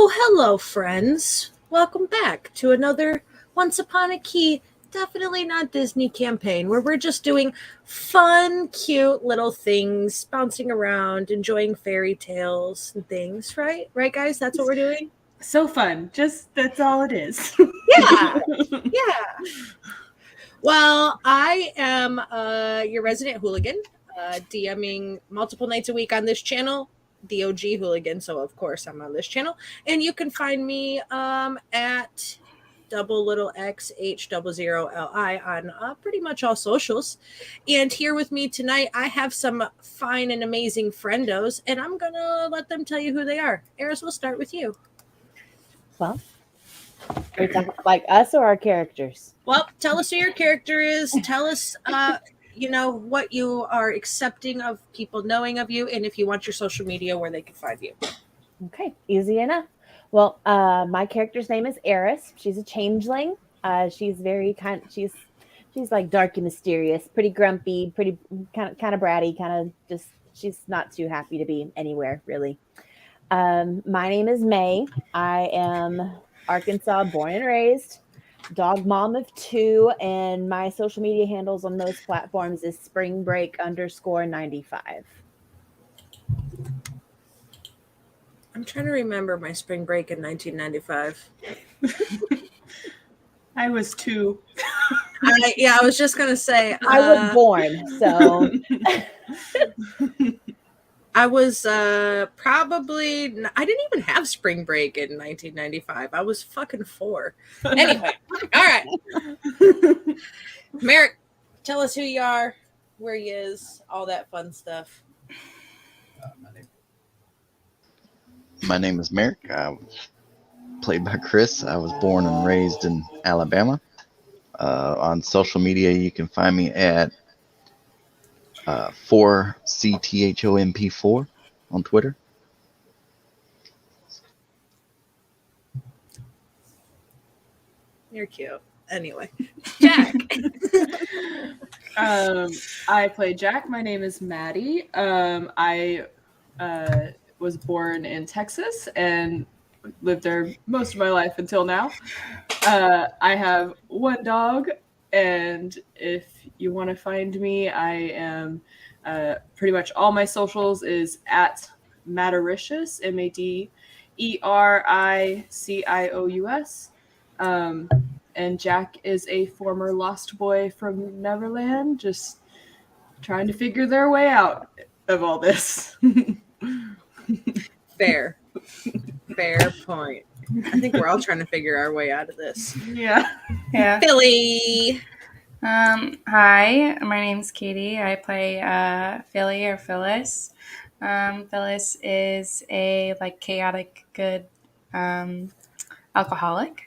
Oh, hello, friends. Welcome back to another Once Upon a Key, definitely not Disney campaign, where we're just doing fun, cute little things, bouncing around, enjoying fairy tales and things, right? Right, guys? That's what we're doing? So fun. Just that's all it is. Yeah. Yeah. Well, I am your resident hooligan, DMing multiple nights a week on this channel. The OG hooligan, so of course I'm on this channel, and you can find me at XXHZZLI on pretty much all socials. And here with me tonight, I have some fine and amazing friendos, and I'm gonna let them tell you who they are. Eris, we'll start with you. Well, are you talking like us or our characters? Well, tell us who your character is. Tell us what you are accepting of people knowing of you, and if you want your social media, where they can find you. Okay, easy enough. Well, my character's name is Eris. She's a changeling. She's very kind. She's like dark and mysterious, pretty grumpy, pretty kind of bratty, kind of just. She's not too happy to be anywhere really. My name is May. I am Arkansas born and raised. Dog mom of 2, and my social media handles on those platforms is springbreak_95. I'm trying to remember my spring break in 1995. I was 2. I was just gonna say I was born, so I was probably I didn't even have spring break in 1995. I was fucking 4. Anyway, all right. Merrick, tell us who you are, where you is, all that fun stuff. My name is Merrick. Played by Chris. I was born and raised in Alabama. On social media, you can find me at 4CTHOMP4 on Twitter. You're cute. Anyway, Jack. I play Jack. My name is Maddie. I was born in Texas and lived there most of my life until now. I have 1 dog, and if you want to find me, I am pretty much all my socials is at Madericious, MADERICIOUS. And Jack is a former lost boy from Neverland, just trying to figure their way out of all this. Fair point. I think we're all trying to figure our way out of this. Yeah. Philly. Hi, my name's Katie. I play Philly or Phyllis. Phyllis is a chaotic good alcoholic.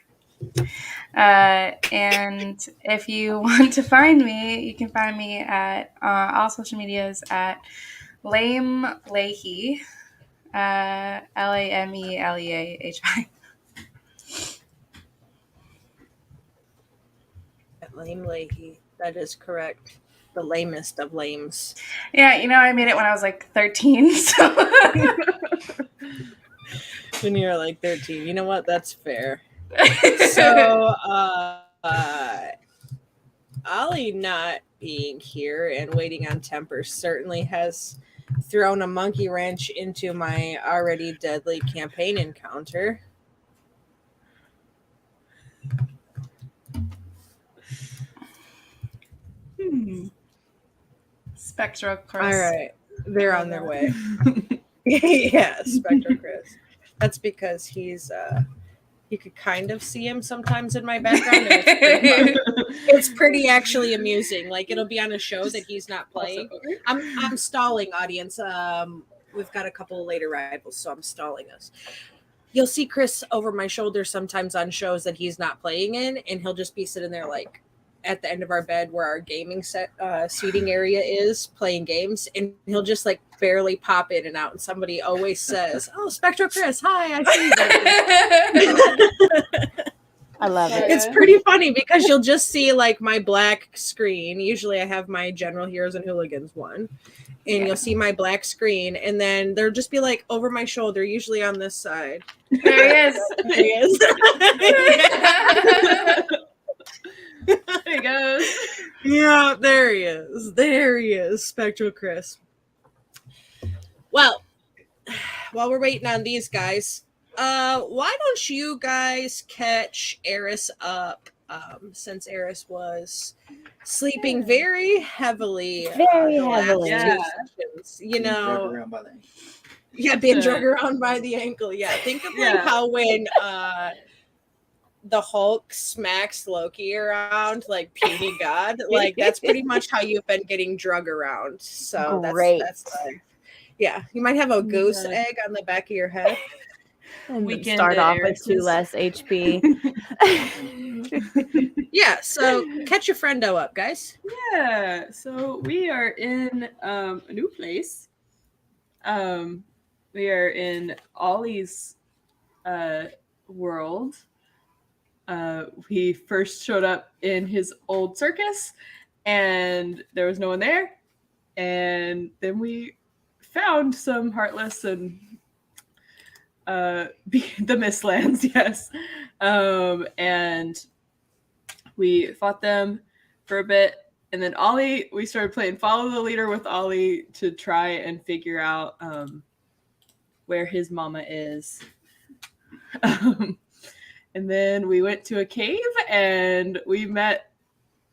And if you want to find me, you can find me at all social medias at Lame Leahy, LAMELEAHI. Lame Leahy. That is correct. The lamest of lames. Yeah, I made it when I was 13. So When you were 13. You know what? That's fair. So, Ollie not being here and waiting on temper certainly has thrown a monkey wrench into my already deadly campaign encounter. Spectral Chris. All right. They're on their way. Yeah, Spectral Chris. That's because he's you could kind of see him sometimes in my background. And it's pretty actually amusing. It'll be on a show that he's not playing. I'm stalling, audience. We've got a couple of late arrivals, so I'm stalling us. You'll see Chris over my shoulder sometimes on shows that he's not playing in, and he'll just be sitting there at the end of our bed where our gaming seating area is, playing games, and he'll just barely pop in and out, and somebody always says, "Oh, Spectral Chris, hi, I see you." I love it. It's pretty funny because you'll just see like my black screen. Usually I have my General Heroes and Hooligans one. And you'll see my black screen, and then there'll just be like over my shoulder, usually on this side. There he is. There he is. There he goes. Yeah, there he is. There he is, Spectral Chris. Well, while we're waiting on these guys, why don't you guys catch Eris up? Since Eris was sleeping very heavily, Very the last heavily. two Yeah. sessions, you Drug know, around by the ankle. yeah, being Yeah. dragged around by the ankle. Yeah, think of like Yeah. how when the Hulk smacks Loki around like puny god, like that's pretty much how you've been getting drug around. So Great. that's yeah. You might have a goose Yeah. egg on the back of your head. And Weekend start at off with Eris's. 2 less HP. Yeah, so catch your friendo up, guys. Yeah, so we are in a new place. We are in Ollie's world. We first showed up in his old circus, and there was no one there. And then we found some Heartless and the Mistlands, yes. And we fought them for a bit, and then Ollie, we started playing Follow the Leader with Ollie to try and figure out where his mama is. And then we went to a cave and we met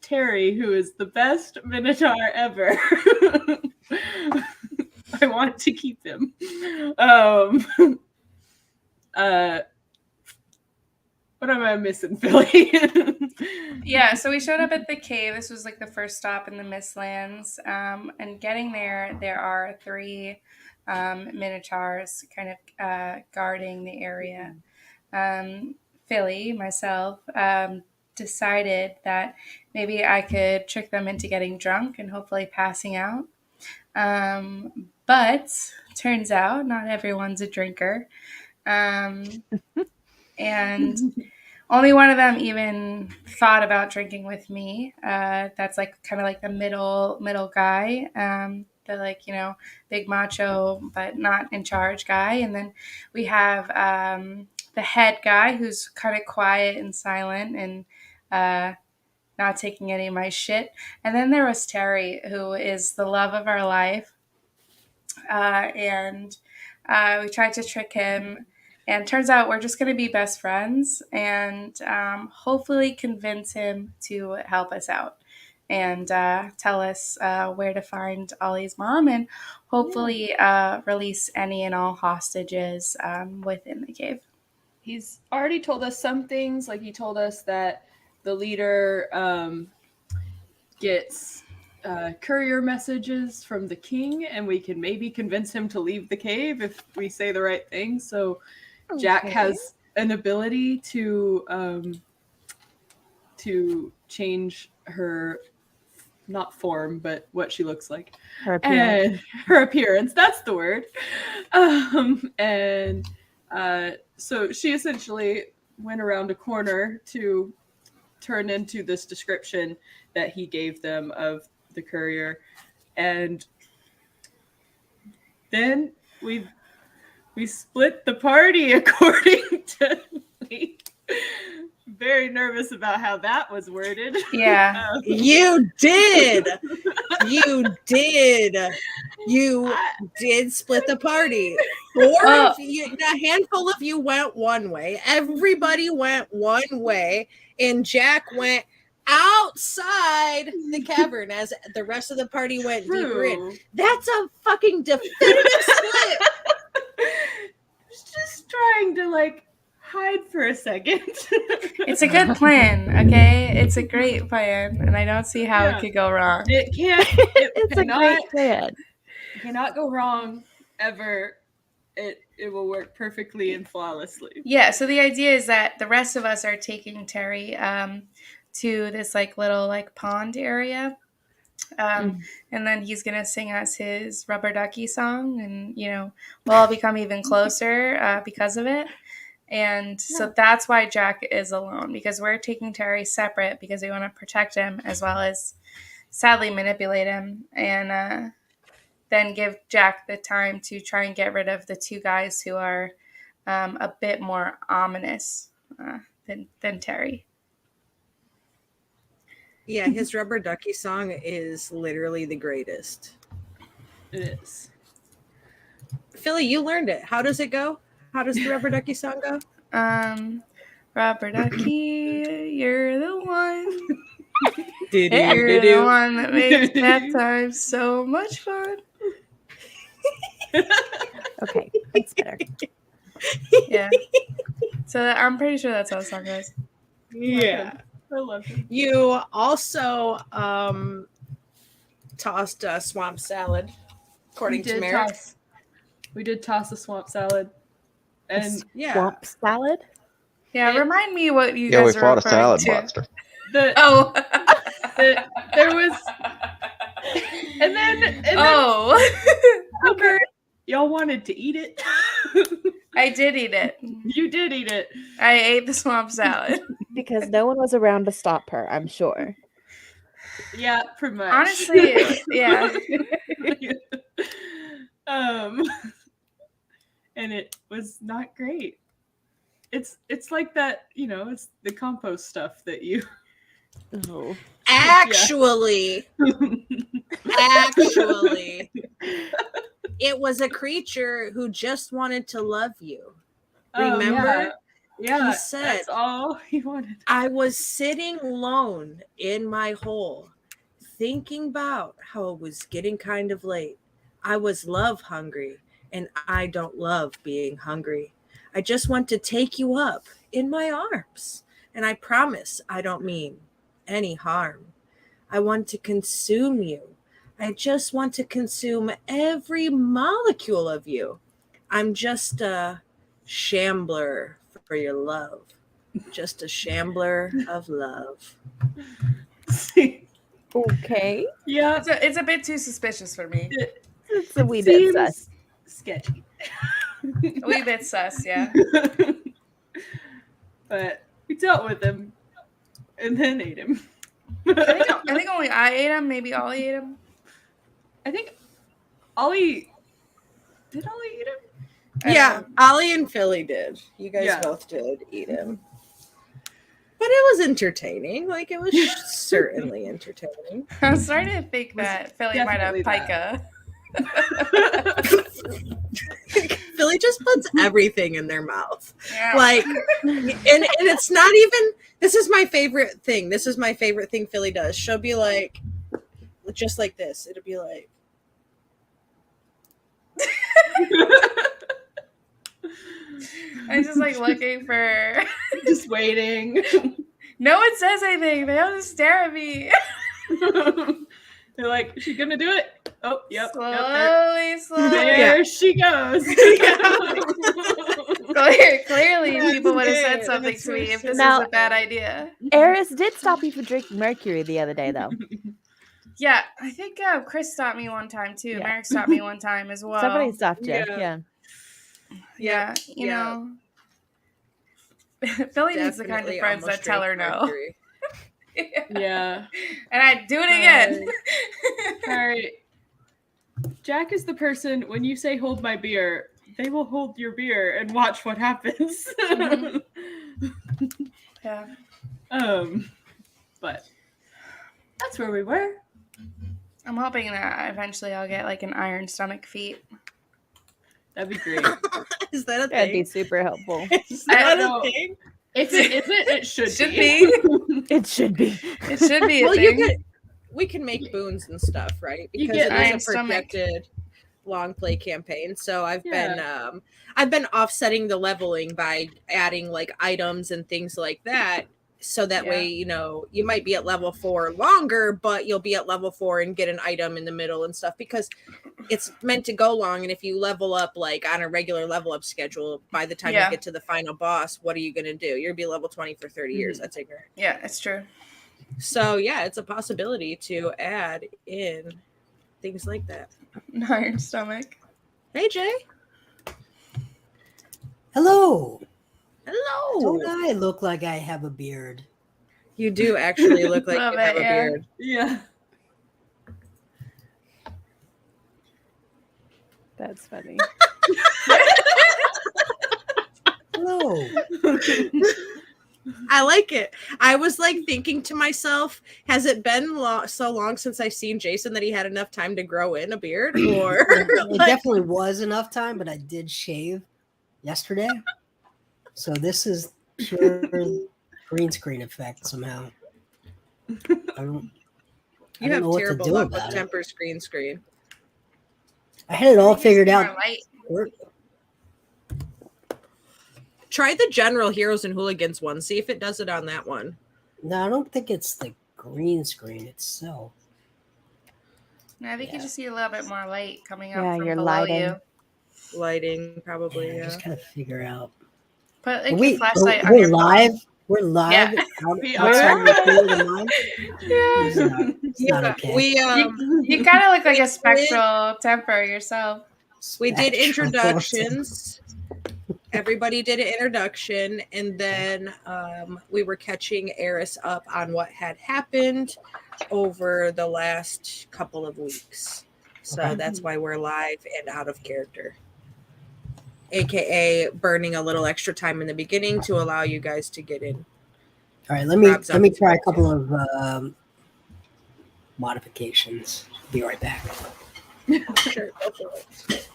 Terry, who is the best Minotaur ever. I want to keep him. What am I missing, Philly? Yeah, so we showed up at the cave. This was like the first stop in the Mistlands. And getting there, there are 3 minotaurs kind of guarding the area. Philly, myself, decided that maybe I could trick them into getting drunk and hopefully passing out. But turns out not everyone's a drinker. And only one of them even thought about drinking with me. That's like kind of like the middle guy. The like, you know, big macho, but not in charge guy. And then we have the head guy who's kind of quiet and silent and not taking any of my shit. And then there was Terry, who is the love of our life. And we tried to trick him. And turns out we're just going to be best friends and hopefully convince him to help us out and tell us where to find Ollie's mom and hopefully release any and all hostages within the cave. He's already told us some things. Like he told us that the leader gets courier messages from the king, and we can maybe convince him to leave the cave if we say the right thing. So Jack has an ability to change her, not form, but what she looks like. Her appearance. And her appearance, that's the word. So she essentially went around a corner to turn into this description that he gave them of the courier. And then we split the party according to me. Very nervous about how that was worded. Yeah. You did. You did. You did split the party. A handful of you went one way. Everybody went one way, and Jack went outside the cavern as the rest of the party went deeper in. That's a fucking definitive split. Just trying to like hide for a second. It's a good plan, okay? It's a great plan, and I don't see how it could go wrong. It can't. It's a great plan. Cannot go wrong ever. It will work perfectly and flawlessly. Yeah, so the idea is that the rest of us are taking Terry to this like little like pond area. And then he's going to sing us his rubber ducky song, and, you know, we'll all become even closer because of it. And so that's why Jack is alone, because we're taking Terry separate because we want to protect him as well as sadly manipulate him, and then give Jack the time to try and get rid of the two guys who are a bit more ominous than Terry. Yeah, his Rubber Ducky song is literally the greatest. It is. Philly, you learned it. How does it go? How does the Rubber Ducky song go? Rubber Ducky, you're the one. You're You're the one that makes that time so much fun. Okay, that's better. Yeah. So I'm pretty sure that's how the song goes. Yeah. I love it. You also tossed a swamp salad, according to Merrick. We did toss a swamp salad. And Yeah. Swamp salad? Yeah, remind me what you Yeah, we guys fought are a salad referring to. monster. there was and then okay, y'all wanted to eat it. I did eat it. You did eat it. I ate the swamp salad. Because no one was around to stop her, I'm sure. Yeah, pretty much. Honestly, yeah. And it was not great. It's like that, it's the compost stuff that you Oh. Actually, it was a creature who just wanted to love you. Remember? Yeah, he said, that's all he wanted. I was sitting alone in my hole, thinking about how it was getting kind of late. I was love hungry, and I don't love being hungry. I just want to take you up in my arms, and I promise I don't mean any harm. I want to consume you. I just want to consume every molecule of you. I'm just a shambler for your love. Just a shambler of love. Okay. Yeah, It's a bit too suspicious for me. It's a wee bit sus. Sketchy. A wee bit sus, yeah. But we dealt with him and then ate him. I think only I ate him. Maybe Ollie ate him. I think Ollie eat him? Yeah, Ollie and Philly did. You guys both did eat him. But it was entertaining. Like, it was certainly entertaining. I was starting to think that Philly might have pica. Philly just puts everything in their mouth. Yeah. Like, and it's not even, this is my favorite thing. This is my favorite thing Philly does. She'll be like, just like this. It'll be like, I'm just like looking for, Just waiting. no one says anything. They all just stare at me. They're like, is she gonna do it? Oh, yep. Slowly. There she goes. Clearly, people would have said something to me if this Now- is a bad idea. Eris did stop you from drinking mercury the other day, though. Yeah, I think Chris stopped me one time too. Yeah. Merrick stopped me one time as well. Somebody stopped you. yeah. Yeah. Yeah, you know. Philly needs the kind of definitely friends that almost tell her drank no. mercury. Yeah. And I do it again. All right. Jack is the person, when you say hold my beer, they will hold your beer and watch what happens. Mhm. Yeah. But that's where we were. I'm hoping that eventually I'll get like an iron stomach feat. That'd be great. Is that a That'd be thing? super helpful. Is I that don't know. a thing? If it isn't, it should Should be. It should be. It should be a Well, thing. we can make boons and stuff, right? You Because get it iron is a stomach. projected long play campaign. So I've Yeah. been offsetting the leveling by adding like items and things like that. So that way, you know, you might be at level 4 longer, but you'll be at level 4 and get an item in the middle and stuff, because it's meant to go long. And if you level up like on a regular level up schedule, by the time Yeah. you get to the final boss, what are you going to do? You're going to be level 20 for 30 years. That's ignorant. Yeah, it's true. So yeah, it's a possibility to add in things like that. An iron stomach. Hey Jay. Hello. Hello. Don't I look like I have a beard? You do actually look like Love you have it, a yeah. beard. Yeah. That's funny. Hello. I like it. I was like thinking to myself, has it been so long since I've seen Jason that he had enough time to grow in a beard? Or It like, definitely was enough time, but I did shave yesterday. So this is pure green screen effect somehow. I don't you know have what to terrible do luck with about it. Temper's green screen. I had it all figured More out. light. Try the general Heroes and Hooligans one. See if it does it on that one. No, I don't think it's the green screen itself. No, I think you Yeah. just see a little bit more light coming up Yeah, from you're below lighting. you. Lighting, probably. I Yeah. just gotta figure out. Put like Wait, your flashlight on we're your live. We're live. Yeah. We Outside are. recording the mic. Yeah. It's not okay. We You kind of look like a spectral temper yourself. we did Spectral. introductions. Everybody did an introduction, and then we were catching Eris up on what had happened over the last couple of weeks. So Okay. that's why we're live and out of character. AKA burning a little extra time in the beginning to allow you guys to get in. All right, let me Rob's up try a to couple of modifications. Be right back. Sure, go for it.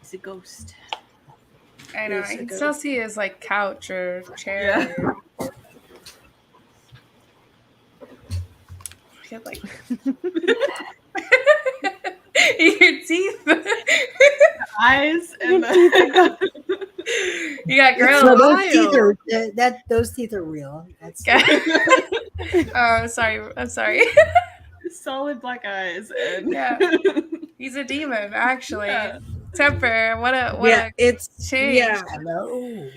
He's a ghost. I know. Yes, I it can goes. still see his like couch or chair. Yeah. He had, like your teeth. Eyes and the... You got No, grills. those teeth are real. That's Oh, sorry. I'm sorry. solid black eyes and Yeah. He's a demon, actually. Yeah. Temper. What a It's change. yeah. hello.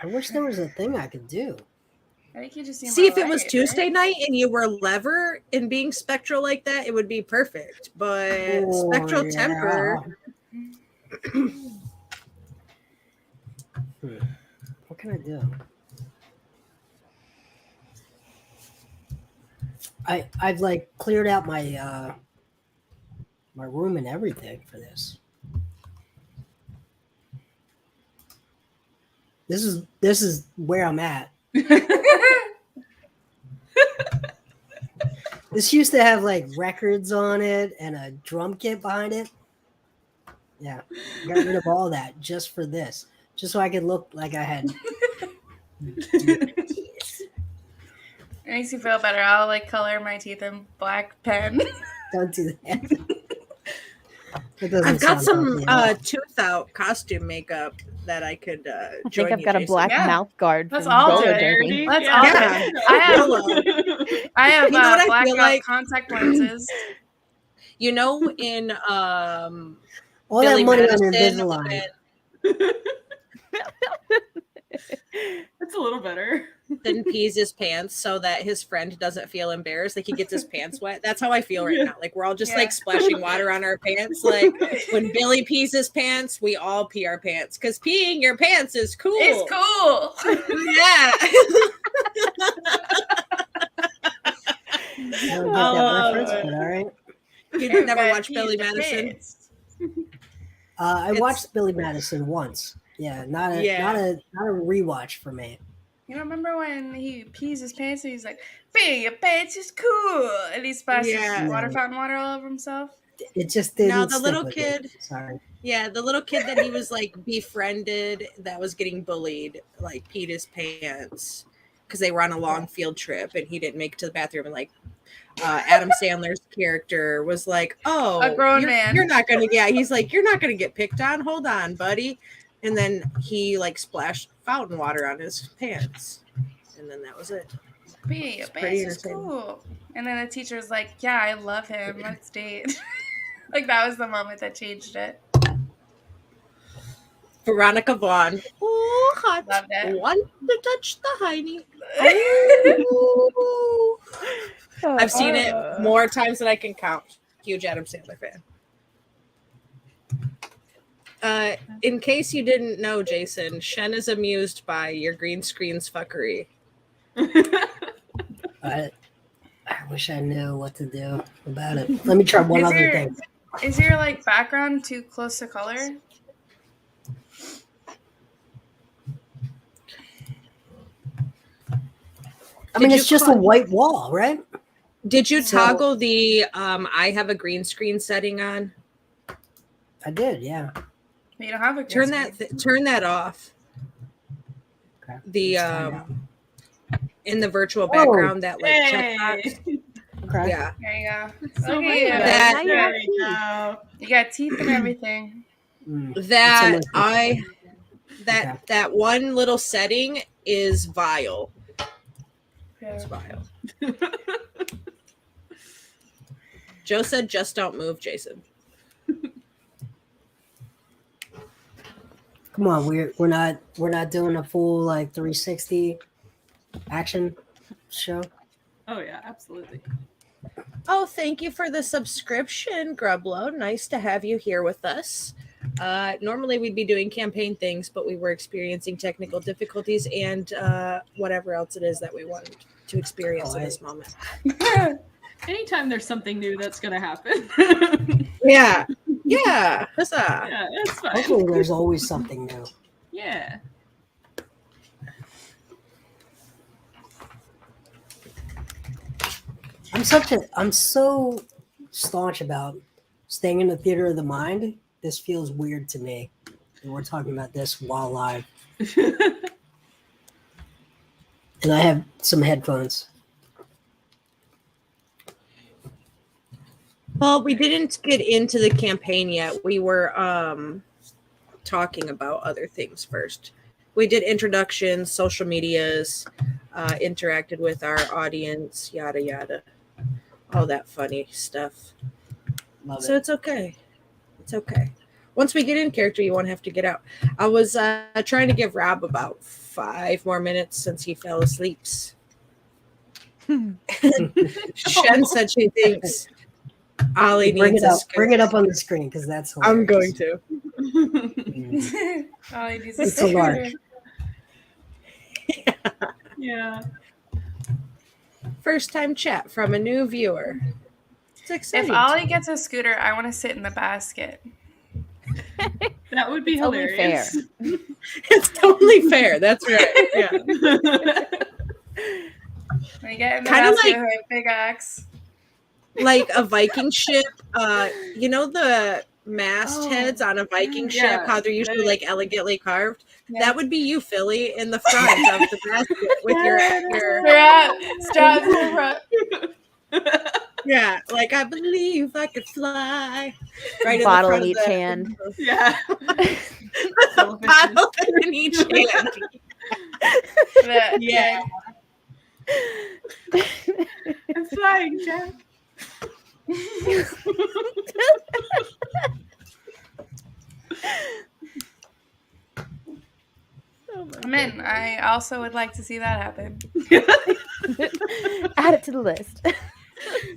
I wish there was a thing I could do. I think you just need See, more if it was light, Tuesday right? night and you were Lever and being spectral like that, it would be perfect. But Oh, spectral yeah. temper, What can I do? I've like cleared out my my room and everything for this. This is where I'm at. This used to have like records on it and a drum kit behind it. Yeah, got rid of all that just for this, just so I could look like I had. It makes you feel better. I'll like color my teeth in black pen. Don't do that. That doesn't I've got sound some healthy at all. tooth out costume makeup that I could I join think I've you, got a Jason. black Yeah. mouth guard. Let's from all do roller it. derby. Let's Yeah. all Yeah. do it. I have You know what I black feel out like? contact lenses. You know, in All Billy that money on Madison, Invisalign. That's a little better. then pees his pants so that his friend doesn't feel embarrassed, like he gets his pants wet. That's how I feel right now. Like we're all just Yeah. like splashing water on our pants. Like when Billy pees his pants, we all pee our pants because peeing your pants is cool. It's cool. Yeah. I don't get that reference, but all right. You never Gotta watched pee Billy the Madison? pants. I It's- watched Billy Madison once. Yeah, not a rewatch for me. You don't remember when he pees his pants and he's like, "Peeing your pants is cool," and he splashes Yeah. water fountain water all over himself? It just didn't. No, the stick little with kid- me. Sorry. Yeah, the little kid that he was like befriended that was getting bullied, like peed his pants because they were on a long field trip and he didn't make it to the bathroom. And like Adam Sandler's character was like, "Oh, A grown you're, man. You're not gonna get." He's like, "You're not gonna get picked on. Hold on, buddy." And then he like splashed fountain water on his pants, and then that was it. Peeing your It's pretty pants is entertaining. cool. And then the teacher's like, "Yeah, I love him. Let's date." Like that was the moment that changed it. Veronica Vaughn. Oh, hot. Loved it. Want to touch the hiney. I've seen it more times than I can count. Huge Adam Sandler fan. In case you didn't know, Jason, Shen is amused by your green screen's fuckery. I wish I knew what to do about it. Let me try one other thing. Is your like background too close to color? I mean, it's just a white wall, right? Did you toggle the I have a green screen setting on? I did, yeah. You don't have a Turn that off. Okay. The Let's find out. in the virtual Whoa. background that like Hey. checkbox. Okay. Yeah. There you go. So Okay, many of that- us. There we go. You got teeth and everything. That It's almost- Okay. that one little setting is vile. Yeah. It's vile. Joe said just don't move, Jason. Come on, we're not doing a full like 360 action show. Oh yeah, absolutely. Oh, thank you for the subscription, Grublo. Nice to have you here with us. Normally we'd be doing campaign things, but we were experiencing technical difficulties and whatever else it is that we wanted to experience in this moment. Anytime there's something new that's gonna happen. Yeah. Yeah. Huzzah. Yeah, it's fine. Hopefully, there's always something new. Yeah. I'm so staunch about staying in the theater of the mind. This feels weird to me. And we're talking about this while live. And I have some headphones. Well, we didn't get into the campaign yet. We were talking about other things first. We did introductions, social medias, interacted with our audience, yada yada. All that funny stuff. Love So it. it's okay. It's okay. Once we get in character, you won't have to get out. I was trying to give Rob about 5 more minutes since he fell asleep. Shen said she thinks Ollie Bring needs it a up. Bring it up on the screen because that's hilarious. I'm going to. Oh, he needs It's a lark. Yeah. First time chat from a new viewer. It's exciting. If Ollie gets a scooter, I want to sit in the basket. That would be Totally hilarious. It's totally fair. That's right. Yeah. When you get in the Kinda basket like- with a big axe. Like a Viking ship. You know the mastheads on a Viking ship, yeah. how they're usually like elegantly carved? Yeah. That would be you, Philly, in the front of the basket with your Straps in the front. yeah, like I believe I could fly. Right in Bottle the in front each of the, hand. Yeah. Bottle in each hand. Yeah. I'm flying, Jack. I'm in. I also would like to see that happen. Add it to the list.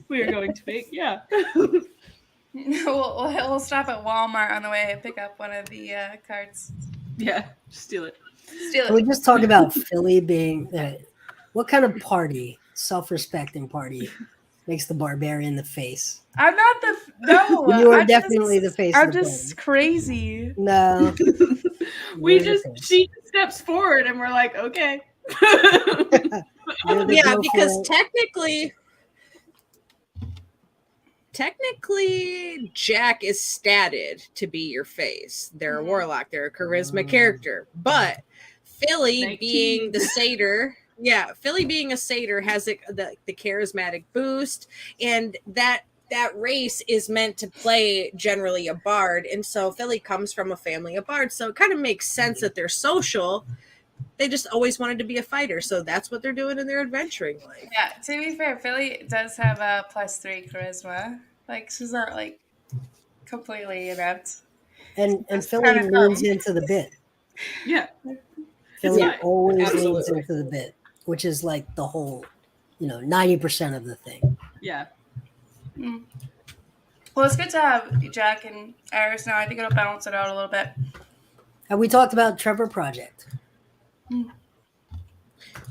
We are going to make, yeah. We'll stop at Walmart on the way and pick up one of the carts. Yeah, steal it. Steal Can we it. just talk about Philly being what kind of party, self-respecting party, makes the barbarian the face? I'm not the no. You are I'm definitely just, the face I'm of the just crazy. No. We You're the just face. she steps forward and we're like, okay. You're the Yeah, go because for it. technically Jack is statted to be your face. They're a Mhm. warlock, they're a charisma character. But Philly 19. being the satyr, Philly being a satyr has the charismatic boost, and that race is meant to play generally a bard, and so Philly comes from a family of bards, so it kind of makes sense that they're social. They just always wanted to be a fighter, so that's what they're doing in their adventuring life. Yeah, to be fair, Philly does have a +3 charisma. Like she's not like completely inept. And That's Philly kinda leans dumb. into the bit. Yeah. Philly Yeah, always leans absolutely. into the bit, which is like the whole, 90% of the thing. Yeah. Mm. Well, it's good to have Jack and Iris now. I think it'll balance it out a little bit. Have we talked about Trevor Project?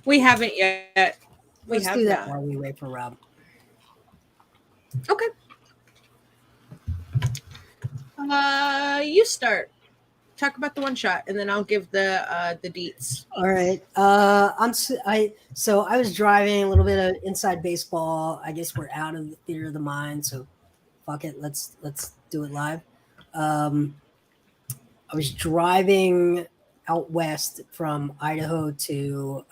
We haven't yet. Let's do that while we wait for Rob. Okay. You start. Talk about the one shot, and then I'll give the deets. All right. I was driving a little bit of inside baseball. I guess we're out of the theater of the mind, so fuck it. Let's do it live. I was driving out west from Idaho to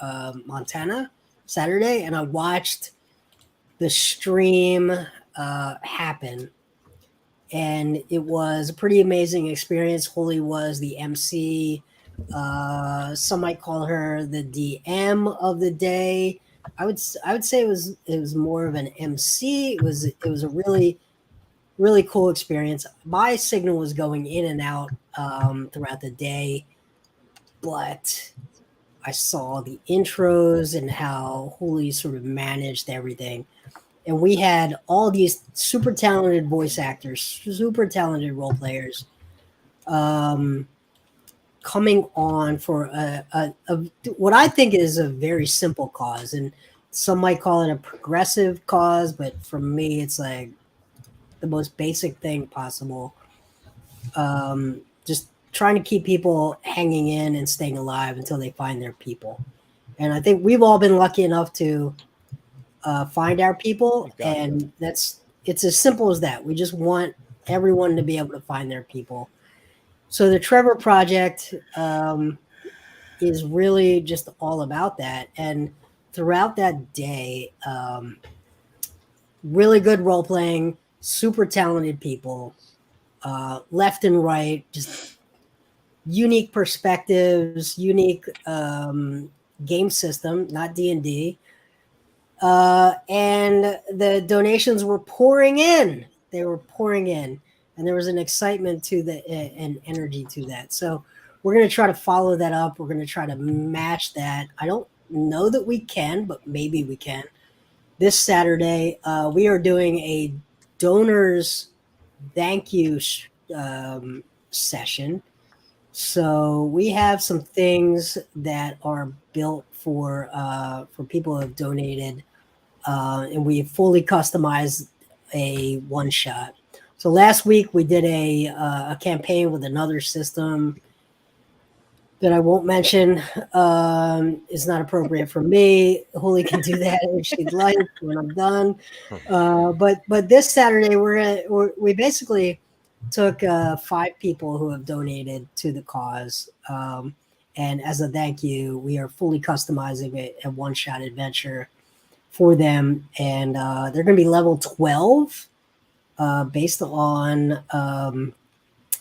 Montana Saturday, and I watched the stream happen. And it was a pretty amazing experience. Holly was the MC. Some might call her the DM of the day. I would say it was more of an MC. It was a really, really cool experience. My signal was going in and out throughout the day, but I saw the intros and how Holly sort of managed everything. And we had all these super talented voice actors, super talented role players coming on for a what I think is a very simple cause. And some might call it a progressive cause, but for me, it's like the most basic thing possible. Just trying to keep people hanging in and staying alive until they find their people. And I think we've all been lucky enough to find our people, and it's as simple as that. We just want everyone to be able to find their people. So the Trevor Project is really just all about that. And throughout that day, really good role playing, super talented people, left and right, just unique perspectives, unique game system, not D&D. And the donations were pouring in. They were pouring in, and there was an excitement to and energy to that. So we're going to try to follow that up. We're going to try to match that. I don't know that we can, but maybe we can. This Saturday, we are doing a donors thank you session. So we have some things that are built for people who have donated. And we fully customized a one shot. So last week we did a campaign with another system that I won't mention. Is not appropriate for me. Holly can do that if she'd like when I'm done. But this Saturday we basically took 5 people who have donated to the cause. And as a thank you, we are fully customizing a one shot adventure for them, and they're going to be level 12 based on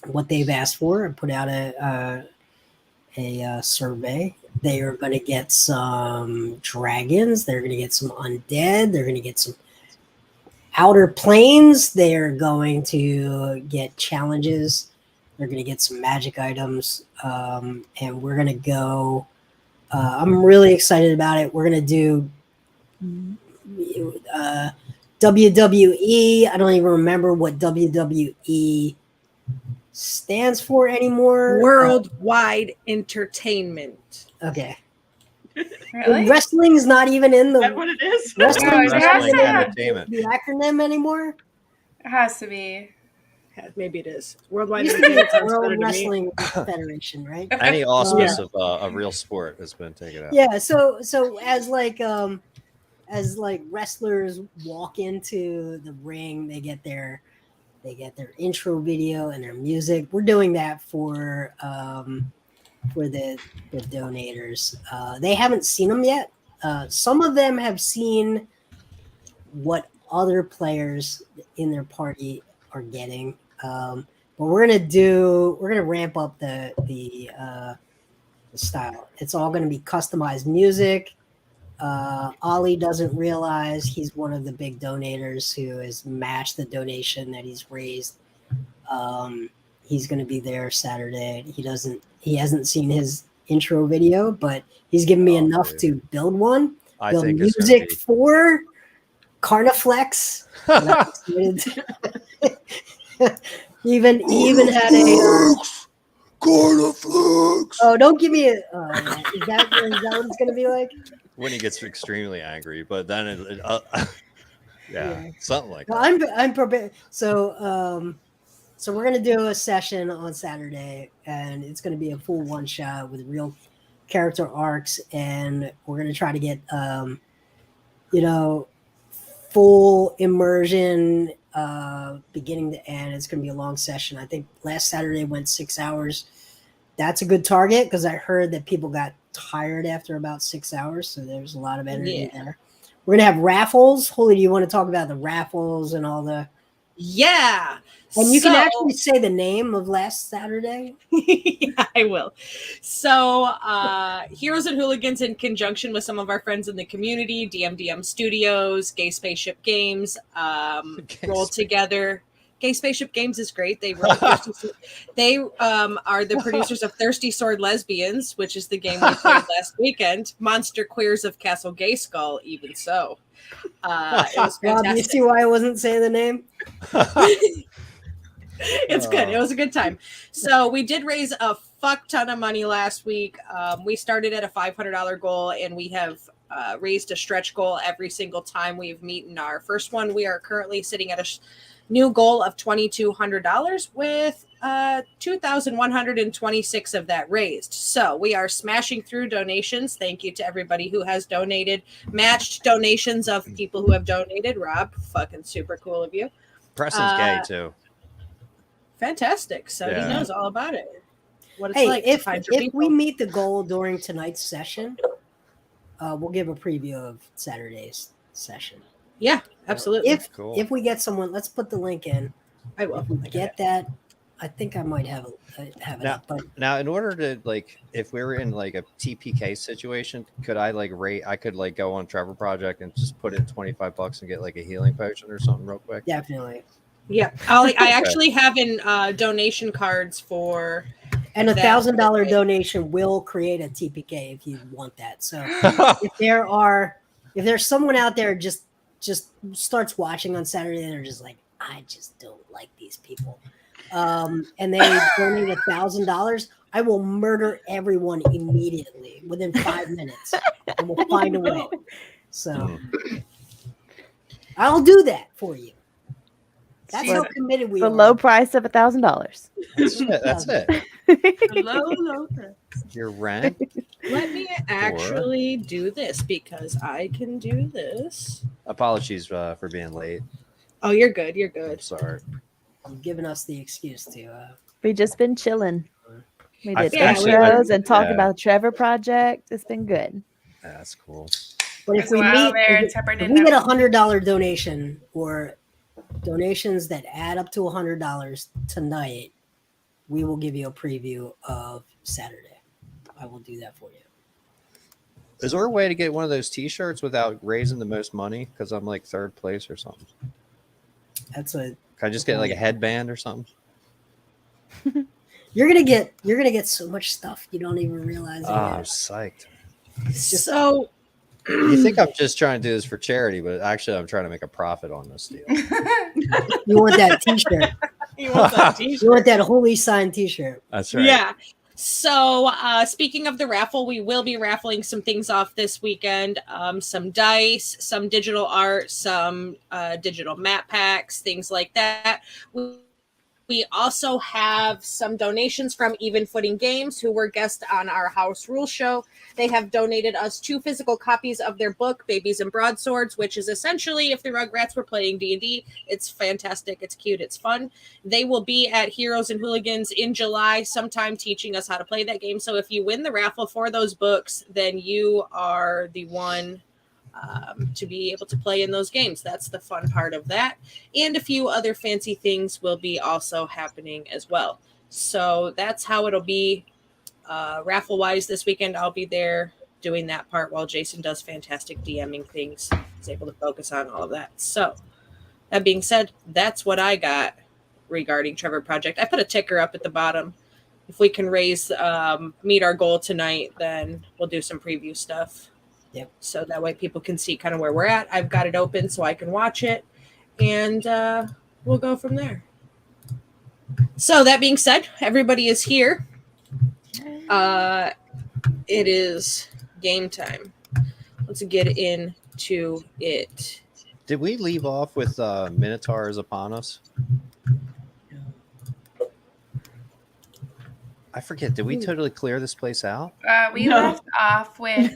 what they've asked for. I put out a survey. They are going to get some dragons. They're going to get some undead. They're going to get some outer planes. They are going to get challenges. They're going to get some magic items, and we're going to go. I'm really excited about it. We're going to do WWE. I don't even remember what WWE stands for anymore. Worldwide Entertainment. Okay. Really? Wrestling's not even in Is that what it is? wrestling's not Wrestling even in entertainment. the acronym anymore. It has to be. Maybe it is. Worldwide Used to be Entertainment sounds better World to me. Wrestling Federation, right? Any auspice of a real sport has been taken out. Yeah. So as wrestlers walk into the ring, they get their intro video and their music. We're doing that for the donators. They haven't seen them yet. Some of them have seen what other players in their party are getting. But we're gonna ramp up the style. It's all gonna be customized music. Ollie doesn't realize he's one of the big donators who has matched the donation that he's raised. He's going to be there Saturday. He hasn't seen his intro video, but he's given me enough to build one. I Build think it's music gonna be, for Carniflex. And I'm excited. he even had a Carniflex. oh, don't give me a yeah. Is that what it's gonna be like? When he gets extremely angry, but then yeah, something like Well, that. I'm prepared. So we're gonna do a session on Saturday, and it's gonna be a full one shot with real character arcs, and we're gonna try to get full immersion beginning to end. It's gonna be a long session. I think last Saturday went 6 hours. That's a good target because I heard that people got tired after about 6 hours, so there's a lot of energy there. We're gonna have raffles. Holy, do you want to talk about the raffles and all the? Yeah. And you can actually say the name of last Saturday. Yeah, I will. So, Heroes and Hooligans, in conjunction with some of our friends in the community, DMDM Studios, Gay Spaceship Games, rolled together. Gay Spaceship Games is great. They wrote they are the producers of Thirsty Sword Lesbians, which is the game we played last weekend. Monster Queers of Castle Gay Skull, even so. It was fantastic. Rob, you see why I wasn't saying the name? It's good. It was a good time. So we did raise a fuck ton of money last week. We started at a $500 goal, and we have raised a stretch goal every single time we've meeting our first one. We are currently sitting at a new goal of $2,200 with 2,126 of that raised. So we are smashing through donations. Thank you to everybody who has donated, matched donations of people who have donated. Rob, fucking super cool of you. Preston's gay too. Fantastic. So he knows all about it. What it's Hey, like if people. we meet the goal during tonight's session, we'll give a preview of Saturday's session. Yeah, absolutely. If we get someone, let's put the link in. I will. If we get that, I think I might have it up. But Now, in order to if we were in like a TPK situation, could I I could go on Trevor Project and just put in $25 and get like a healing potion or something real quick? Definitely. Yeah, I actually have in donation cards for, and $1,000 donation will create a TPK if you want that. So if there's someone out there just starts watching on Saturday and they're just like, I just don't like these people, and they donate $1,000, I will murder everyone immediately within 5 minutes, and we'll find a way. So I'll do that for you. That's how committed we are. The low price of $1,000. That's it. Low price. Your rent. Let me actually do this because I can do this. Apologies for being late. Oh, you're good. You're good. I'm sorry. You've given us the excuse to. We've just been chilling. We I did think intros and talked about the Trevor Project. It's been good. Yeah, that's cool. But if we get a $100 donation or donations that add up to $100 tonight, we will give you a preview of Saturday. I will do that for you. Is there a way to get one of those T-shirts without raising the most money? Because I'm like third place or something. Can I just get like a headband or something? You're gonna get so much stuff you don't even realize. I'm psyched. So you think I'm just trying to do this for charity, but actually I'm trying to make a profit on this deal. You want that T-shirt? You want that T-shirt? You want that holy sign T-shirt? That's right. Yeah. So speaking of the raffle, we will be raffling some things off this weekend. Some dice, some digital art, some digital map packs, things like that. We also have some donations from Even Footing Games, who were guests on our House Rules show. They have donated us 2 physical copies of their book, Babies and Broadswords, which is essentially if the Rugrats were playing D&D. It's fantastic. It's cute. It's fun. They will be at Heroes and Hooligans in July sometime teaching us how to play that game. So if you win the raffle for those books, then you are the one to be able to play in those games. That's the fun part of that. And a few other fancy things will be also happening as well. So that's how it'll be raffle wise this weekend. I'll be there doing that part while Jason does fantastic DMing things. He's able to focus on all of that. So that being said, that's what I got regarding Trevor Project. I put a ticker up at the bottom. If we can meet our goal tonight, then we'll do some preview stuff. Yep. So that way people can see kind of where we're at. I've got it open so I can watch it, and we'll go from there. So that being said, everybody is here. It is game time. Let's get into it. Did we leave off with Minotaur is upon us? I forget. Did we totally clear this place out? We No. left off with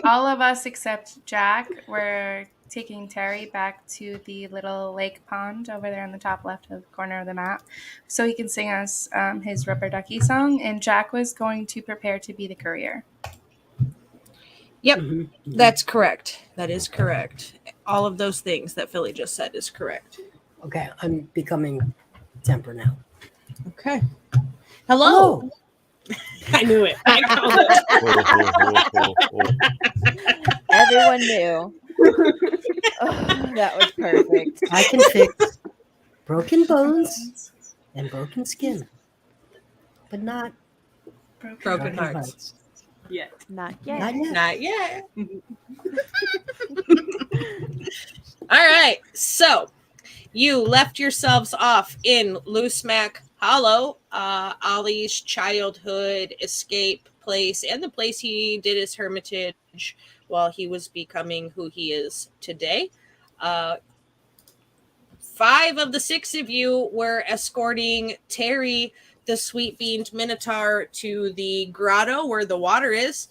all of us except Jack. We're taking Terry back to the little lake pond over there in the top left of corner of the map so he can sing us his rubber ducky song. And Jack was going to prepare to be the courier. Yep, Mhm. that's correct. That is correct. All of those things that Philly just said is correct. Okay, I'm becoming temper now. Okay. Hello. Oh, I knew it. I called it. Everyone knew. Oh, that was perfect. I can fix broken bones and broken skin, but not Broken hearts. Yet. Not yet. Not yet. Not yet. All right. So you left yourselves off in Loosemack Hollow, Ollie's childhood escape place, and the place he did his hermitage while he was becoming who he is today. 5 of the 6 of you were escorting Terry, the sweet-beamed Minotaur, to the grotto where the water is,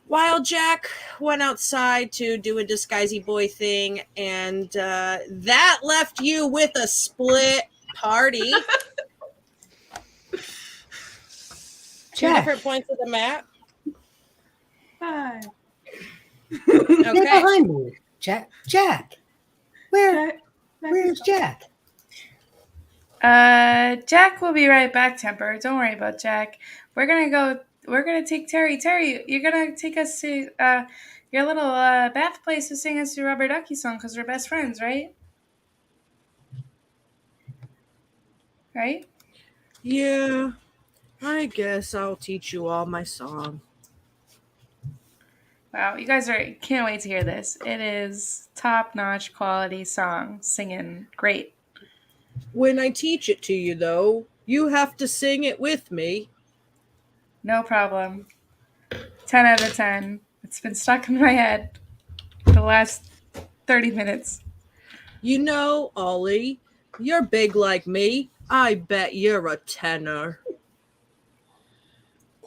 while Jack went outside to do a disguisey boy thing, and that left you with a split party. 2 Jack. different points of the map. Hi. Get Okay. behind me, Jack. Jack, Jack. where's Jack? Jack will be right back, Temper. Don't worry about Jack. We're gonna take Terry. Terry, you're gonna take us to your little bath place to sing us your rubber ducky song because we're best friends, right? Right? Yeah, I guess I'll teach you all my song. Wow, you guys can't wait to hear this. It is top-notch quality song, singing great. When I teach it to you, though, you have to sing it with me. No problem. 10 out of 10. It's been stuck in my head for the last 30 minutes. You know, Ollie, you're big like me. I bet you're a tenor.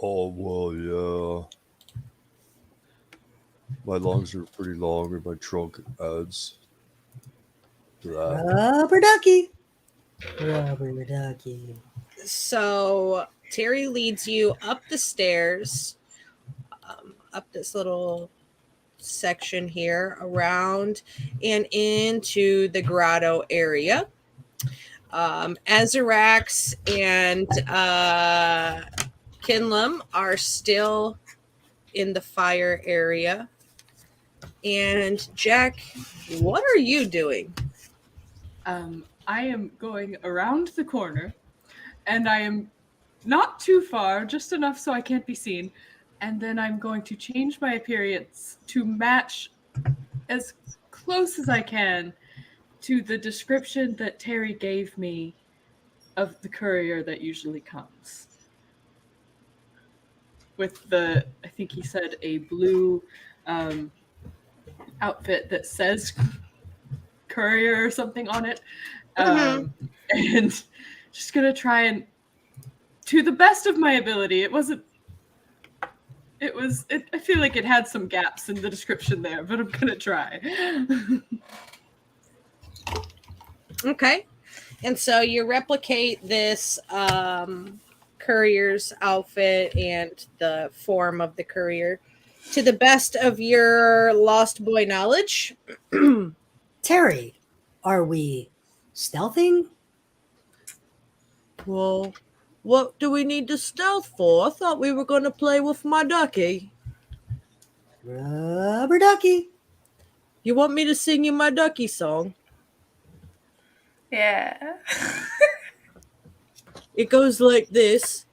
Oh, well, yeah. My lungs are pretty long and my trunk adds to that. Rubber ducky. Rubber ducky. So Terry leads you up the stairs, up this little section here, around and into the grotto area. Azarax and Kinlam are still in the fire area. And Jack, what are you doing? I am going around the corner, and I am not too far, just enough so I can't be seen. And then I'm going to change my appearance to match as close as I can to the description that Terry gave me of the courier that usually comes. With the, I think he said, a blue outfit that says courier or something on it. And just gonna try and, to the best of my ability, I feel like it had some gaps in the description there, but I'm gonna try. Okay. And so you replicate this courier's outfit and the form of the courier to the best of your Lost Boy knowledge. Terry, are we stealthing? Well, what do we need to stealth for? I thought we were going to play with my ducky. Rubber ducky. You want me to sing you my ducky song? Yeah. It goes like this.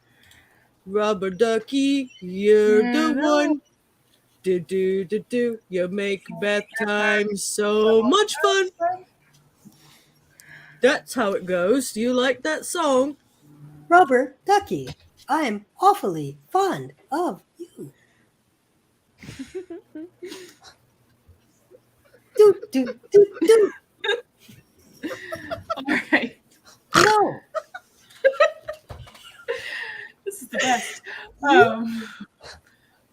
Rubber ducky, you're the one. do do do do. You make bath time so much fun. That's how it goes. Do you like that song? Rubber ducky, I'm awfully fond of you. Do do do do. All right. No. This is the best.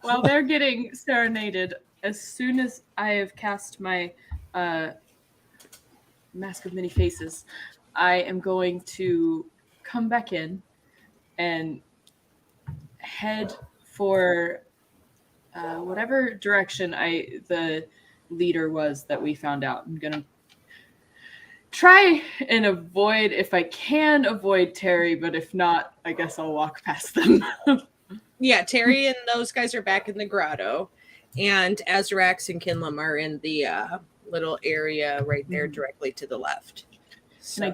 While they're getting serenaded, as soon as I have cast my Mask of Many Faces, I am going to come back in and head for whatever direction the leader was that we found out. I'm gonna try and avoid, if I can avoid Terry, but if not, I guess I'll walk past them. Yeah, Terry and those guys are back in the grotto, and Azrax and Kinlam are in the little area right there, directly to the left. Can I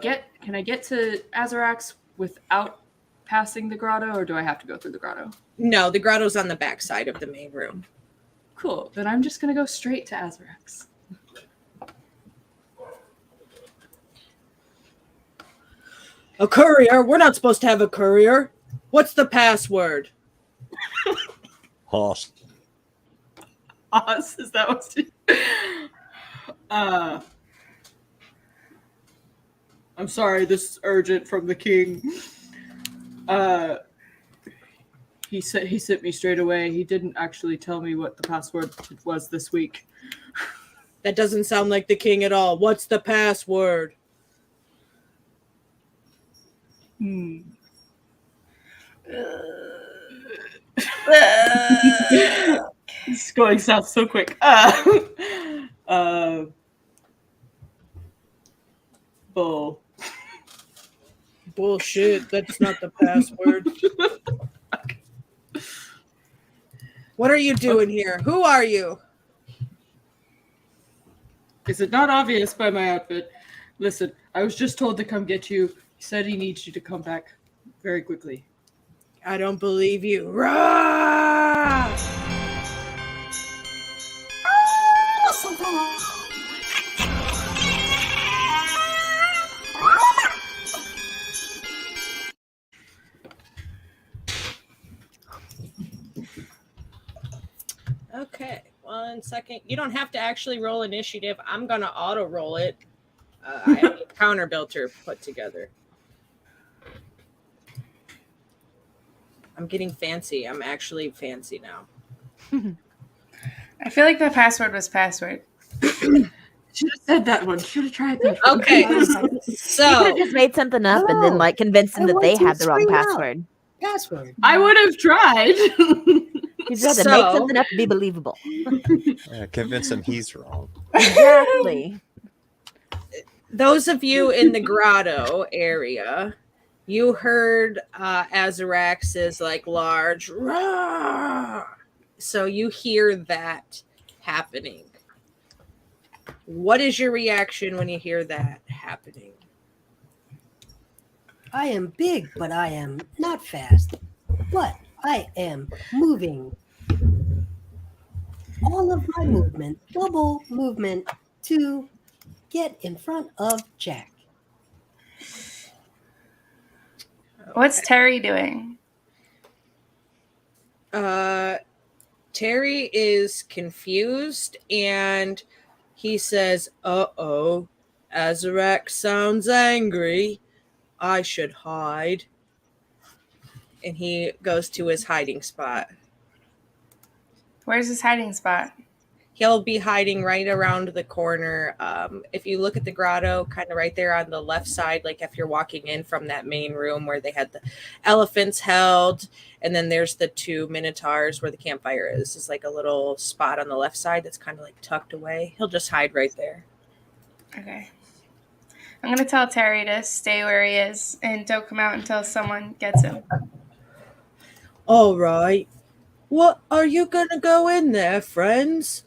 get to Azarax without passing the grotto, or do I have to go through the grotto? No, the grotto's on the back side of the main room. Cool. Then I'm just gonna go straight to Azarax. A courier? We're not supposed to have a courier. What's the password? Hoss. Oz, is that what's I'm sorry, this is urgent from the king. He sent me straight away. He didn't actually tell me what the password was this week. That doesn't sound like the king at all. What's the password? It's going south so quick. Bull. Bullshit. That's not the password. What are you doing here? Who are you? Is it not obvious by my outfit? Listen, I was just told to come get you. He said he needs you to come back very quickly. I don't believe you. Rah! Okay, 1 second. You don't have to actually roll initiative. I'm going to auto roll it. I have a counter builder put together. I'm getting fancy. I'm actually fancy now. I feel like the password was password. Should have said that one. Should have tried that one. Okay, You could so have just made something up and then like convinced them I that want they to had the wrong scream out. password. Password. I would have tried. You just had to make something up to be believable. Convince him he's wrong. Exactly. those of you in the grotto area, you heard Azarax's like large roar. So you hear that happening. What is your reaction when you hear that happening? I am big, but I am not fast. But I am moving. All of my movement, double movement to get in front of Jack. What's Terry doing? Terry is confused and he says, "Uh-oh, Azarax sounds angry. I should hide." And he goes to his hiding spot. Where's his hiding spot? He'll be hiding right around the corner. If you look at the grotto, kind of right there on the left side, like if you're walking in from that main room where they had the elephants held, and then there's the two minotaurs where the campfire is. It's like a little spot on the left side that's kind of like tucked away. He'll just hide right there. Okay. I'm going to tell Terry to stay where he is and don't come out until someone gets him. All right. What are you going to go in there, friends?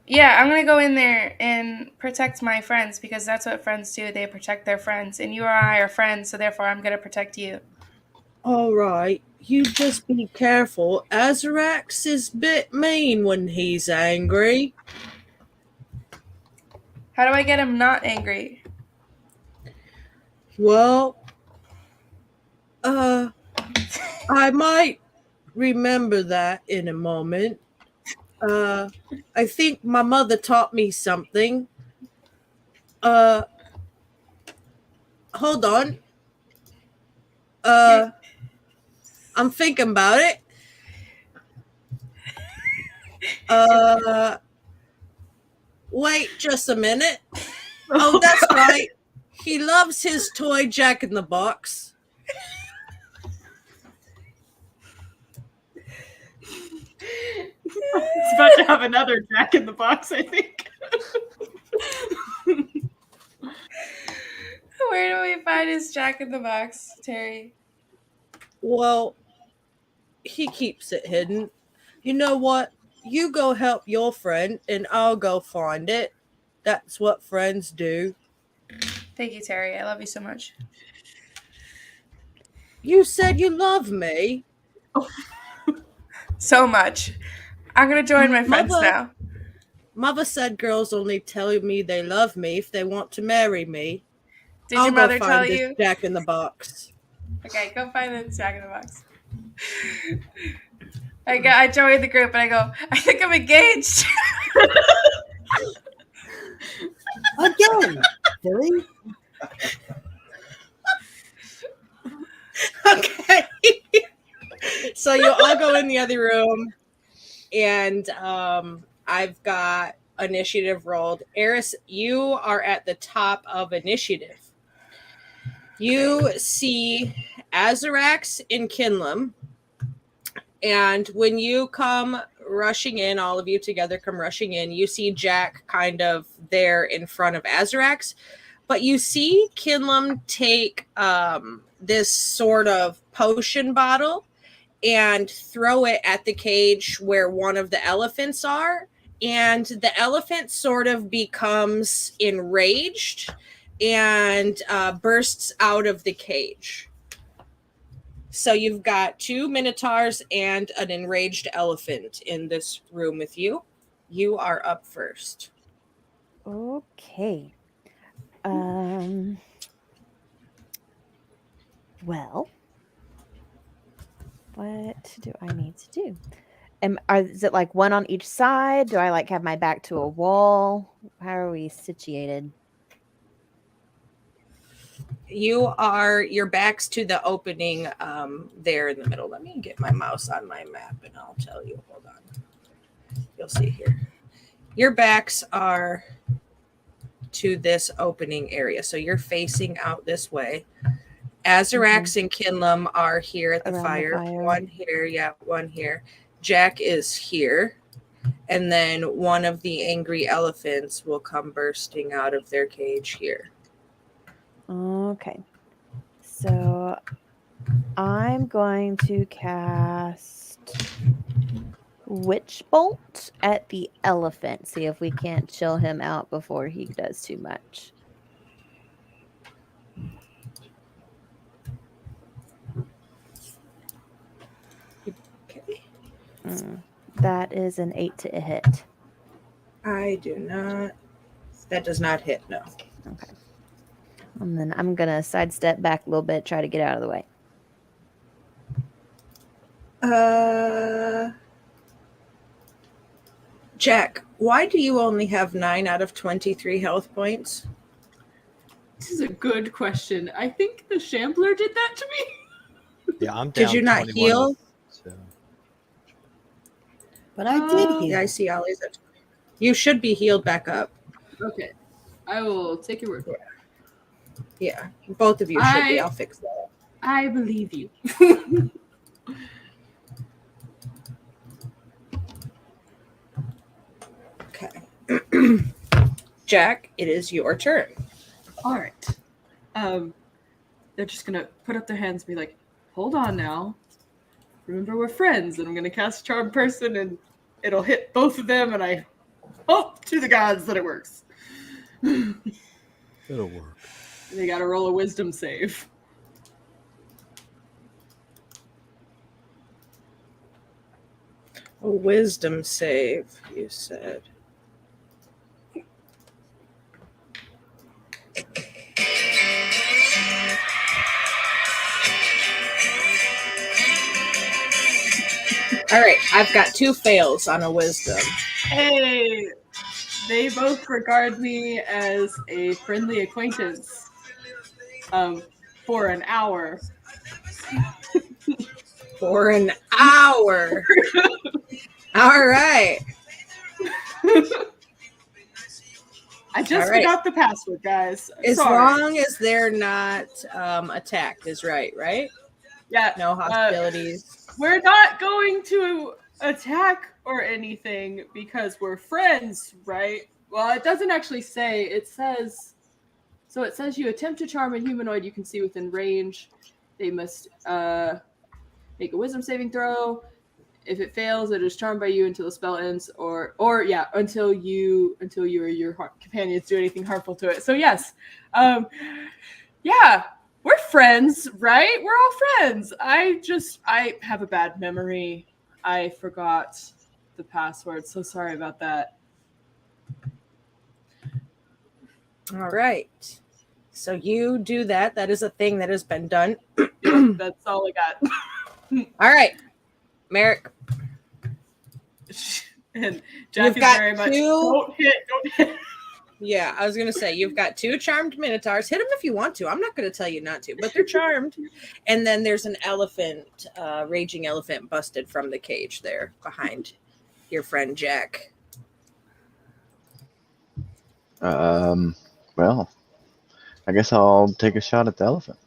Yeah, I'm going to go in there and protect my friends because that's what friends do. They protect their friends. And you and I are friends, so therefore I'm going to protect you. All right, you just be careful. Azarax is a bit mean when he's angry. How do I get him not angry? Well, I might remember that in a moment. I think my mother taught me something. Uh, hold on. I'm thinking about it. Wait just a minute. Oh, that's right. He loves his toy Jack in the Box. It's about to have another Jack in the Box, I think. Where do we find his Jack in the Box, Terry? Well, he keeps it hidden. You know what? You go help your friend, and I'll go find it. That's what friends do. Thank you, Terry. I love you so much. You said you love me. So much. I'm going to join my friends Mother- now. Mother said girls only tell me they love me if they want to marry me. Did I'll your go mother find tell this you? Jack in the Box. Okay, go find the Jack in the Box. I joined the group and I go, I think I'm engaged. Again, Billy. Okay. So you all go in the other room, and I've got initiative rolled. Eris, you are at the top of initiative. You see Azarax in Kinlam, and when you come rushing in, all of you together come rushing in, you see Jack kind of there in front of Azarax, but you see Kinlam take this sort of potion bottle and throw it at the cage where one of the elephants are, and the elephant sort of becomes enraged and bursts out of the cage. So you've got 2 minotaurs and an enraged elephant in this room with you. You are up first. Okay. Well, what do I need to do? Is it like one on each side? Do I like have my back to a wall? How are we situated? Your back's to the opening there in the middle. Let me get my mouse on my map and I'll tell you. Hold on. You'll see here. Your backs are to this opening area. So you're facing out this way. Azarax and Kinlam are here at the Around the fire. fire. One here, one here. Jack is here. And then one of the angry elephants will come bursting out of their cage here. Okay. So I'm going to cast Witch Bolt at the elephant. See if we can't chill him out before he does too much. Okay. That is an 8 to hit. I do not. That does not hit, no. Okay. And then I'm going to sidestep back a little bit, try to get out of the way. Jack, why do you only have 9 out of 23 health points? This is a good question. I think the Shambler did that to me. Yeah, I'm down. Did you not 21 heal? so. But I did heal. Yeah, I see Ollie's at. You should be healed back up. Okay. I will take your word for it. Yeah, both of you should be. I'll fix that. I believe you. Okay. Jack, it is your turn. All right. They're just gonna put up their hands and be like, "Hold on now. Remember, we're friends." And I'm gonna cast Charm Person, and it'll hit both of them. And I hope to the gods that it works. It'll work. They got to roll a Wisdom save. A wisdom save, you said. All right, I've got 2 fails on a wisdom. Hey, they both regard me as a friendly acquaintance. For an hour. For an hour. All right. I just All right. forgot the password, guys. As Sorry. long as they're not attacked is right? Yeah. No hostilities. We're not going to attack or anything because we're friends, right? Well, it doesn't actually say. It says you attempt to charm a humanoid you can see within range. They must make a wisdom saving throw. If it fails, it is charmed by you until the spell ends, until you or your companions do anything harmful to it. So yes, yeah, we're friends, right? We're all friends. I have a bad memory. I forgot the password. So sorry about that. All right. So you do that. That is a thing that has been done. Yep, that's all I got. All right. Merrick. And Jack You've is got very much 2. don't hit. Yeah, I was going to say, you've got 2 charmed minotaurs. Hit them if you want to. I'm not going to tell you not to, but they're charmed. And then there's an elephant, raging elephant busted from the cage there behind your friend Jack. Well, I guess I'll take a shot at the elephant.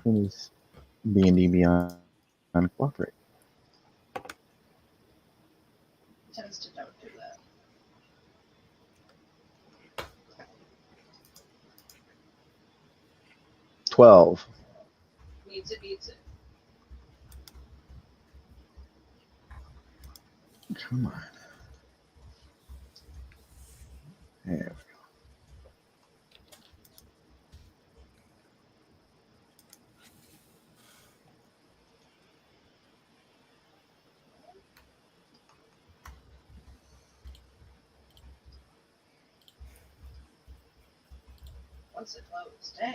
Please, B&D Beyond cooperate. Tends to don't do that. 12. Beats it. Come on. There we go. Once it loads, dang.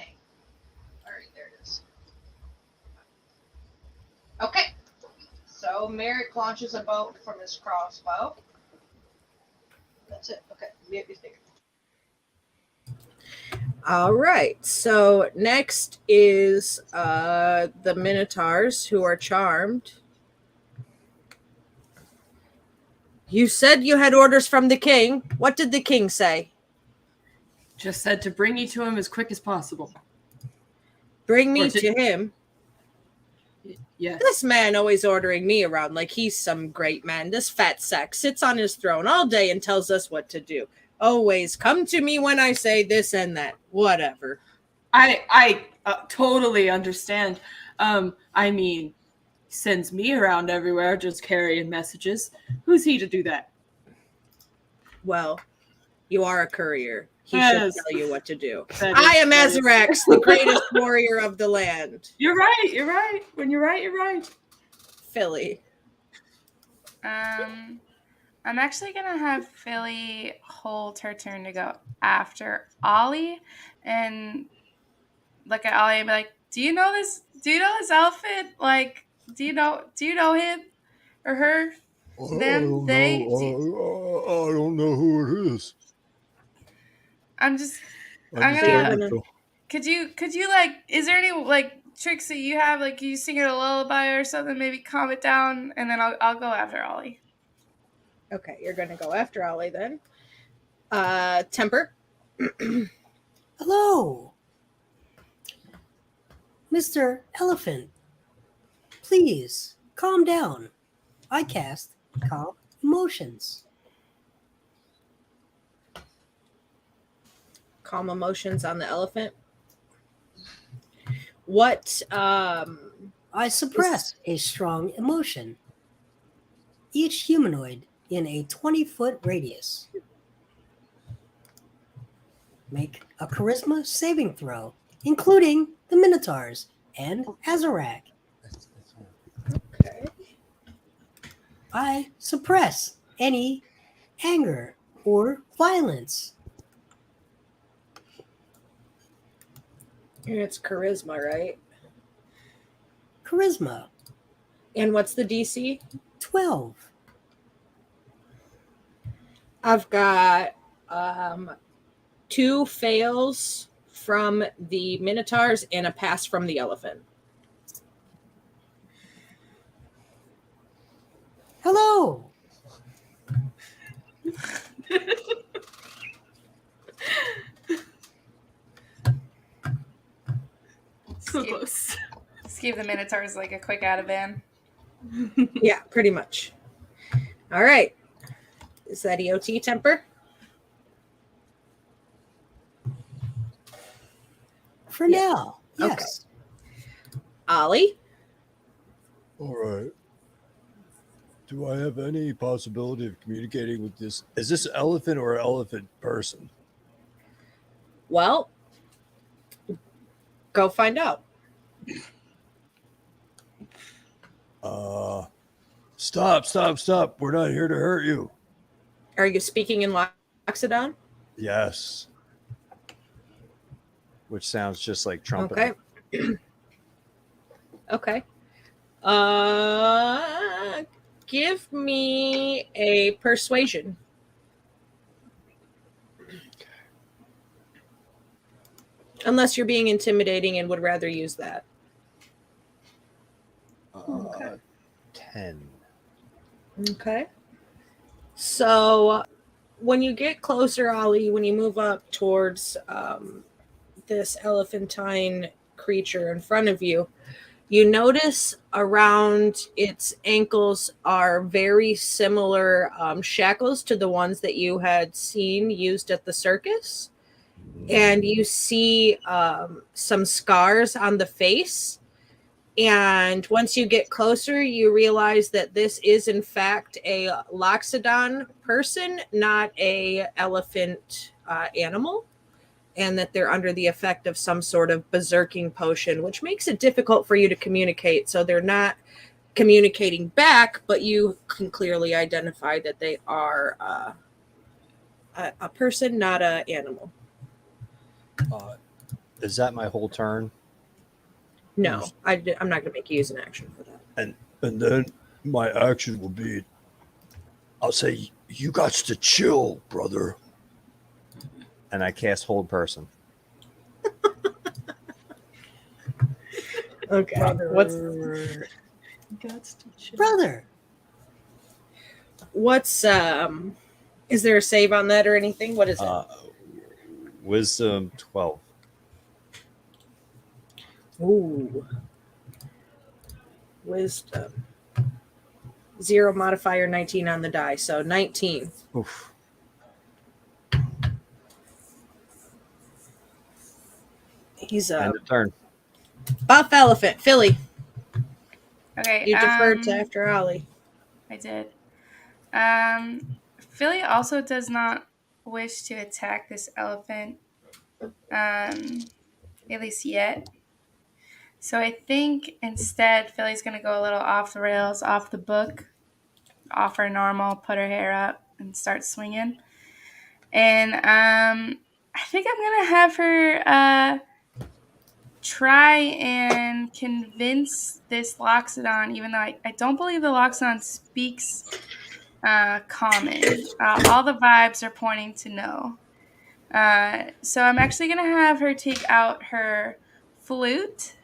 All right, there it is. Okay. So Merrick launches a bolt from his crossbow. That's it. Okay. Mute your speaker. All right. So next is the Minotaurs who are charmed. You said you had orders from the king. What did the king say? Just said to bring you to him as quick as possible. Bring me to him. Yes. This man always ordering me around like he's some great man. This fat sack sits on his throne all day and tells us what to do. Always come to me when I say this and that. Whatever. I totally understand. I mean, he sends me around everywhere just carrying messages. Who's he to do that? Well, you are a courier. He Yes. should tell you what to do. That I is- am that is- Azarax, the greatest warrior of the land. You're right. When you're right, you're right. Philly. I'm actually gonna have Philly hold her turn to go after Ollie and look at Ollie and be like, Do you know this outfit? Like, do you know him or her? Them, they? I don't know who it is. I'm just I I'm just gonna- don't know. could you like is there any like tricks that you have? Like, you sing her a lullaby or something, maybe calm it down, and then I'll go after Ollie. Okay, you're going to go after Ollie then. Temper. Hello, Mr. Elephant. Please calm down. I cast Calm Emotions. Calm emotions on the elephant. What I suppress a strong emotion. Each humanoid in a 20-foot radius. Make a charisma saving throw. including the Minotaurs and Azarak. Okay. I suppress any anger or violence. It's charisma, right? Charisma, And what's the DC? 12. I've got 2 fails from the Minotaurs and a pass from the elephant. Hello. So close. Just give the Minotaurs like a quick out of van. Yeah, pretty much. All right. Is that EOT temper? For now, yes. Ollie? All right. Do I have any possibility of communicating with this? Is this elephant or elephant person? Well, go find out. Stop. We're not here to hurt you. Are you speaking in Loxodon? Yes. Which sounds just like trumpeting. Okay. Okay. Give me a persuasion. Unless you're being intimidating and would rather use that. 10. Okay. So when you get closer, Ollie, when you move up towards this elephantine creature in front of you, you notice around its ankles are very similar shackles to the ones that you had seen used at the circus. And you see some scars on the face. And once you get closer, you realize that this is, in fact, a Loxodon person, not a elephant animal. And that they're under the effect of some sort of berserking potion, which makes it difficult for you to communicate. So they're not communicating back, but you can clearly identify that they are a person, not an animal. Is that my whole turn? No, I'm not going to make you use an action for that. And then my action will be, I'll say, you got to chill, brother. And I cast hold person. Okay. Brother. What's is there a save on that or anything? What is it? Wisdom 12. Ooh. Wisdom. 0 modifier, 19 on the die. So 19. Oof. He's a End of turn. buff elephant. Philly, Okay. you deferred to after Ollie. I did. Philly also does not wish to attack this elephant, at least yet. So I think instead Philly's going to go a little off the rails, off the book, off her normal, put her hair up, and start swinging. And I think I'm going to have her try and convince this Loxodon, even though I don't believe the Loxodon speaks common. All the vibes are pointing to no. So I'm actually going to have her take out her flute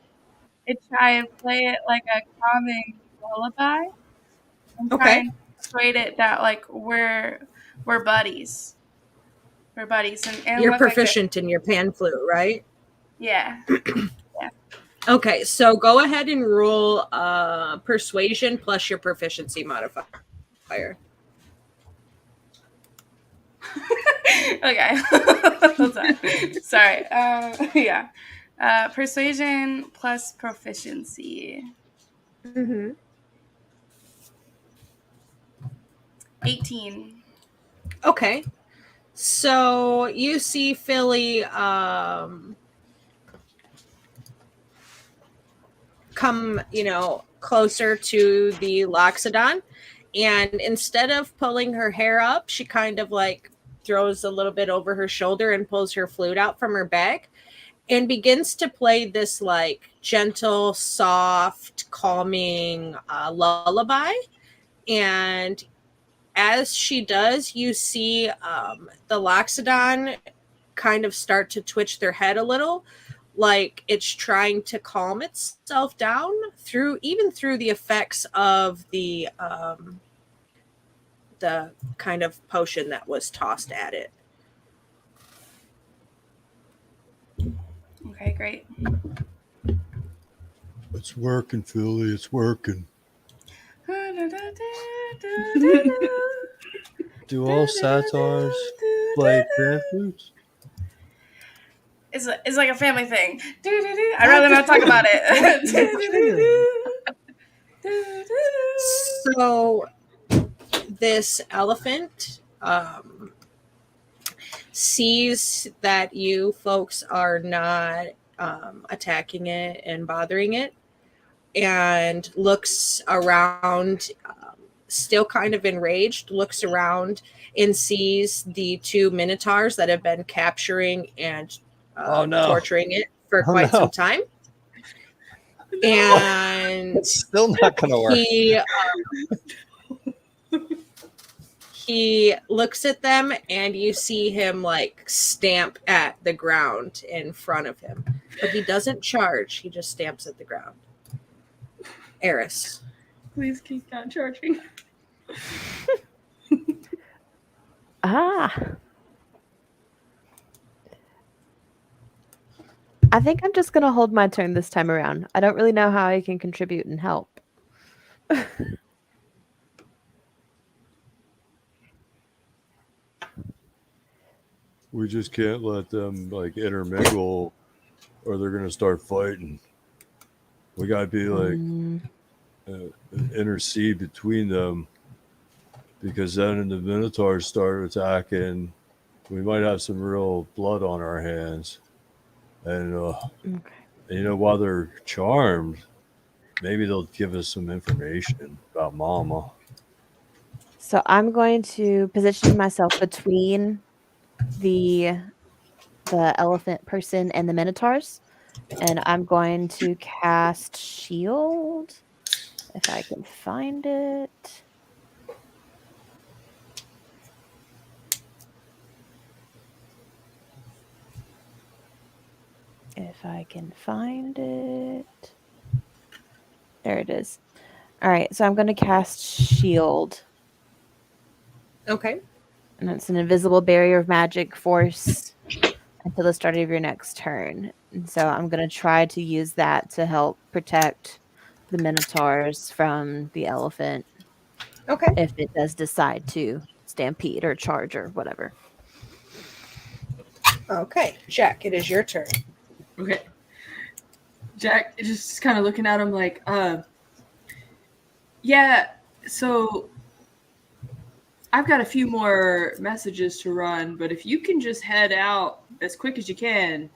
and try and play it like a calming lullaby. And try Okay. and persuade it that like we're buddies. We're buddies. And You're look like proficient in your pan flute, right? yeah. Okay, so go ahead and roll persuasion plus your proficiency modifier. Okay. Hold on. Sorry. Yeah. Persuasion plus proficiency. Mm-hmm. 18. Okay. So you see Philly come, closer to the Loxodon, and instead of pulling her hair up, she kind of like throws a little bit over her shoulder and pulls her flute out from her bag and begins to play this like gentle, soft, calming lullaby. And as she does, you see the Loxodon kind of start to twitch their head a little, like it's trying to calm itself down through the effects of the kind of potion that was tossed at it. Okay, great. It's working, Philly. It's working. Do all satires play pan flutes? It's like a family thing. I'd rather not talk about it. So this elephant sees that you folks are not attacking it and bothering it, and looks around, still kind of enraged, looks around and sees the two minotaurs that have been capturing and torturing it for quite some time. And It's still not going to work. He looks at them, and you see him like stamp at the ground in front of him, but he doesn't charge. He just stamps at the ground. Eris. Please keep not charging. I think I'm just going to hold my turn this time around. I don't really know how I can contribute and help. We just can't let them like intermingle, or they're gonna start fighting. We gotta be like intercede between them, because then the Minotaurs start attacking, we might have some real blood on our hands. And while they're charmed, maybe they'll give us some information about Mama. So I'm going to position myself between the elephant person and the minotaurs, and I'm going to cast shield if I can find it. If I can find it. There it is. All right, so I'm going to cast shield. Okay. And it's an invisible barrier of magic force until the start of your next turn. And so I'm going to try to use that to help protect the minotaurs from the elephant. Okay. If it does decide to stampede or charge or whatever. Okay. Jack, it is your turn. Okay. Jack is just kind of looking at him like, yeah, so I've got a few more messages to run, but if you can just head out as quick as you can.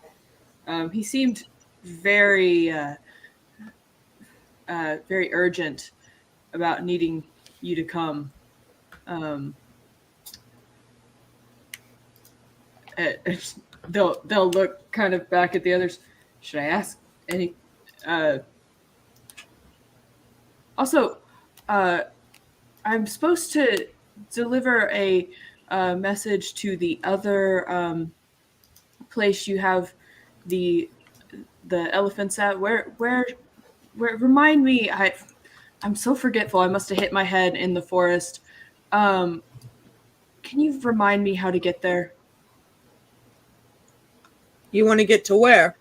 He seemed very, very urgent about needing you to come. They'll look kind of back at the others. Should I ask any? Also, I'm supposed to deliver a message to the other place you have the elephants at. Where? Remind me. I'm so forgetful. I must have hit my head in the forest. Can you remind me how to get there? You want to get to where?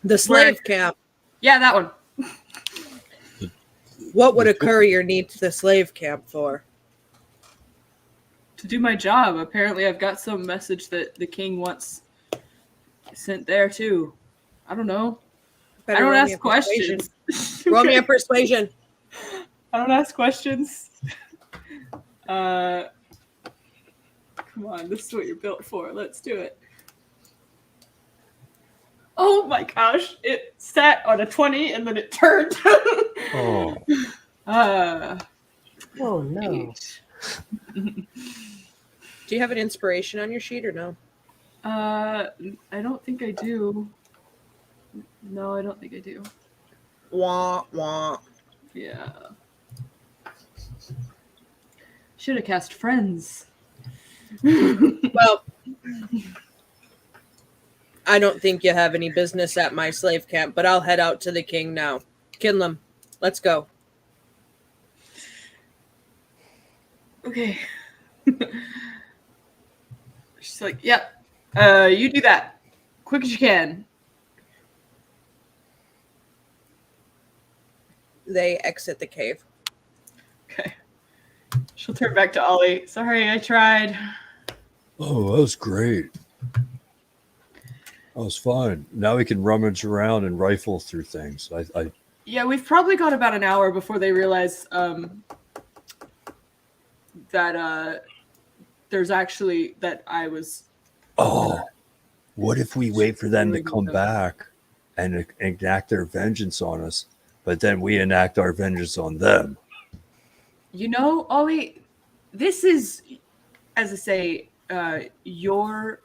The slave camp. Yeah, that one. What would a courier need the slave camp for? To do my job. Apparently I've got some message that the king wants sent there too. I don't know. I don't ask questions. Roll me a persuasion. I don't ask questions. Come on, this is what you're built for. Let's do it. Oh my gosh! It sat on a 20 and then it turned. Oh, Oh no. 8. Do you have an inspiration on your sheet or no? I don't think I do. No, I don't think I do. Wah wah. Yeah. Should have cast Friends. Well, I don't think you have any business at my slave camp, but I'll head out to the king now. Kinlam, let's go. Okay. She's like, yep. You do that. Quick as you can. They exit the cave. Okay. She'll turn back to Ollie. Sorry, I tried. oh, that was great. That was fun. Now we can rummage around and rifle through things. I Yeah, we've probably got about an hour before they realize that there's actually that I was. Oh, what if we wait for them to come back and enact their vengeance on us, but then we enact our vengeance on them? You know, Ollie, this is, as I say, your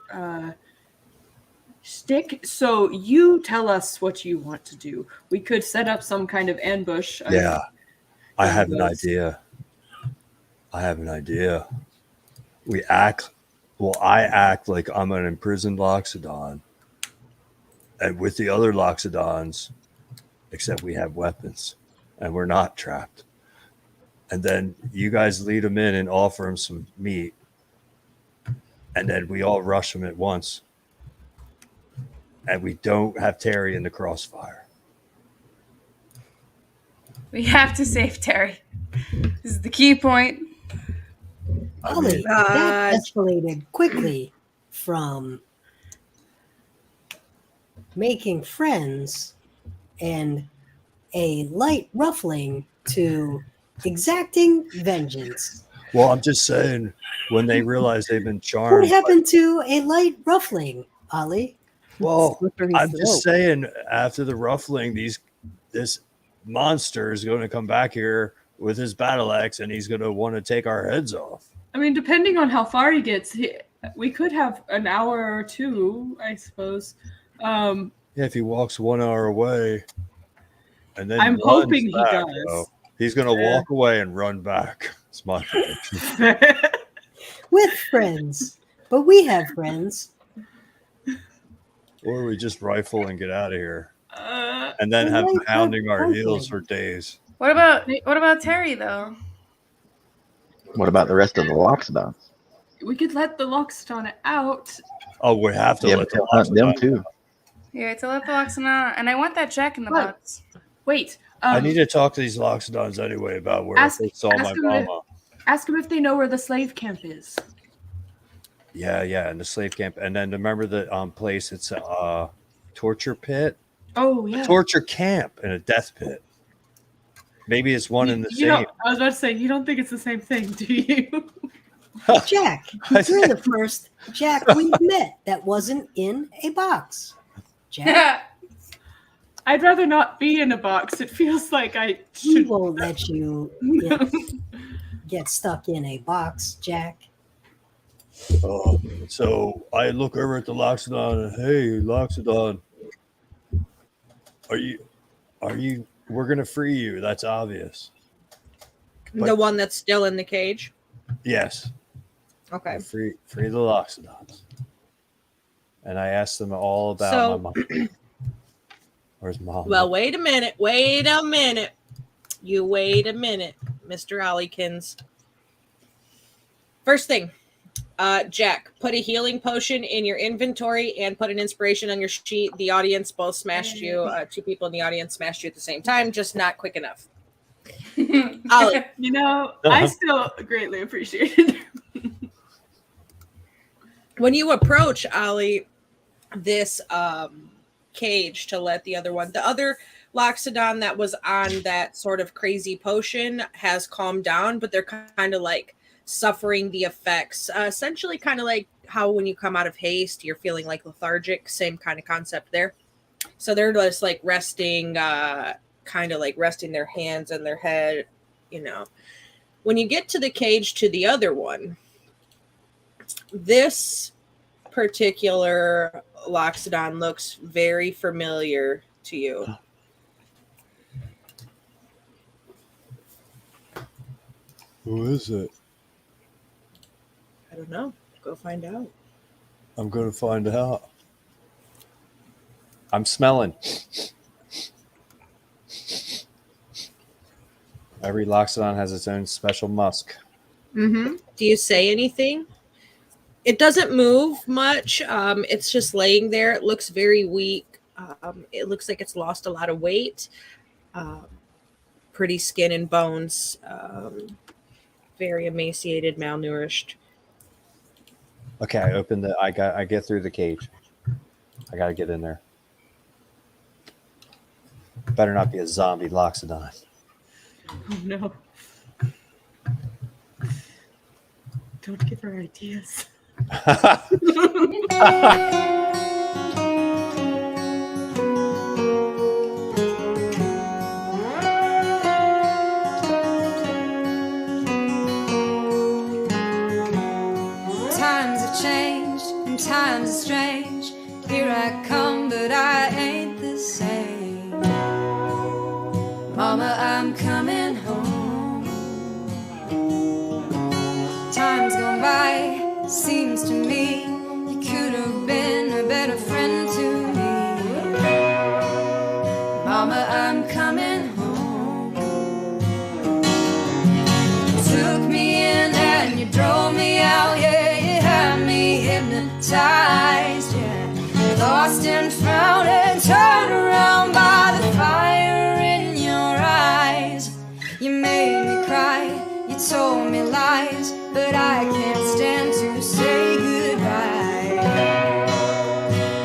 shtick. So you tell us what you want to do. We could set up some kind of ambush. Yeah, I have an those- idea. We act. Well, I act like I'm an imprisoned Loxodon, and with the other Loxodons, except we have weapons, and we're not trapped. And then you guys lead them in and offer them some meat, and then we all rush them at once, and we don't have Terry in the crossfire. We have to save Terry. This is the key point. Ollie, that escalated quickly from making friends and a light ruffling to exacting vengeance. Well, I'm just saying, when they realize they've been What charmed. happened to a light ruffling, Ollie? Well, Slippery I'm slope. just saying, after the ruffling, this monster is going to come back here with his battle axe, and he's going to want to take our heads off. I mean, depending on how far he gets, we could have an hour or two, I suppose. Yeah, if he walks 1 hour away, and then I'm runs hoping he back, does. though, he's going to walk away and run back. It's my prediction. With friends. But we have friends. Or we just rifle and get out of here, Uh, and then have them Right, hounding our okay. heels for days. What about Terry though? What about the rest of the Loxodons? we could let the Loxodon out. Oh, we have to Yeah, let but they'll hunt them Loxodon too. go. Yeah, it's a little Loxodon, and I want that Jack in the What? box. Wait. I need to talk to these Loxodons anyway about where Ask- they saw my ask them if- mama. Ask them if they know where the slave camp is. Yeah, in the slave camp. And then remember the place, it's a torture pit? Oh, A yeah. torture camp and a death pit. Maybe it's one and the You same. know, I was about to say, you don't think it's the same thing, do you? Jack, you're the first Jack we've met that wasn't in a box. Jack, I'd rather not be in a box. It feels like I we should. won't let you get stuck in a box, Jack. So I look over at the Loxodon and, hey, Loxodon, are you, we're going to free you. That's obvious. The one that's still in the cage. Yes. Okay. Free the Loxodons. And I asked them all about So- my mom. Where's mom? Well, wait a minute. You wait a minute, Mr. Ollykins. First thing, Jack, put a healing potion in your inventory and put an inspiration on your sheet. The audience both smashed you. Two people in the audience smashed you at the same time, just not quick enough. Ollie, You know, I still greatly appreciate it. when you approach Ollie, this cage to let the other Loxodon that was on that sort of crazy potion has calmed down, but they're kind of like suffering the effects. Essentially, kind of like how when you come out of haste, you're feeling like lethargic. Same kind of concept there. So they're just like resting, kind of like resting their hands on their head, you know. When you get to the cage to the other one, this particular Loxodon looks very familiar to you. Who is it? I don't know. Go find out. I'm going to find out. I'm smelling. Every Loxodon has its own special musk. Mm-hmm. Do you say anything? It doesn't move much. It's just laying there. It looks very weak. It looks like it's lost a lot of weight. Pretty skin and bones. Very emaciated, malnourished. Okay, I get through the cage. I gotta get in there. Better not be a zombie Loxodon. Oh no. Don't give her ideas. Times have changed and times are strange. Here I come, but I ain't the same. Mama, I'm coming home. Time's gone by, seems to me you could have been a better friend to me. Mama, I'm coming home. You took me in and you drove me out, yeah, you had me hypnotized, yeah. Lost and found and turned around by the fire in your eyes. You made me cry, you told me lies, but I can't stand to say goodbye.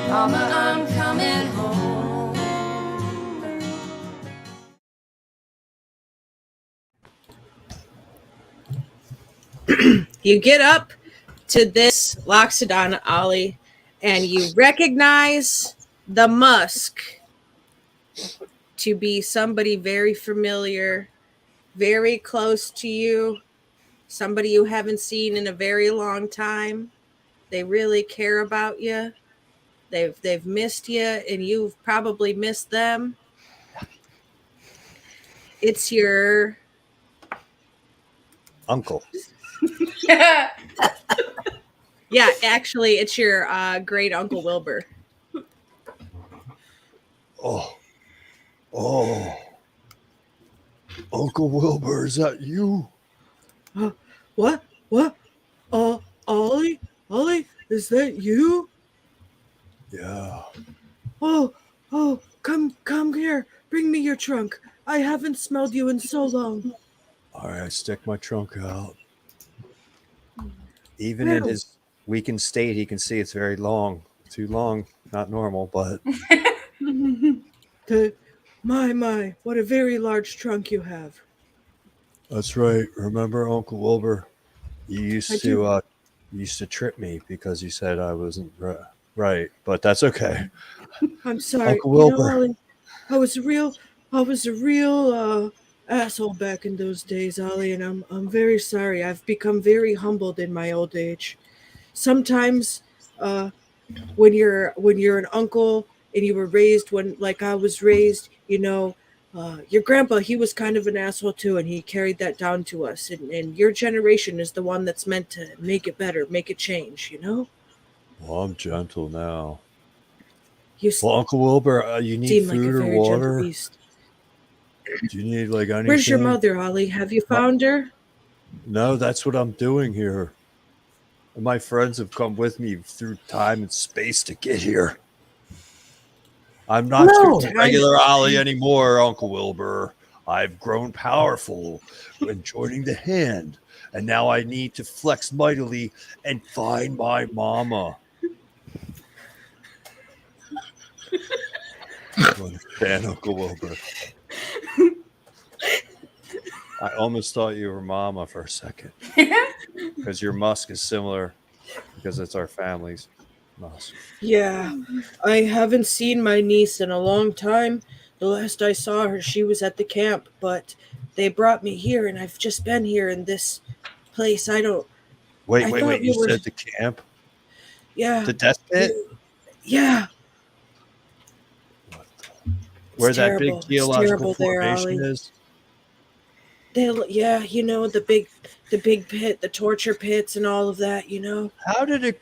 Mama, I'm coming home. You get up to this Loxodon, Ollie, and you recognize the musk to be somebody very familiar, very close to you, somebody you haven't seen in a very long time. They really care about you. They've missed you, and you've probably missed them. It's your Uncle. yeah, actually, it's your great Uncle Wilbur. Oh, Uncle Wilbur, is that you? What? Ollie, is that you? Yeah. Oh, come here. Bring me your trunk. I haven't smelled you in so long. All right, stick my trunk out. Even in his weakened state, he can see it's very long. Too long, not normal, but My, what a very large trunk you have. That's right. Remember Uncle Wilbur? You used do. to trip me because you said I wasn't right, but that's okay. I'm sorry. Uncle Wilbur. Ollie, I was a real asshole back in those days, Ollie, and I'm very sorry. I've become very humbled in my old age. Sometimes when you're an uncle and you were raised like I was raised, your grandpa, he was kind of an asshole too, and he carried that down to us. And your generation is the one that's meant to make it better, make it change, Well, I'm gentle now. You Well, Uncle Wilbur, you need seem like a food or very gentle water? beast. Do you need like anything? Where's your mother, Ollie? Have you found her? No, that's what I'm doing here. My friends have come with me through time and space to get here. I'm not just regular Ollie anymore, Uncle Wilbur. I've grown powerful when joining the hand, and now I need to flex mightily and find my mama. You understand, Uncle Wilbur? I almost thought you were mama for a second. Because your musk is similar, because it's our families. Awesome. Yeah, I haven't seen my niece in a long time. The last I saw her, she was at the camp, but they brought me here, and I've just been here in this place. I thought Wait. we You were- said the camp? Yeah, The death pit? yeah. Where It's that big terrible. It's geological terrible there, formation Ollie. is? Yeah, the big pit, the torture pits, and all of that. How did it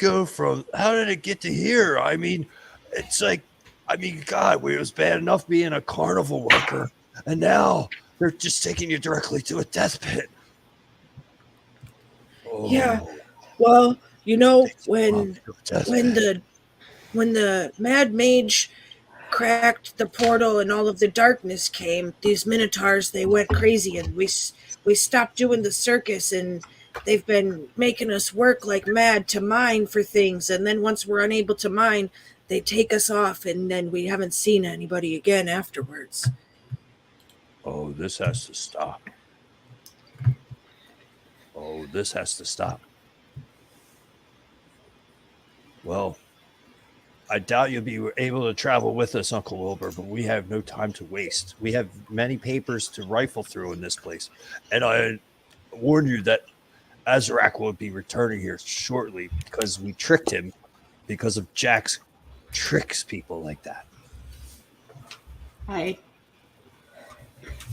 get to here? I mean, it's like, God, it was bad enough being a carnival worker, and now they're just taking you directly to a death pit. Oh, Yeah. Well, when when the Mad Mage cracked the portal and all of the darkness came, these minotaurs, they went crazy, and we stopped doing the circus, and they've been making us work like mad to mine for things, and then once we're unable to mine, they take us off, and then we haven't seen anybody again afterwards. Oh, this has to stop. Well, I doubt you'll be able to travel with us, Uncle Wilbur, but we have no time to waste. We have many papers to rifle through in this place. And I warn you that Azarak will be returning here shortly because we tricked him because of Jack's tricks people like that. Hi.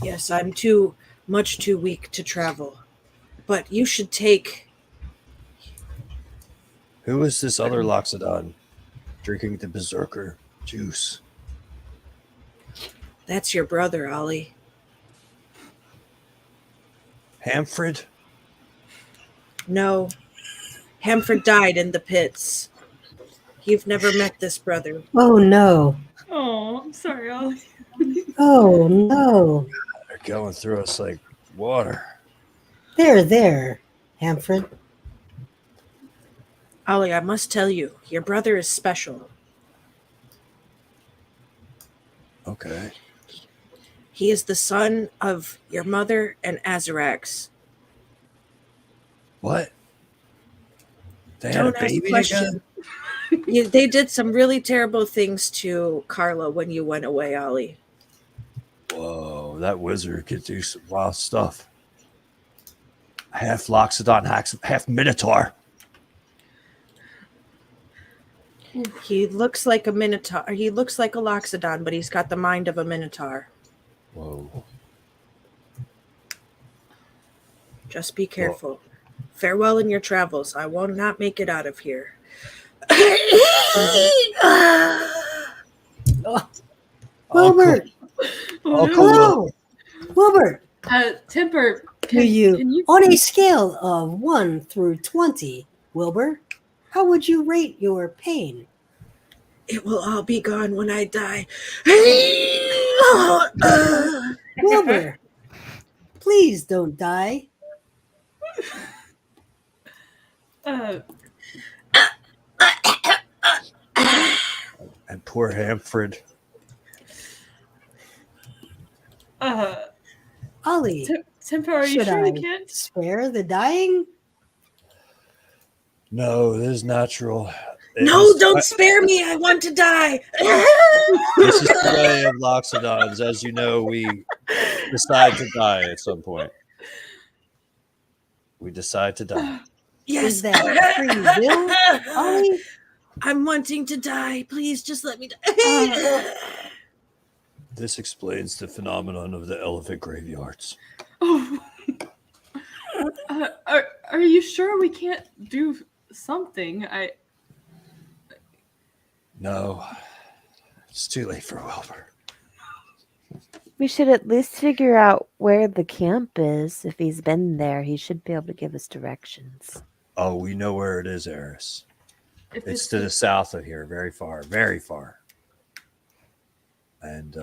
Yes, I'm much too weak to travel, but you should take... Who is this other Loxodon drinking the Berserker juice? That's your brother, Ollie. Hamfred? No, Hamfred died in the pits. You've never met this brother. Oh no. Oh, I'm sorry, Ollie. Oh no. They're going through us like water. There, Hamfred. Ollie, I must tell you, your brother is special. Okay. He is the son of your mother and Azarax. What? They had a Don't ask baby questions. again? They did some really terrible things to Carla when you went away, Ollie. Whoa, that wizard could do some wild stuff. Half Loxodon, half Minotaur. He looks like a Minotaur. He looks like a Loxodon, but he's got the mind of a Minotaur. Whoa. Just be careful. Farewell in your travels. I will not make it out of here. Wilbur. Hello. Wilbur. Temper, Do you, on a scale of 1 through 20, Wilbur, how would you rate your pain? It will all be gone when I die. Wilbur, please don't die. And poor Hamfred. Ollie, Temper, are you should sure I you can't? spare the dying? No, this is natural. No, don't spare me. I want to die. This is the way of Loxodons. As you know, we decide to die at some point. We decide to die. Yes. Is that free will, Ollie? I'm wanting to die. Please just let me die. This explains the phenomenon of the elephant graveyards. Oh. Are you sure we can't do something? No, it's too late for Wilbur. We should at least figure out where the camp is. If he's been there, he should be able to give us directions. Oh, we know where it is, Eris. If It's to the south of here, very far, very far. And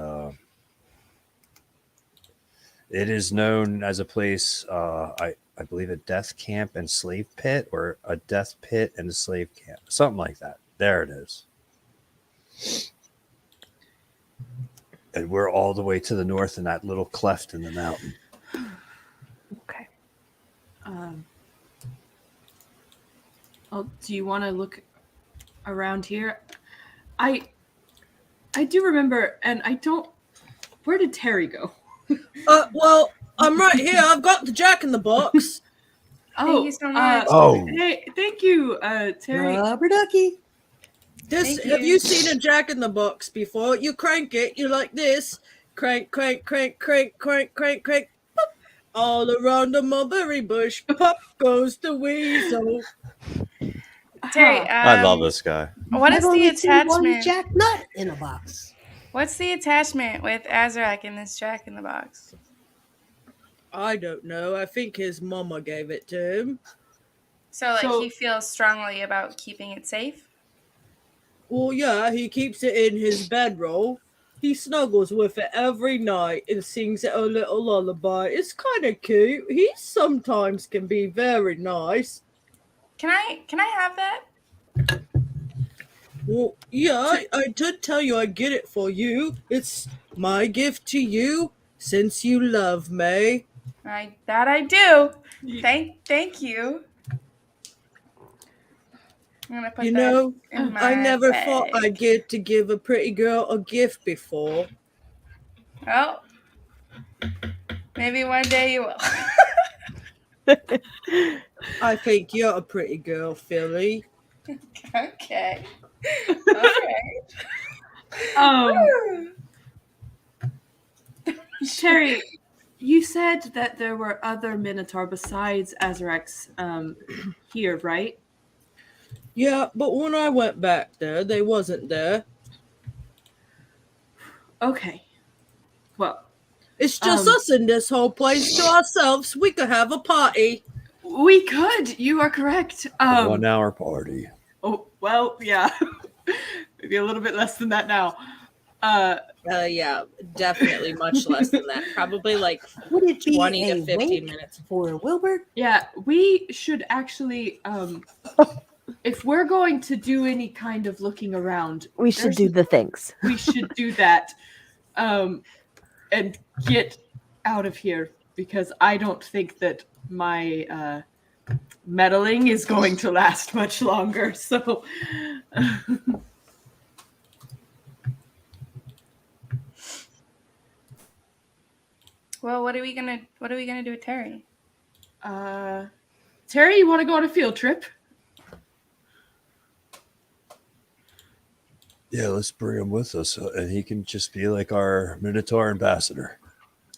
it is known as a place, I believe, a death camp and slave pit, or a death pit and a slave camp, something like that. There it is. And we're all the way to the north in that little cleft in the mountain. Okay. Do you want to look around here. I do remember, and I don't. Where did Terry go? Well, I'm right here. I've got the Jack in the Box. Oh, you so much. Hey, thank you, Terry. Rubber ducky. This Thank have you. you seen a Jack in the Box before? You crank it, you like this. Crank, crank, crank, crank, crank, crank, crank. Pop. All around the mulberry bush, pop goes the weasel. Terry, I love this guy. what I've is the only seen one attachment? Jack Nut in a box. What's the attachment with Azrak in this Jack in the Box? I don't know. I think his mama gave it to him. So, So- he feels strongly about keeping it safe? Well, yeah, he keeps it in his bedroll. He snuggles with it every night and sings it a little lullaby. It's kind of cute. He sometimes can be very nice. Can I have that? Well, yeah, I did tell you I'd get it for you. It's my gift to you since you love me. I do. Thank you. I'm gonna put You that know, in my I never bag. thought I'd get to give a pretty girl a gift before. Oh, maybe one day you will. I think you're a pretty girl, Philly. Okay. Okay. Terry, you said that there were other Minotaur besides Azarex here, right? Yeah, but when I went back there, they wasn't there. Okay. Well, It's just us in this whole place to ourselves. We could have a party. we could. You are correct. 1 hour party. Oh, well, yeah. Maybe a little bit less than that now. Yeah, definitely much less than that. Probably like Would it be 20 a to 15 wink minutes. for Wilbert? Yeah, we should actually, if we're going to do any kind of looking around, We should do the things. we should do that and get out of here, because I don't think that my meddling is going to last much longer. So Well, what are we gonna do with Terry? Terry, you want to go on a field trip? Yeah, let's bring him with us, and he can just be like our Minotaur ambassador.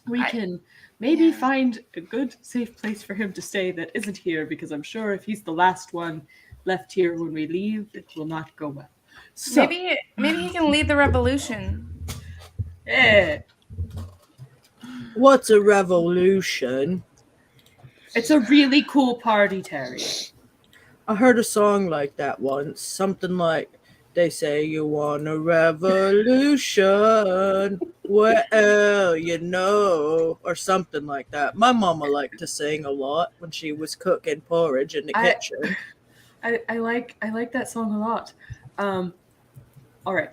We can maybe find a good, safe place for him to stay that isn't here, because I'm sure if he's the last one left here when we leave, it will not go well. So, Maybe he can lead the revolution. eh, What's a revolution? it's a really cool party, Terry. I heard a song like that once. Something like, they say you want a revolution. Well, you know, or something like that. My mama liked to sing a lot when she was cooking porridge in the kitchen. I like that song a lot. All right.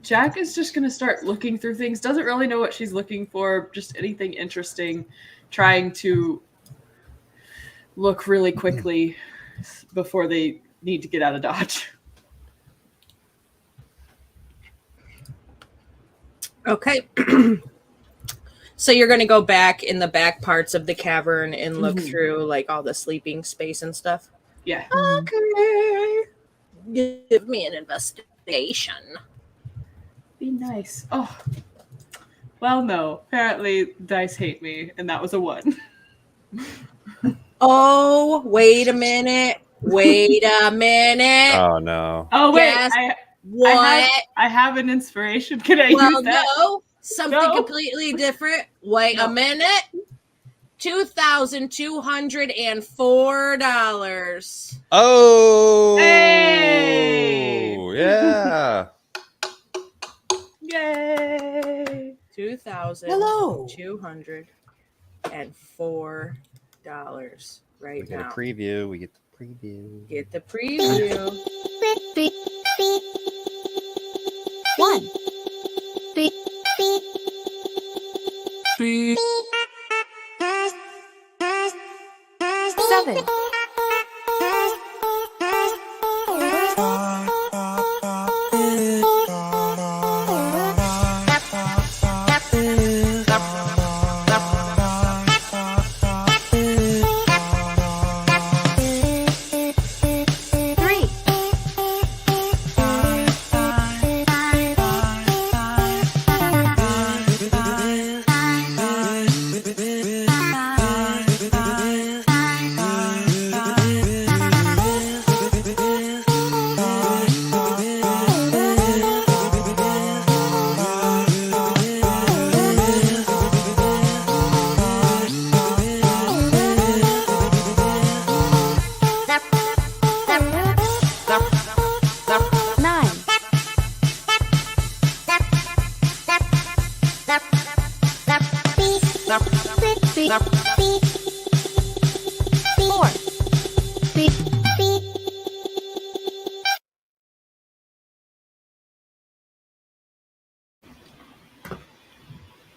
Jack is just going to start looking through things. Doesn't really know what she's looking for. Just anything interesting. Trying to look really quickly before they need to get out of Dodge. Okay. So you're going to go back in the back parts of the cavern and look through like all the sleeping space and stuff? Yeah. Okay. Give me an investigation. Be nice. Oh. Well, no. Apparently, dice hate me, and that was a 1. Oh, wait a minute. Wait a minute. Oh no! Oh wait, Yes. I What? have an inspiration. Can I Well, use that? no. Something No. completely different. Wait No. a minute. $2,204. Oh, Hey! yeah. Yay! Hello. $2,204 right We get a now. preview. We get the preview. Get the preview. 1. 7.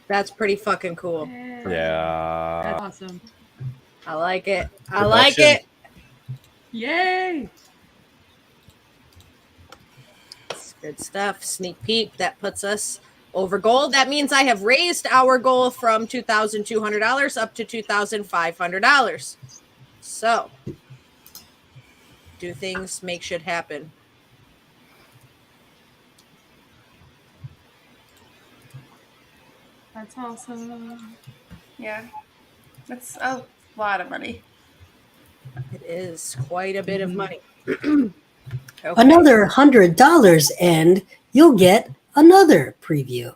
That's pretty fucking cool. Yeah. That's awesome. I like it. I like Production. it. Yay! It's good stuff. Sneak peek. That puts us over goal. That means I have raised our goal from $2,200 up to $2,500. So, do things, make shit happen. That's awesome. Yeah. That's a lot of money. It is quite a bit of money. Okay. Another $100, and you'll get another preview.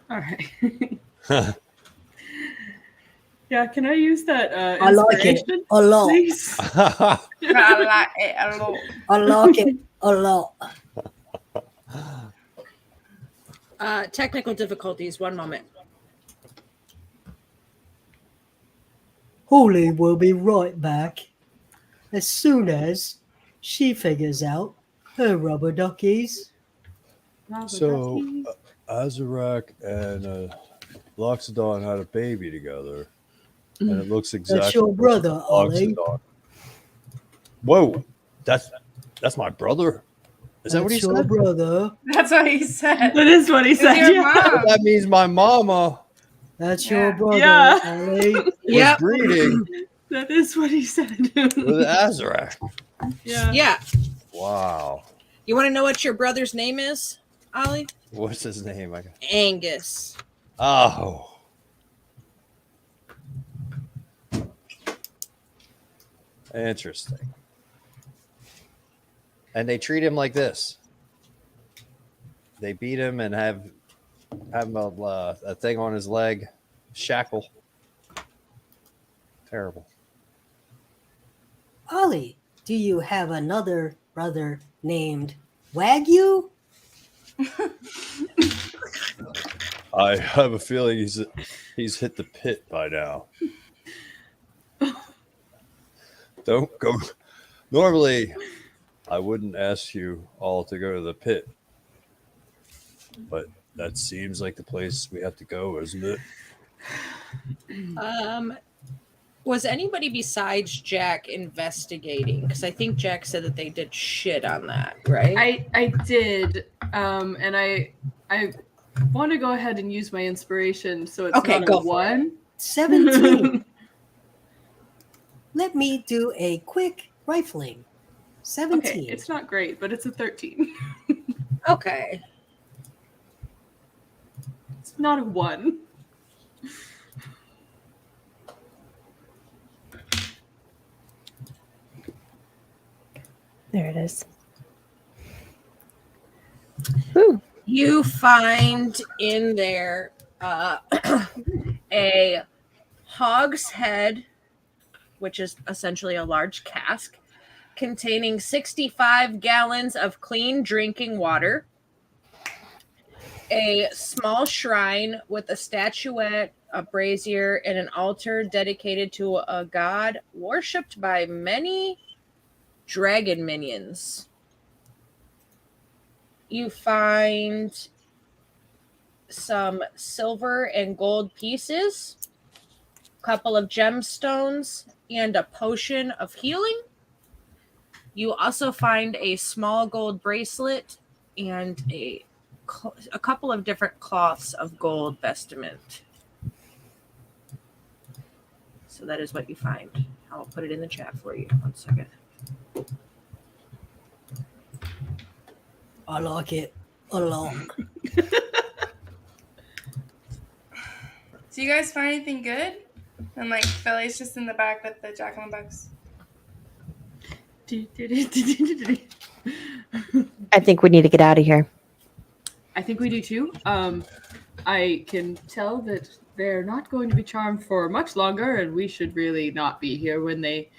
All right. Yeah, can I use that I like it inspiration, a lot. please? I like it a lot. I like it a lot. Technical difficulties. One moment. Holly will be right back as soon as she figures out her rubber duckies. So, Azarak and Loxodon had a baby together, and it looks exactly That's your brother, like Ollie. Loxodon. Whoa, that's my brother. Is that what he That's your said? brother. That's what he said. That is what he It's said. your Yeah. mom. That means my mama That's your Yeah. brother, Yeah. Ollie. was Yep. breeding That is what he said. with Azarak. Yeah. Yeah. Wow. You want to know what your brother's name is, Ollie? What's his name? Angus. Oh. Interesting. And they treat him like this. They beat him and have him a thing on his leg, shackle. Terrible. Ollie, do you have another brother named Wagyu? I have a feeling he's hit the pit by now. Don't go. Normally, I wouldn't ask you all to go to the pit, but that seems like the place we have to go, isn't it? Was anybody besides Jack investigating? Because I think Jack said that they did shit on that, right? I did, and I want to go ahead and use my inspiration, so it's Okay, not go a for 1. 17. Let me do a quick rifling. 17. Okay, it's not great, but it's a 13. Okay. It's not a 1. There it is. Woo. You find in there a hogshead, which is essentially a large cask, containing 65 gallons of clean drinking water, a small shrine with a statuette, a brazier, and an altar dedicated to a god worshipped by many dragon minions. You find some silver and gold pieces, a couple of gemstones, and a potion of healing. You also find a small gold bracelet and a couple of different cloths of gold vestment. So that is what you find. I'll put it in the chat for you. 1 second. I like it a lot. Do you guys find anything good? And like Philly's just in the back with the Jack in the Box. I think we need to get out of here. I think we do too. I can tell that they're not going to be charmed for much longer, and we should really not be here when they.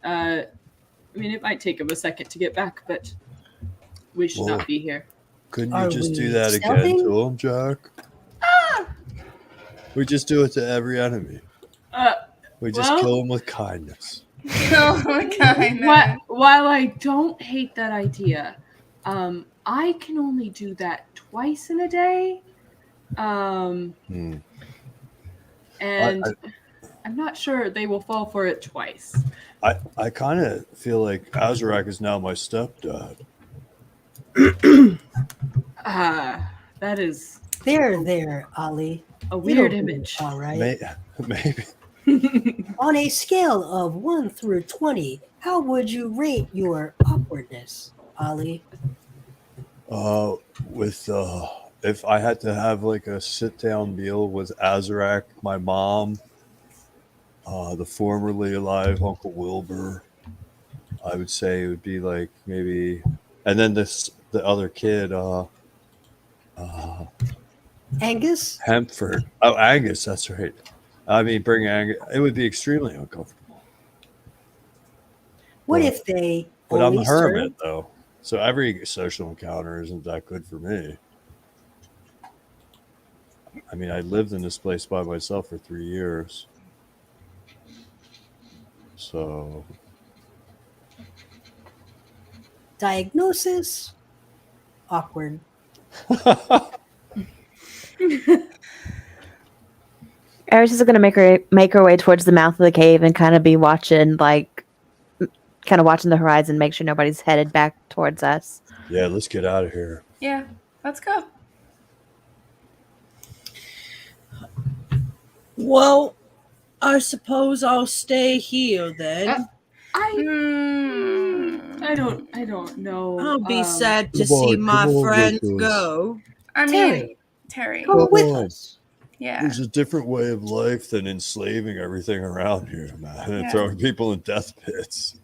I mean, it might take them a second to get back, but we should Whoa. not be here. Couldn't Are you just do we that again stealthing? to him, Jack? We just do it to every enemy. We just Well- kill him with kindness. Oh my god. While I don't hate that idea, I can only do that twice in a day. And I'm not sure they will fall for it twice. I kind of feel like Azarak is now my stepdad. That is There, Ali. a weird It'll be image. all right. Maybe. On a scale of 1 through 20, how would you rate your awkwardness, Ali? If I had to have like a sit down meal with Azarak, my mom, the formerly alive Uncle Wilbur, I would say it would be like maybe, and then the other kid, Angus? Hempford. Oh, Angus, that's right. I mean, bring Angus. It would be extremely uncomfortable. What Well, if they But I'm only a hermit, serve- though. So every social encounter isn't that good for me. I mean, I lived in this place by myself for 3 years. So, Diagnosis? Awkward. Eris is going to make her way towards the mouth of the cave and kind of be watching, like, kind of watching the horizon, make sure nobody's headed back towards us. yeah, let's get out of here. Yeah, let's go. Well, I suppose I'll stay here then. I don't know. I'll be sad to Come see on, my come on friends with us. go. I mean, Terry. Come with on. us. Yeah. There's a different way of life than enslaving everything around here, man, and Yeah. throwing people in death pits.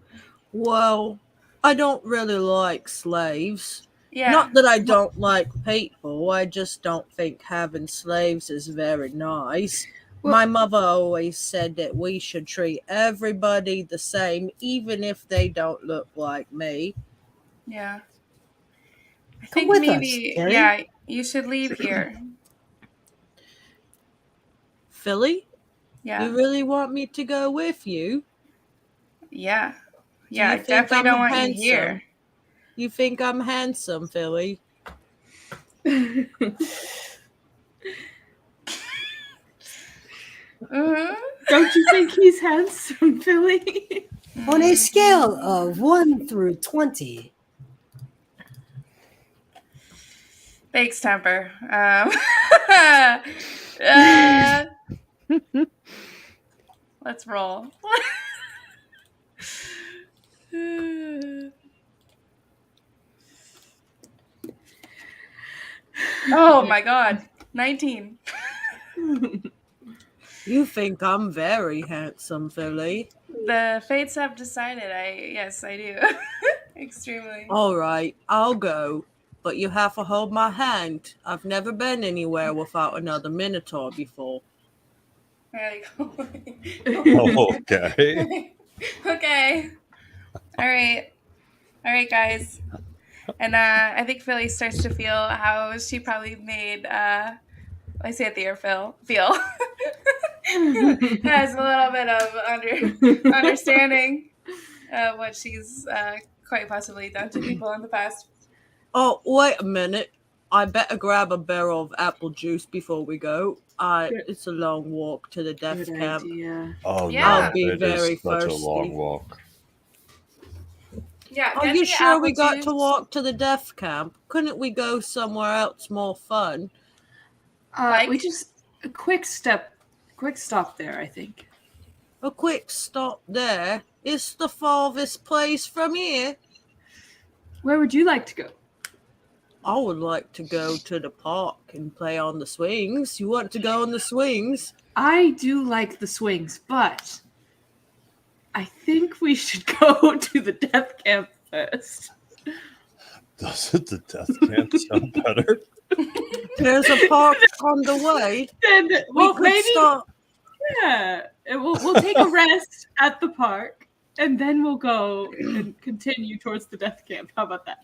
Well, I don't really like slaves. Yeah. Not that I don't like people, I just don't think having slaves is very nice. My mother always said that we should treat everybody the same, even if they don't look like me. Yeah. I Come think with maybe, us, Terry. yeah, you should leave here. Philly, Yeah. you really want me to go with you? Yeah. Yeah, I you think definitely I'm don't want handsome? you here. You think I'm handsome, Philly? Mm-hmm. Don't you think he's handsome, Philly? On a scale of 1 through 20, Thanks, Temper. Let's roll. Oh my god. 19. You think I'm very handsome, Philly? The fates have decided. Yes, I do. Extremely. All right, I'll go. But you have to hold my hand. I've never been anywhere without another Minotaur before. There you go. Oh, okay. Okay. All right, guys. And I think Philly starts to feel how she probably made I say it there, feel has a little bit of understanding of what she's quite possibly done to people in the past. Oh, wait a minute. I better grab a barrel of apple juice before we go. It's a long walk to the death Good camp. idea. Oh, Yeah. no, I'll be it very is such a thirsty. long walk. Yeah. Are get you the sure we apple got juice. to walk to the death camp? Couldn't we go somewhere else more fun? We just a quick stop there, I think. A quick stop there. It's the farthest place from here. Where would you like to go? I would like to go to the park and play on the swings. You want to go on the swings? I do like the swings, but I think we should go to the death camp first. Doesn't the death camp sound better? There's a park on the way. Then, We could stop. Yeah, we'll take a rest at the park, and then we'll go and continue towards the death camp. How about that?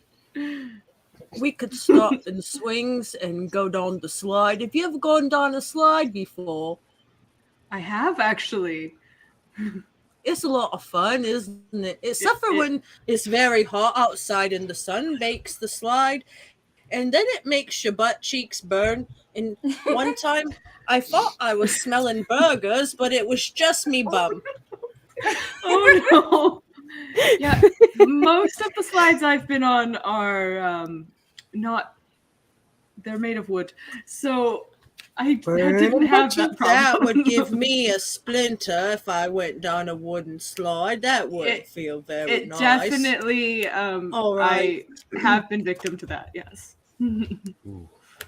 we could stop in swings and go down the slide. Have you ever gone down a slide before? I have actually. It's a lot of fun, isn't it? Except for when it's very hot outside and the sun bakes the slide, and then it makes your butt cheeks burn. And one time, I thought I was smelling burgers, but it was just me bum. Oh no! Yeah, most of the slides I've been on are not. They're made of wood, so I didn't have that problem. That would give me a splinter if I went down a wooden slide. That wouldn't feel very nice. It definitely. All right. I have been victim to that. Yes.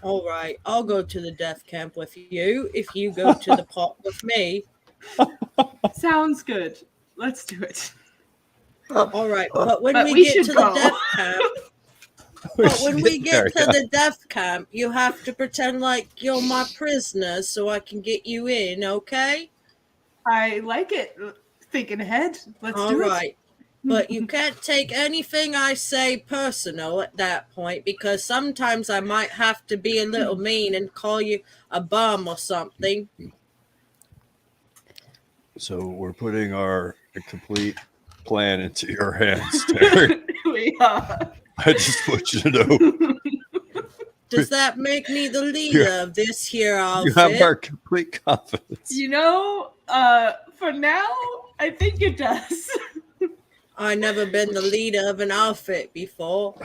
All right, I'll go to the death camp with you if you go to the pot with me. Sounds good. Let's do it. All right, but when we get to the death camp, the death camp, you have to pretend like you're my prisoner so I can get you in, okay? I like it. Thinking ahead. Let's do it. All right. But you can't take anything I say personal at that point, because sometimes I might have to be a little mean and call you a bum or something. So we're putting our complete plan into your hands, Terry. We are. I just want you to know. Does that make me the leader of this here outfit? You have our complete confidence. You know, for now, I think it does. I never been the leader of an outfit before.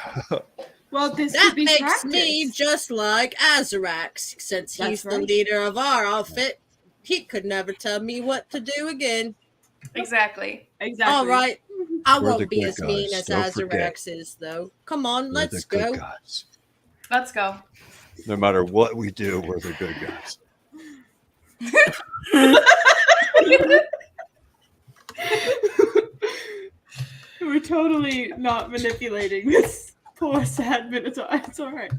Well, this that could be makes practice. me just like Azarax, since he's the leader of our outfit. He could never tell me what to do again. Exactly. All right. I We're the won't be good as mean guys. as Don't Azarax is, though. Come on, We're let's the good go. guys. Let's go. No matter what we do, we're the good guys. We're totally not manipulating this poor sad Minotaur. It's all right.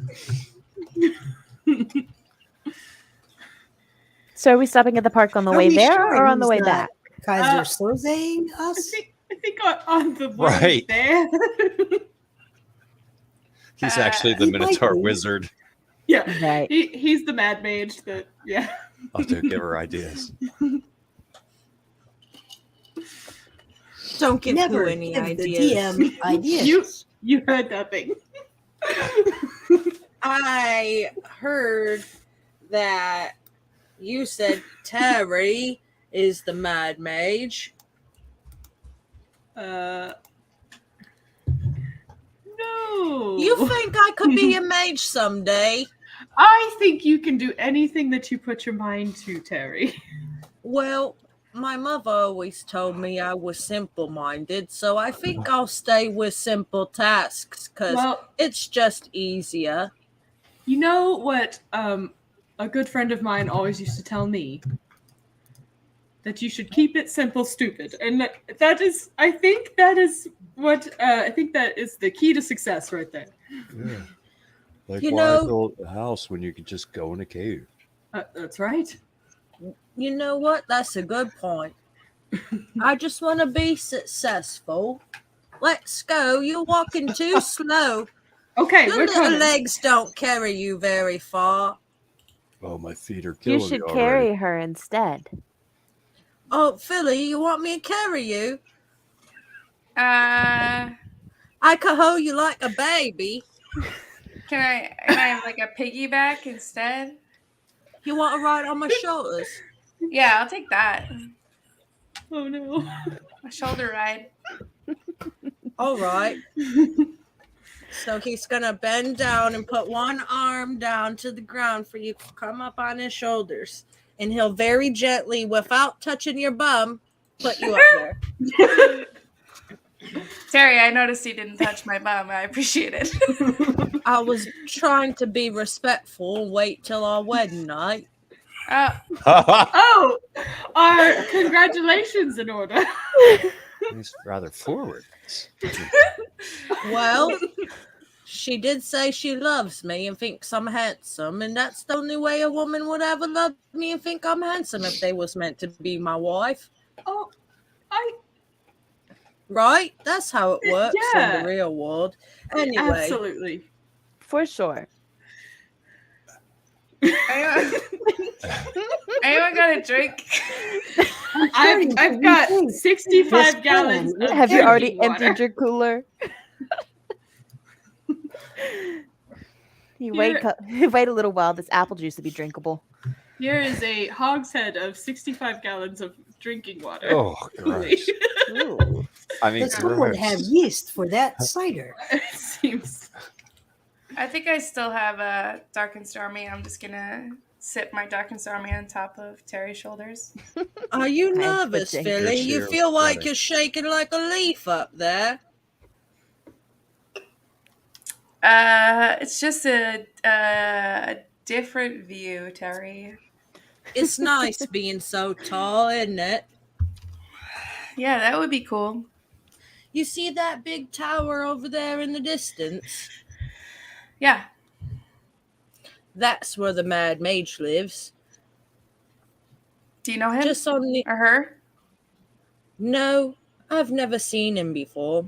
So are we stopping at the park on the way there or on the way back? Kaiser Soze us? I think on the way Right. there. He's actually the Minotaur wizard. Yeah, Right. he's the mad mage that, yeah. I'll have to give her ideas. Don't give Never who any give ideas. the DM ideas. You heard nothing. I heard that you said Terry is the mad mage. No. You think I could be a mage someday? I think you can do anything that you put your mind to, Terry. Well, my mother always told me I was simple-minded, so I think I'll stay with simple tasks because it's just easier. You know what a good friend of mine always used to tell me? That you should keep it simple, stupid. And that is, I think that is what, I think that is the key to success right there. Yeah. Like, You why know- build a house when you could just go in a cave? That's right. You know what? That's a good point. I just want to be successful. Let's go. You're walking too slow. Okay, Your we're little coming. legs don't carry you very far. Oh, my feet are killing You should me carry already. her instead. Oh, Philly, you want me to carry you? Uh, I could hold you like a baby. can I have like a piggyback instead? You want to ride on my shoulders? Yeah, I'll take that. Oh no. A shoulder ride. All right. So he's going to bend down and put one arm down to the ground for you to come up on his shoulders. And he'll very gently, without touching your bum, put you up there. Terry, I noticed you didn't touch my bum. I appreciate it. I was trying to be respectful and wait till our wedding night. Oh, our congratulations in order. He's rather forward. Well, she did say she loves me and thinks I'm handsome, and that's the only way a woman would ever love me and think I'm handsome if they was meant to be my wife. Oh, Right? That's how it works Yeah. in the real world. Anyway, absolutely. for sure. Anyone got a drink? I've got 65 gallons of Have you already drinking water. emptied your cooler? You wait a little while. This apple juice will be drinkable. Here is a hogshead of 65 gallons of drinking water. Oh, gross. Ooh. I mean, But someone gross. have yeast for that cider. It seems. I think I still have a Dark and Stormy. I'm just gonna sip my Dark and Stormy on top of Terry's shoulders. Are you I'm nervous, twitching. Philly? Your You chair feel was like sweating. you're shaking like a leaf up there. It's just a different view, Terry. It's nice being so tall, isn't it? Yeah, that would be cool. You see that big tower over there in the distance? Yeah. That's where the Mad Mage lives. Do you know him Just on the... or her? No, I've never seen him before.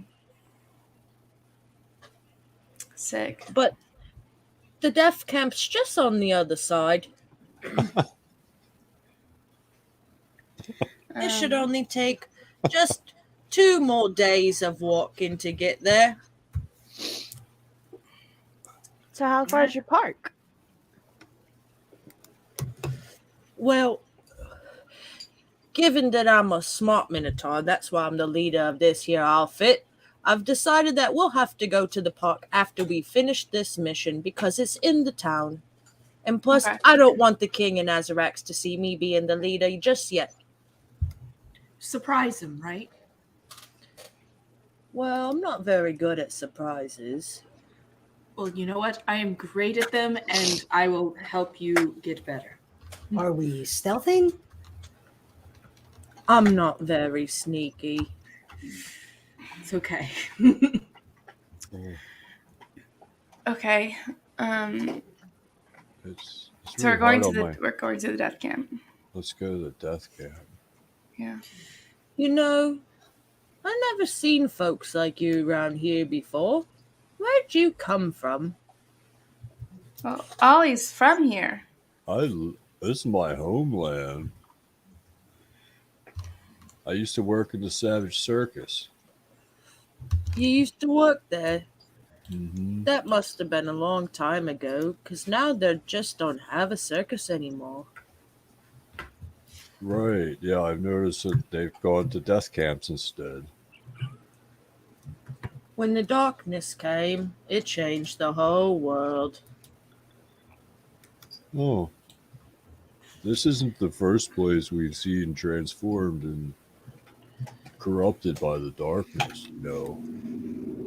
Sick. But the death camp's just on the other side. It should only take just 2 more days of walking to get there. So how far is your park? Well, given that I'm a smart minotaur, that's why I'm the leader of this here outfit, I've decided that we'll have to go to the park after we finish this mission because it's in the town. And plus, Okay. I don't want the king and Azarax to see me being the leader just yet. Surprise him, right? Well, I'm not very good at surprises. Well, you know what? I am great at them, and I will help you get better. Are we stealthing? I'm not very sneaky. It's okay. Okay. It's So really we're going hard to on we're going to the death camp. Let's go to the death camp. Yeah. You know, I never seen folks like you around here before. Where'd you come from? Well, Ollie's from here. This is my homeland. I used to work in the Savage Circus. You used to work there. Mm-hmm. That must have been a long time ago, because now they just don't have a circus anymore. Right. Yeah, I've noticed that they've gone to death camps instead. When the darkness came, it changed the whole world. Oh. This isn't the first place we've seen transformed and corrupted by the darkness. No.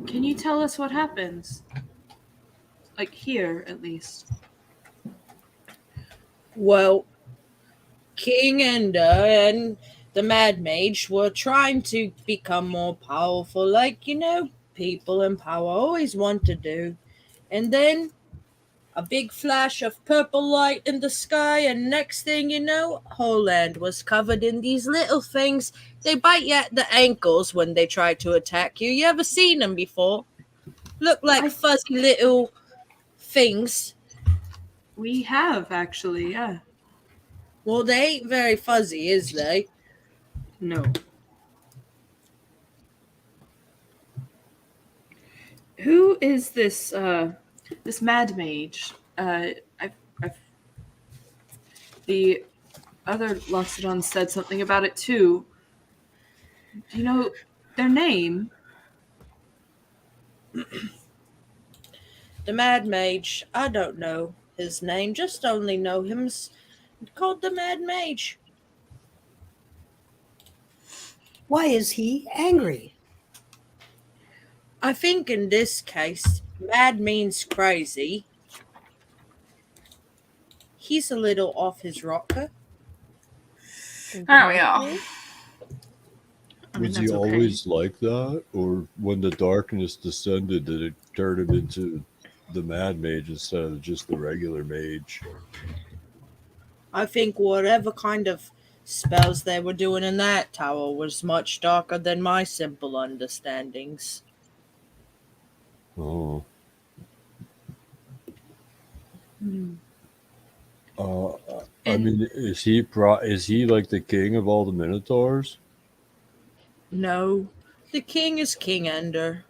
Can you tell us what happens? Like here, at least. Well, King Ender and the Mad Mage were trying to become more powerful, like, you know, people in power always want to do. And then a big flash of purple light in the sky, and next thing you know, whole land was covered in these little things. They bite you at the ankles when they try to attack you. You ever seen them before? Look like fuzzy little things. We have, actually, yeah. Well, they ain't very fuzzy, is they? No. Who is this this mad mage? The other Loxodon said something about it too. Do you know their name? The Mad Mage, I don't know his name, just only know him's called the Mad Mage. Why is he angry? I think in this case, mad means crazy. He's a little off his rocker. Aren't we all? I mean, Was he that's okay. always like that? Or when the darkness descended, did it turn him into the Mad Mage instead of just the regular mage? I think whatever kind of spells they were doing in that tower was much darker than my simple understandings. Oh. I And- mean, is he like the king of all the minotaurs? No, the king is King Ender.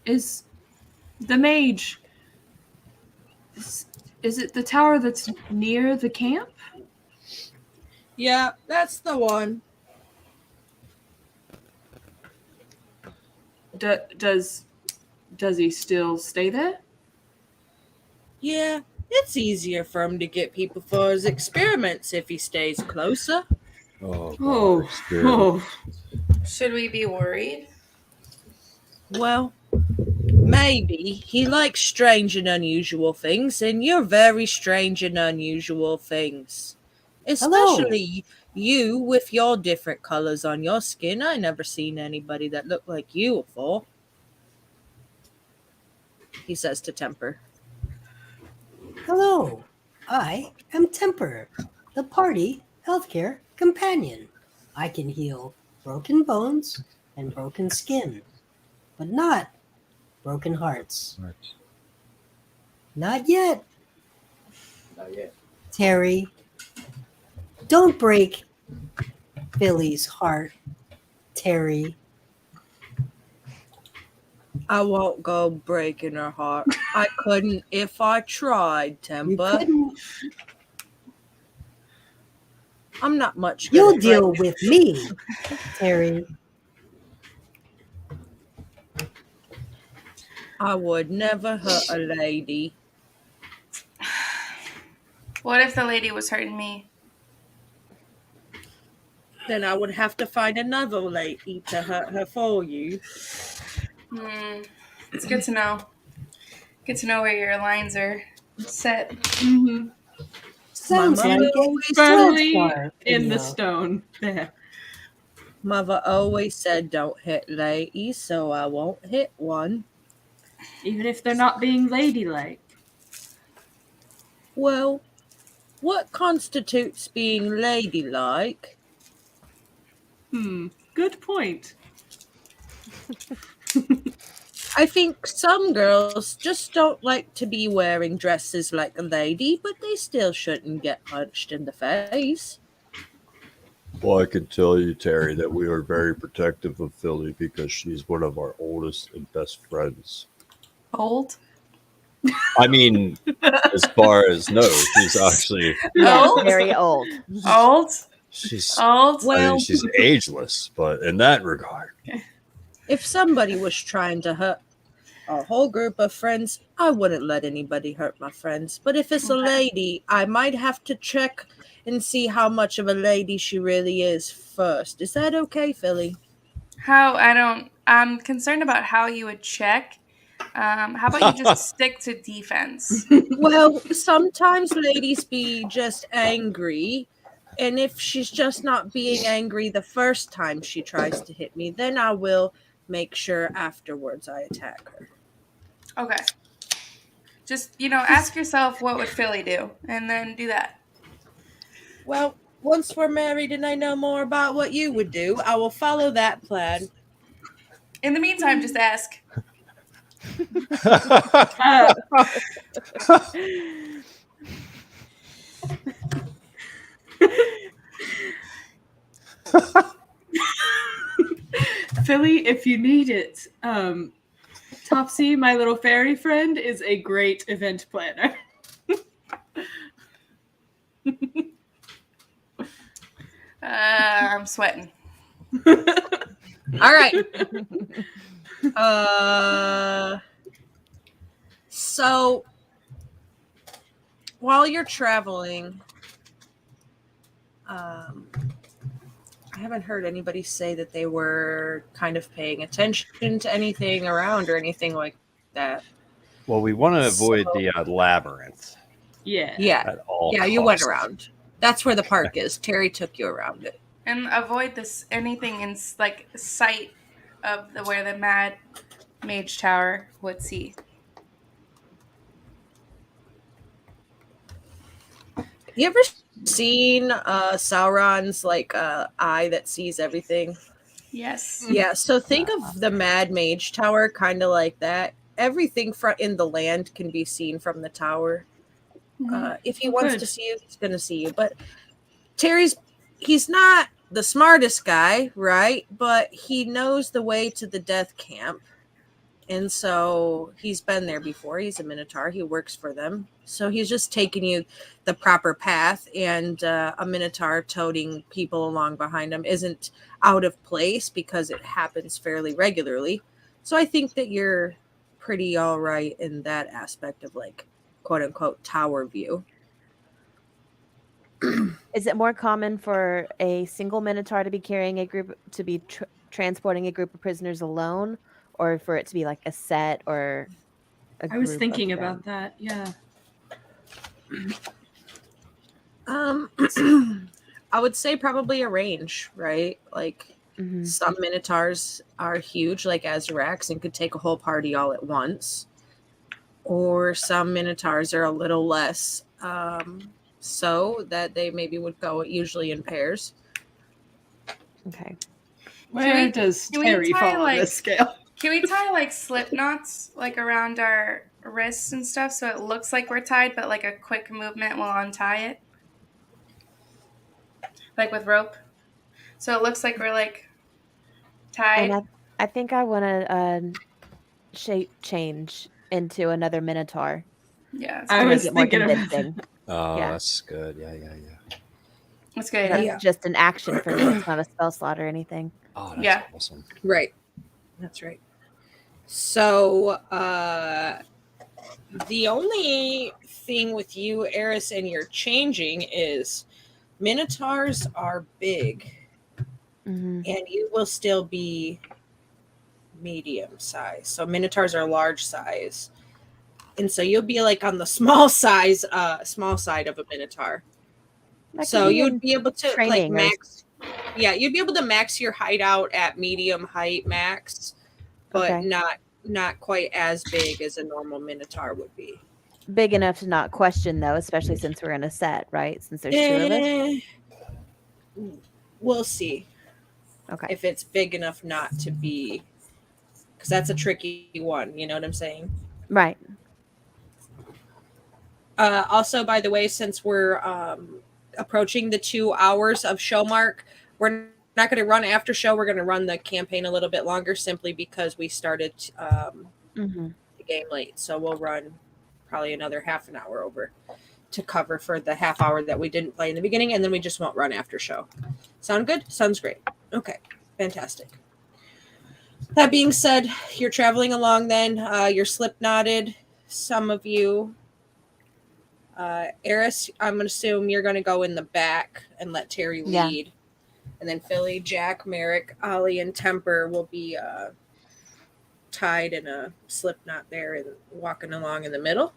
Is the mage? Is it the tower that's near the camp? Yeah, that's the one. Does he still stay there? Yeah, it's easier for him to get people for his experiments if he stays closer. Oh, Oh, God, scared. oh. Should we be worried? Well, maybe. He likes strange and unusual things, and you're very strange and unusual things. Especially you with your different colors on your skin. I never seen anybody that looked like you before. He says to Temper. Hello, I am Temper, the party healthcare companion. I can heal broken bones and broken skin, but not broken hearts. Not yet. Not yet. Terry, don't break Billy's heart, Terry. I won't go breaking her heart. I couldn't if I tried, You Temper. couldn't. I'm not much good You'll at deal with me, Terry. I would never hurt a lady. What if the lady was hurting me? Then I would have to find another lady to hurt her for you. It's good to know. Good to know where your lines are set. Mm-hmm. Sounds Mama like always a Firmly South in the video. stone. There. Mother always said don't hit ladies, so I won't hit one. Even if they're not being ladylike. Well, what constitutes being ladylike? Good point. I think some girls just don't like to be wearing dresses like a lady, but they still shouldn't get punched in the face. Well, I can tell you, Terry, that we are very protective of Philly because she's one of our oldest and best friends. Old? I mean, as far as no, she's actually Yeah, Old? very old. Old? she's. Old? I Well, mean, she's ageless, but in that regard, if somebody was trying to hurt a whole group of friends, I wouldn't let anybody hurt my friends. But if it's a lady, I might have to check and see how much of a lady she really is first. Is that okay, Philly? I'm concerned about how you would check. How about you just stick to defense? Well, sometimes ladies be just angry. And if she's just not being angry the first time she tries to hit me, then I will make sure afterwards I attack her. Okay. Just, ask yourself what would Philly do, and then do that. Well, once we're married and I know more about what you would do, I will follow that plan. In the meantime, just ask. Philly, if you need it, Topsy, my little fairy friend, is a great event planner. I'm sweating. All right. So while you're traveling, I haven't heard anybody say that they were kind of paying attention to anything around or anything like that. Well, we want to avoid the labyrinth Yeah. Yeah. at all. Yeah, you went costs. around. That's where the park is. Terry took you around it. And avoid anything in sight of where the Mad Mage Tower would see. You ever seen Sauron's eye that sees everything? Yes. Yeah, so think of the Mad Mage Tower kind of like that. Everything in the land can be seen from the tower. If he wants Good. to see you, he's going to see you. But he's not the smartest guy, right? But he knows the way to the death camp. And so he's been there before. He's a Minotaur. He works for them. So he's just taking you the proper path. And a Minotaur toting people along behind him isn't out of place because it happens fairly regularly. So I think that you're pretty all right in that aspect of like, quote unquote, tower view. Is it more common for a single Minotaur to be carrying a group, to be transporting a group of prisoners alone, or for it to be like a set or a I was group thinking of them? about that. Yeah. I would say probably a range, right? Like Mhm. some Minotaurs are huge, like Azarax, and could take a whole party all at once. Or some Minotaurs are a little less, so that they maybe would go usually in pairs. Okay. Where does can we Terry tie, fall on like- this scale? Can we tie like slip knots like around our wrists and stuff so it looks like we're tied, but like a quick movement will untie it? Like with rope. So it looks like we're like tied. And I think I want to shape change into another Minotaur. Yeah. I to was make it more thinking about convincing. Oh, Yeah. that's good. Yeah. That's good. That's Yeah. just an action for me. It's not a spell slot or anything. Oh, that's Yeah. awesome. Right. That's right. So the only thing with you, Eris, and your changing is Minotaurs are big, Mm-hmm. and you will still be medium size. So Minotaurs are large size. And so you'll be like on the small side of a Minotaur. So you'd be able to like training or- max. Yeah, you'd be able to max your height out at medium height max, but Okay. not quite as big as a normal Minotaur would be. Big enough to not question, though, especially since we're in a set, right? Since there's two of us. We'll see Okay. if it's big enough not to be, because that's a tricky one. You know what I'm saying? Right. Also, by the way, since we're approaching the 2 hours of show mark, we're not going to run after show. We're going to run the campaign a little bit longer simply because we started Mm-hmm. the game late. So we'll run probably another half an hour over to cover for the half hour that we didn't play in the beginning, and then we just won't run after show. Sound good? Sounds great. Okay, fantastic. That being said, you're traveling along then. You're slip knotted. Some of you. Eris, I'm going to assume you're going to go in the back and let Terry Yeah. lead. And then Philly, Jack, Merrick, Ollie, and Temper will be tied in a slip knot there and walking along in the middle.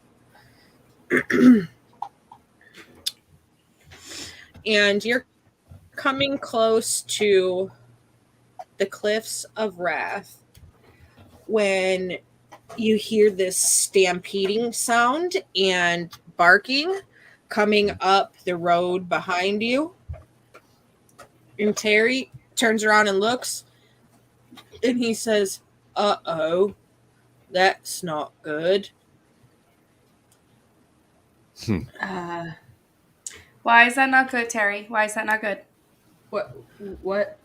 And you're coming close to the Cliffs of Wrath when you hear this stampeding sound and barking coming up the road behind you. And Terry turns around and looks, and he says, "Uh-oh, that's not good." Why is that not good, Terry? Why is that not good? What?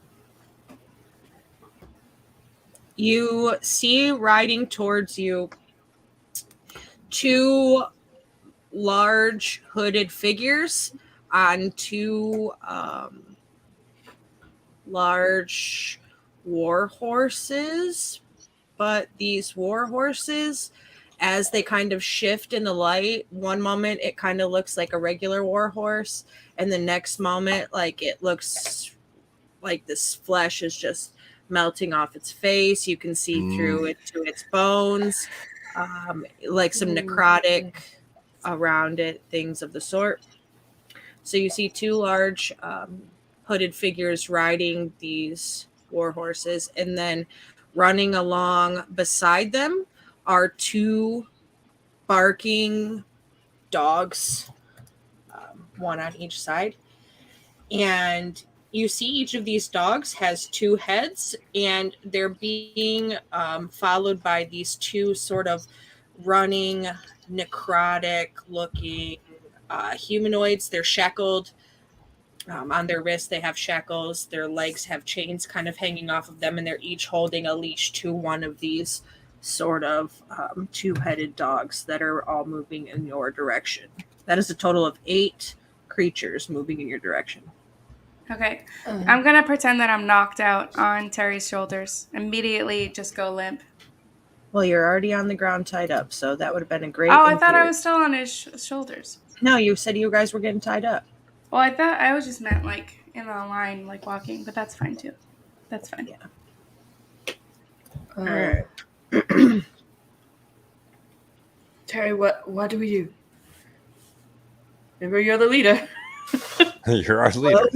You see riding towards you 2 large hooded figures on 2 large war horses, but these war horses, as they kind of shift in the light, one moment it kind of looks like a regular war horse, and the next moment like it looks like this flesh is just melting off its face. You can see through it to its bones, like some necrotic around it, things of the sort. So you see 2 large hooded figures riding these war horses, and then running along beside them are 2 barking dogs, one on each side. And you see each of these dogs has 2 heads, and they're being followed by these 2 sort of running, necrotic looking humanoids. They're shackled. On their wrists, they have shackles. Their legs have chains kind of hanging off of them, and they're each holding a leash to one of these sort of two-headed dogs that are all moving in your direction. That is a total of 8 creatures moving in your direction. Okay. I'm going to pretend that I'm knocked out on Terry's shoulders. Immediately just go limp. Well, you're already on the ground tied up, so that would have been a great... Oh, I thought I was still on his shoulders. No, you said you guys were getting tied up. Well, I thought I was just meant like in a line, like walking, but that's fine too. That's fine. Yeah. All right. Terry, what do we do? Remember, you're the leader. You're our leader.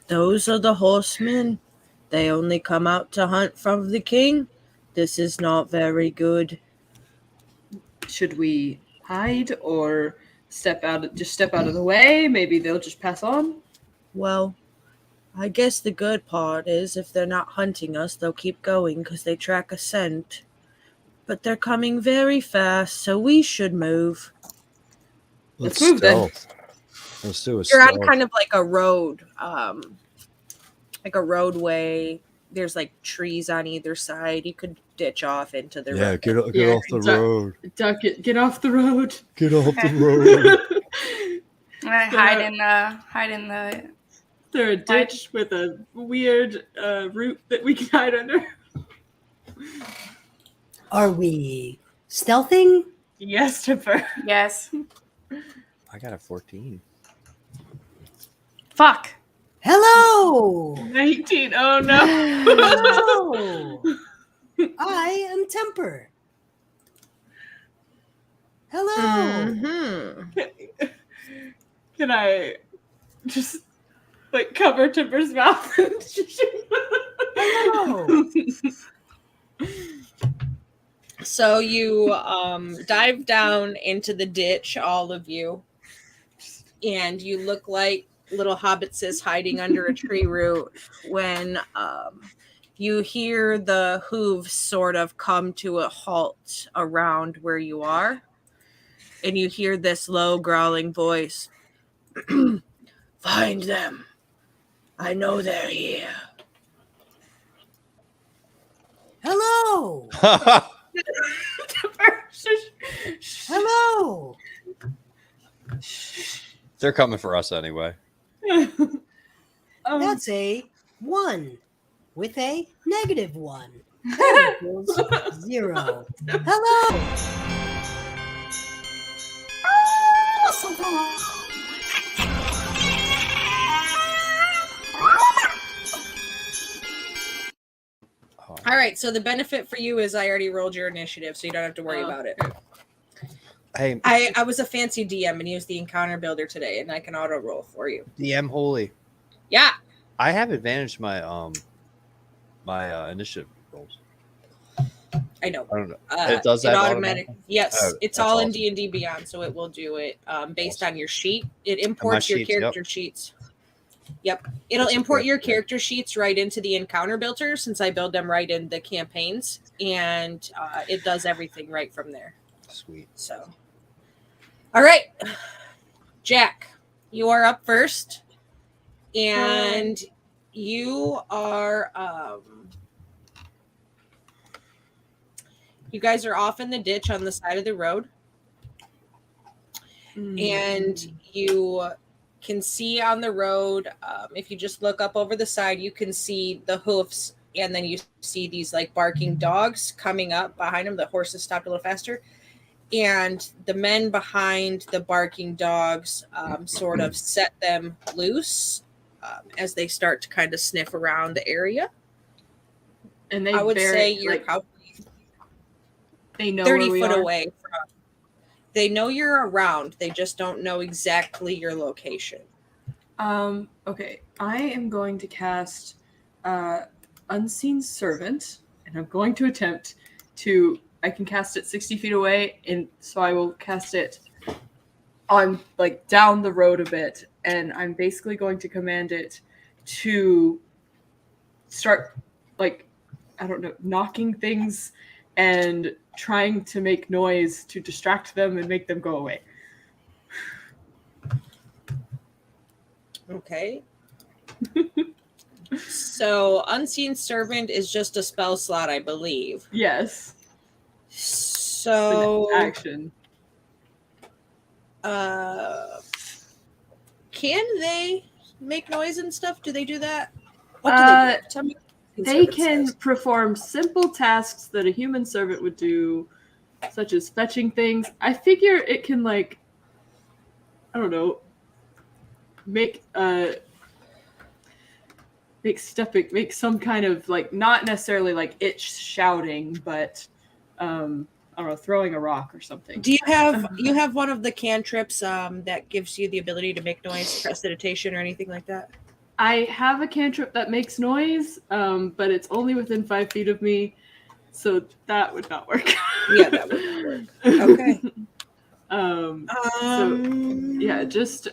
Those are the horsemen. They only come out to hunt from the king. This is not very good. Should we hide or step out of the way? Maybe they'll just pass on. Well, I guess the good part is if they're not hunting us, they'll keep going because they track a scent. But they're coming very fast, so we should move. Let's move then. Let's do a You're on stealth. kind of like a road, like a roadway. There's like trees on either side. You could ditch off into the road. Get off the road. Duck it. Get off the road. Get off the road. I hide in the. Is there a ditch with a weird root that we can hide under? Are we stealthing? Yes, Tipper. Yes. I got a 14. Fuck. Hello! 19. Oh no. Hello! I am Temper. Hello! Mm-hmm. Can I just like cover Tipper's mouth? Hello! So you dive down into the ditch, all of you, and you look like little hobbitses hiding under a tree root when you hear the hooves sort of come to a halt around where you are, and you hear this low growling voice. Find them. I know they're here. Hello! Hello! They're coming for us anyway. That's a 1 with a -1. That equals 0. Hello! All right, so the benefit for you is I already rolled your initiative, so you don't have to worry about it. Hey, I was a fancy DM and used the encounter builder today, and I can auto roll for you. DM Holy. Yeah. I have advantage to my my initiative rolls. I know. I don't know. It does that automatic. Yes, Oh, it's that's all in awesome. D&D Beyond, so it will do it based on your sheet. It my imports your sheets, yep. character sheets. Yep. It'll import your character sheets right into the encounter builder since I build them right in the campaigns, and it does everything right from there. Sweet. So, all right, Jack, you are up first, and you are you guys are off in the ditch on the side of the road, and you can see on the road, if you just look up over the side, you can see the hoofs, and then you see these like barking dogs coming up behind them. The horses stopped a little faster, and the men behind the barking dogs sort of set them loose as they start to kind of sniff around the area. And they I would say you're like, probably they know 30 where we foot are. away from. They know you're around. They just don't know exactly your location. Okay. I am going to cast Unseen Servant, and I'm going to attempt to. I can cast it 60 feet away, and so I will cast it on like down the road a bit, and I'm basically going to command it to start like I don't know, knocking things and trying to make noise to distract them and make them go away. Okay. So Unseen Servant is just a spell slot, I believe. Yes. So Action. can they make noise and stuff? Do they do that? What do they do? Tell me what They Servant can says. perform simple tasks that a human servant would do, such as fetching things. I figure it can, like, I don't know, make some kind of, like, not necessarily like itch shouting, but I don't know, throwing a rock or something. Do you have one of the cantrips that gives you the ability to make noise, prestidigitation, or anything like that? I have a cantrip that makes noise, but it's only within 5 feet of me, so that would not work. Yeah, that would not work. Okay. So yeah, just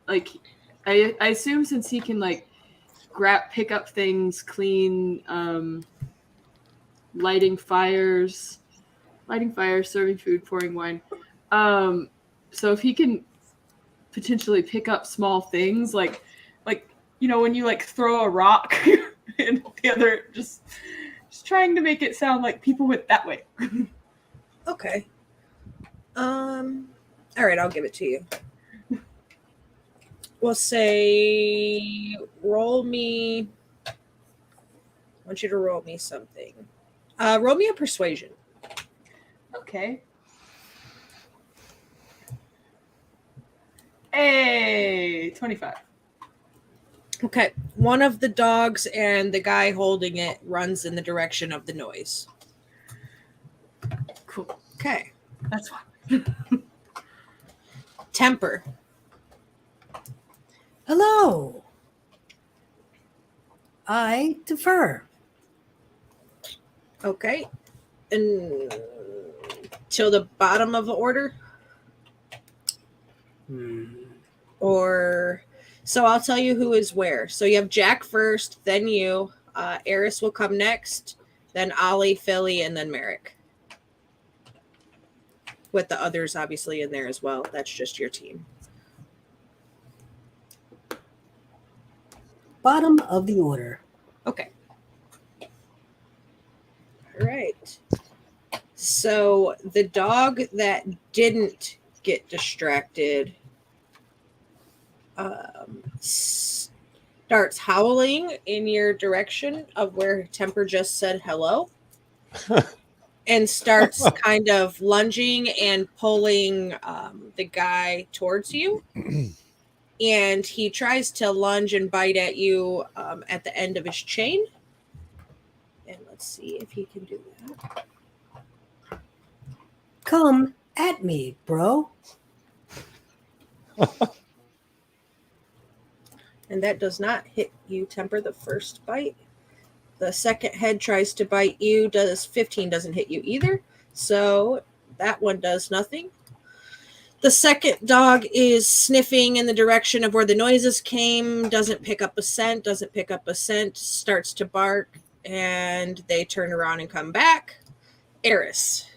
like I assume since he can like pick up things, clean, lighting fires, serving food, pouring wine. So if he can potentially pick up small things like you know when you like throw a rock and the other just trying to make it sound like people went that way. Okay. All right, I'll give it to you. We'll say roll me. I want you to roll me something. Roll me a persuasion. Okay. Hey, 25. Okay. One of the dogs and the guy holding it runs in the direction of the noise. Cool. Okay. That's fine. Temper. Hello. I defer. Okay. And till the bottom of the order? Or so I'll tell you who is where. So you have Jack first, then you. Eris will come next, then Ollie, Philly, and then Merrick. With the others obviously in there as well. That's just your team. Bottom of the order. Okay. All right. So the dog that didn't get distracted starts howling in your direction of where Temper just said hello and starts kind of lunging and pulling the guy towards you. And he tries to lunge and bite at you at the end of his chain. And let's see if he can do that. Come at me, bro. And that does not hit you, Temper, the first bite. The second head tries to bite you. 15 doesn't hit you either. So that one does nothing. The second dog is sniffing in the direction of where the noises came, doesn't pick up a scent, starts to bark, and they turn around and come back. Eris.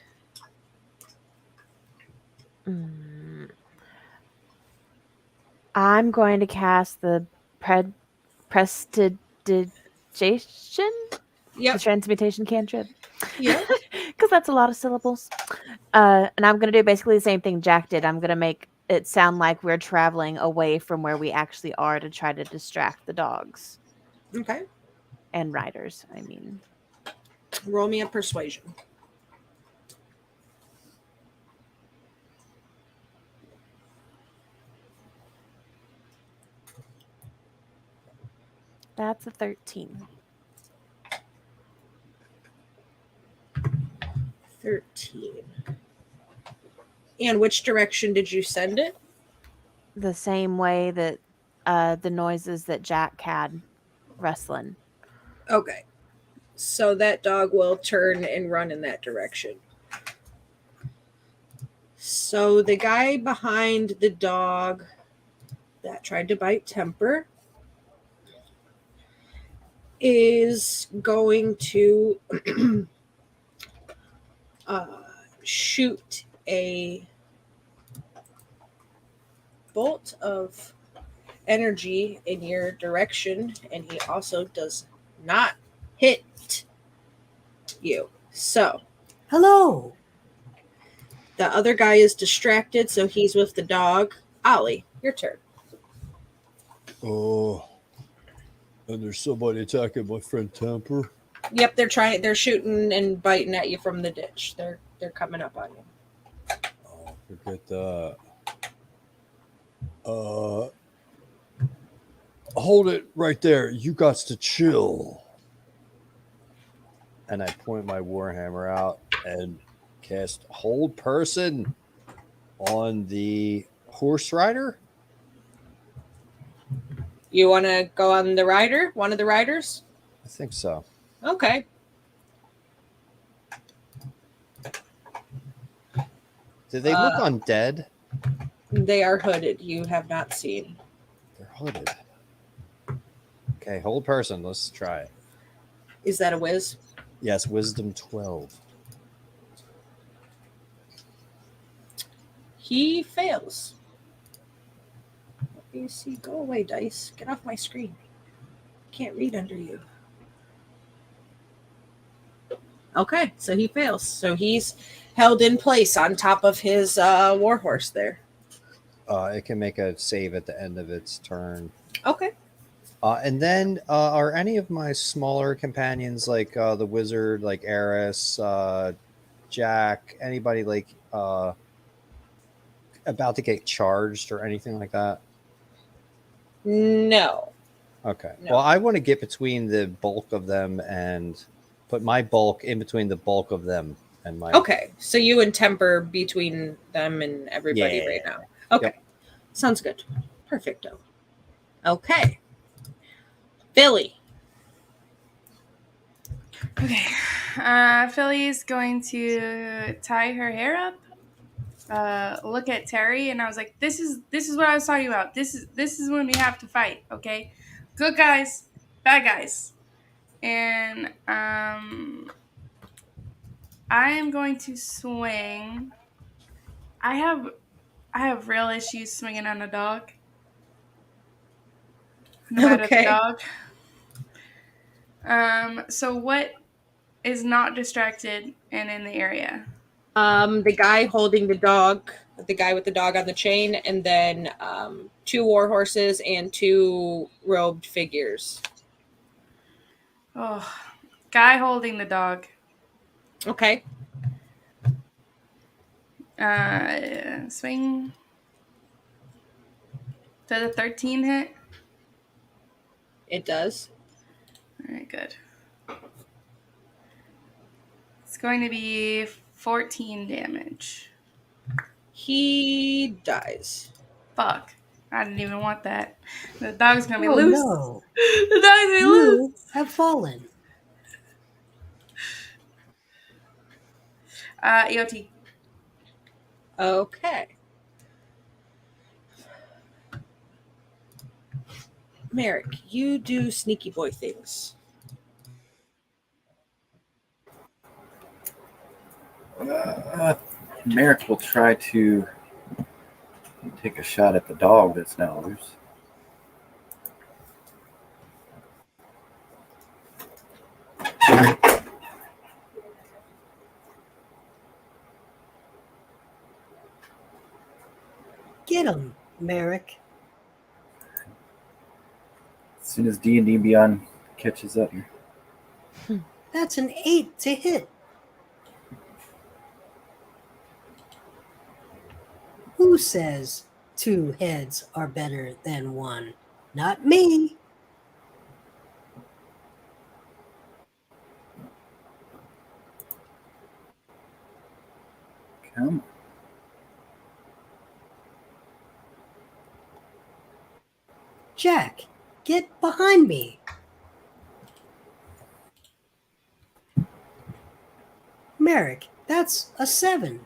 I'm going to cast the prestidigitation, the transmutation cantrip. Yeah. Because that's a lot of syllables. And I'm going to do basically the same thing Jack did. I'm going to make it sound like we're traveling away from where we actually are to try to distract the dogs. Okay. And riders, I mean. Roll me a persuasion. That's a 13. 13. And which direction did you send it? The same way that the noises that Jack had wrestling. Okay. So that dog will turn and run in that direction. So the guy behind the dog that tried to bite Temper is going to shoot a bolt of energy in your direction, and he also does not hit you. So Hello. the other guy is distracted, so he's with the dog. Ollie, your turn. Oh, and there's somebody attacking my friend Temper. Yep, they're shooting and biting at you from the ditch. They're coming up on you. Oh, forget that. Hold it right there. You got to chill. And I point my warhammer out and cast Hold Person on the horse rider. You want to go on the rider? One of the riders? I think so. Okay. Do they look undead? They are hooded. You have not seen. They're hooded. Okay, Hold Person. Let's try it. Is that a whiz? Yes, Wisdom 12. He fails. Let me see. Go away, dice. Get off my screen. Can't read under you. Okay, so he fails. So he's held in place on top of his warhorse there. It can make a save at the end of its turn. Okay. And then are any of my smaller companions, like the wizard, like Eris, Jack, anybody like about to get charged or anything like that? No. Okay. No. Well, I want to get between the bulk of them and put my bulk in between the bulk of them and my. Okay, so you and Temper between them and everybody Yeah. right now. Okay, Yep. Sounds good. Perfecto. Okay. Billy. Okay. Philly's going to tie her hair up, look at Terry, and I was like, "This is what I was talking about. This is when we have to fight. Okay, good guys, bad guys." And I am going to swing. I have real issues swinging on a dog. No matter Okay. the dog. So what is not distracted and in the area? The guy holding the dog, the guy with the dog on the chain, and then 2 war horses and 2 robed figures. Oh, guy holding the dog. Okay. Swing. Does a 13 hit? It does. All right, good. It's going to be 14 damage. He dies. Fuck. I didn't even want that. The dog's going to be Oh loose. no. The dog's going to be loose. You have fallen. EOT. Okay. Merrick, you do sneaky boy things. Merrick will try to take a shot at the dog that's now loose. Get him, Merrick. As soon as D&D Beyond catches up here. That's an 8 to hit. Who says 2 heads are better than 1? Not me. Come on. Jack, get behind me. Merrick, that's a 7.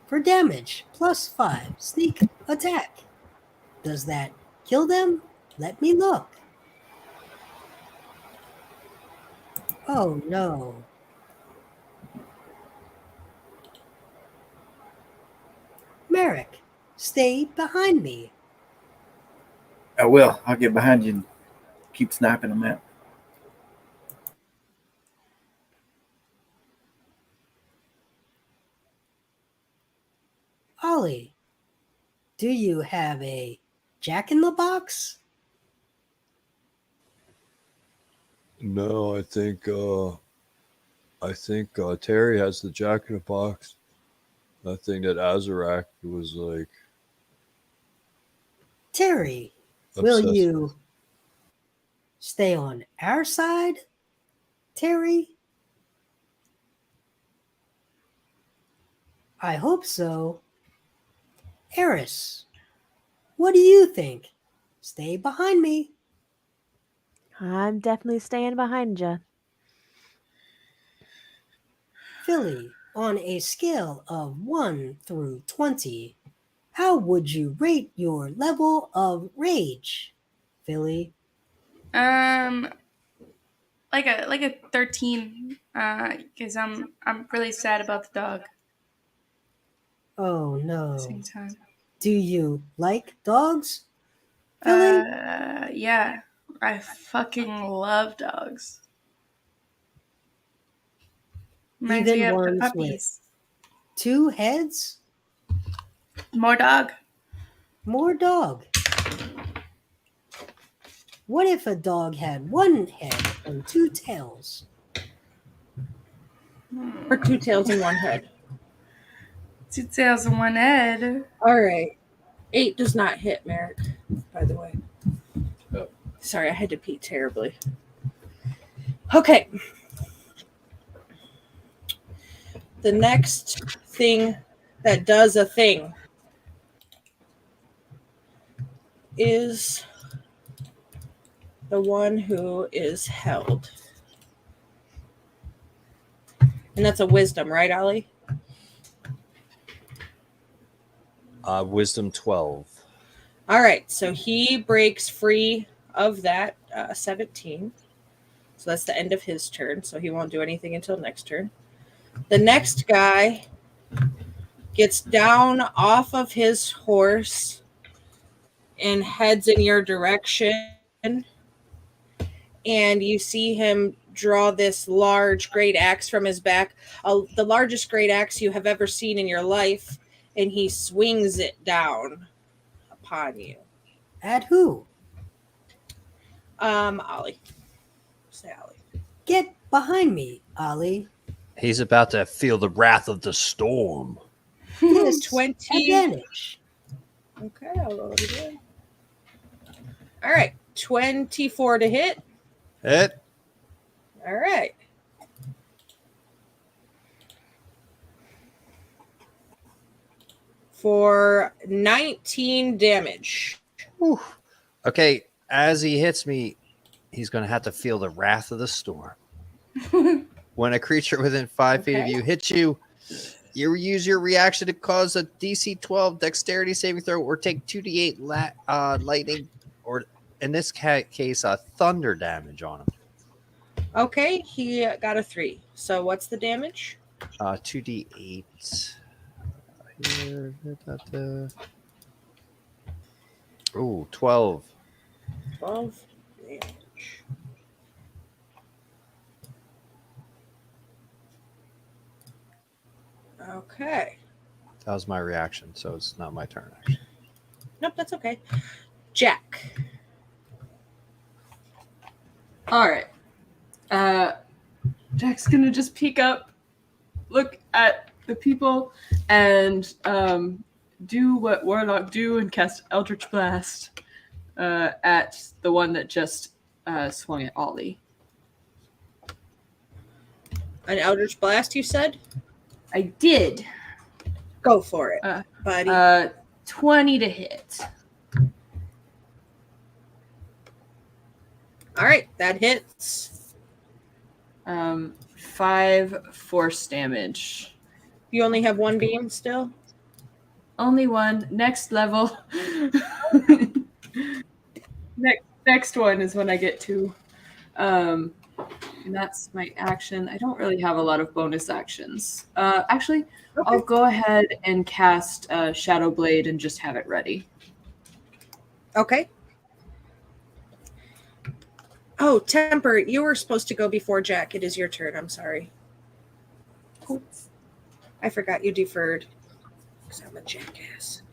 For damage, +5. Sneak attack. Does that kill them? Let me look. Oh no. Merrick, stay behind me. I will. I'll get behind you and keep sniping them out. Ollie, do you have a jack-in-the-box? No, I think Terry has the Jack in the Box. I think that Azarak was like Terry, obsessed will you with. stay on our side, Terry? I hope so. Eris, what do you think? Stay behind me. I'm definitely staying behind you. Philly, on a scale of 1 through 20, how would you rate your level of rage, Philly? Like a 13. Because I'm really sad about the dog. Oh At the no. same time. Do you like dogs, Philly? Yeah. I fucking love dogs. Reminds me Even of the ones with puppies. 2 heads? More dog. More dog. What if a dog had 1 head and 2 tails? Or 2 tails and 1 head. 2 tails and 1 head. All right. 8 does not hit, Merrick, by the way. Oh, sorry, I had to pee terribly. Okay. The next thing that does a thing is the one who is held. And that's a wisdom, right, Ollie? Wisdom 12. All right, so he breaks free of that 17. So that's the end of his turn, so he won't do anything until next turn. The next guy gets down off of his horse and heads in your direction. And you see him draw this large great axe from his back, the largest great axe you have ever seen in your life, and he swings it down upon you. At who? Ollie. Say Ollie. Get behind me, Ollie. He's about to feel the wrath of the storm. Yes, 20. advantage. Okay, I'll roll it again. All right, 24 to hit. Hit. All right. For 19 damage. Whew. Okay, as he hits me, he's going to have to feel the wrath of the storm. When a creature within 5 feet of you hits you, you use your reaction to cause a DC 12 dexterity saving throw or take 2d8 lightning, or in this case, thunder damage on him. Okay, he got a 3. So what's the damage? 2d8. Here. Oh, 12. 12 damage. Okay. That was my reaction, so it's not my turn, actually. Nope, that's okay. Jack. All right. Jack's gonna just peek up, look at the people, and do what Warlock do and cast Eldritch Blast at the one that just swung at Ollie. An Eldritch Blast, you said? I did. Go for it, buddy. 20 to hit. All right, that hits. 5 force damage. You only have 1 beam still? Only 1. Next level. Next one is when I get 2. And that's my action. I don't really have a lot of bonus actions. Actually, I'll go ahead and cast Shadow Blade and just have it ready. Okay. Oh, Temper, you were supposed to go before Jack. It is your turn. I'm sorry. Oops. I forgot you deferred. Because I'm a jackass.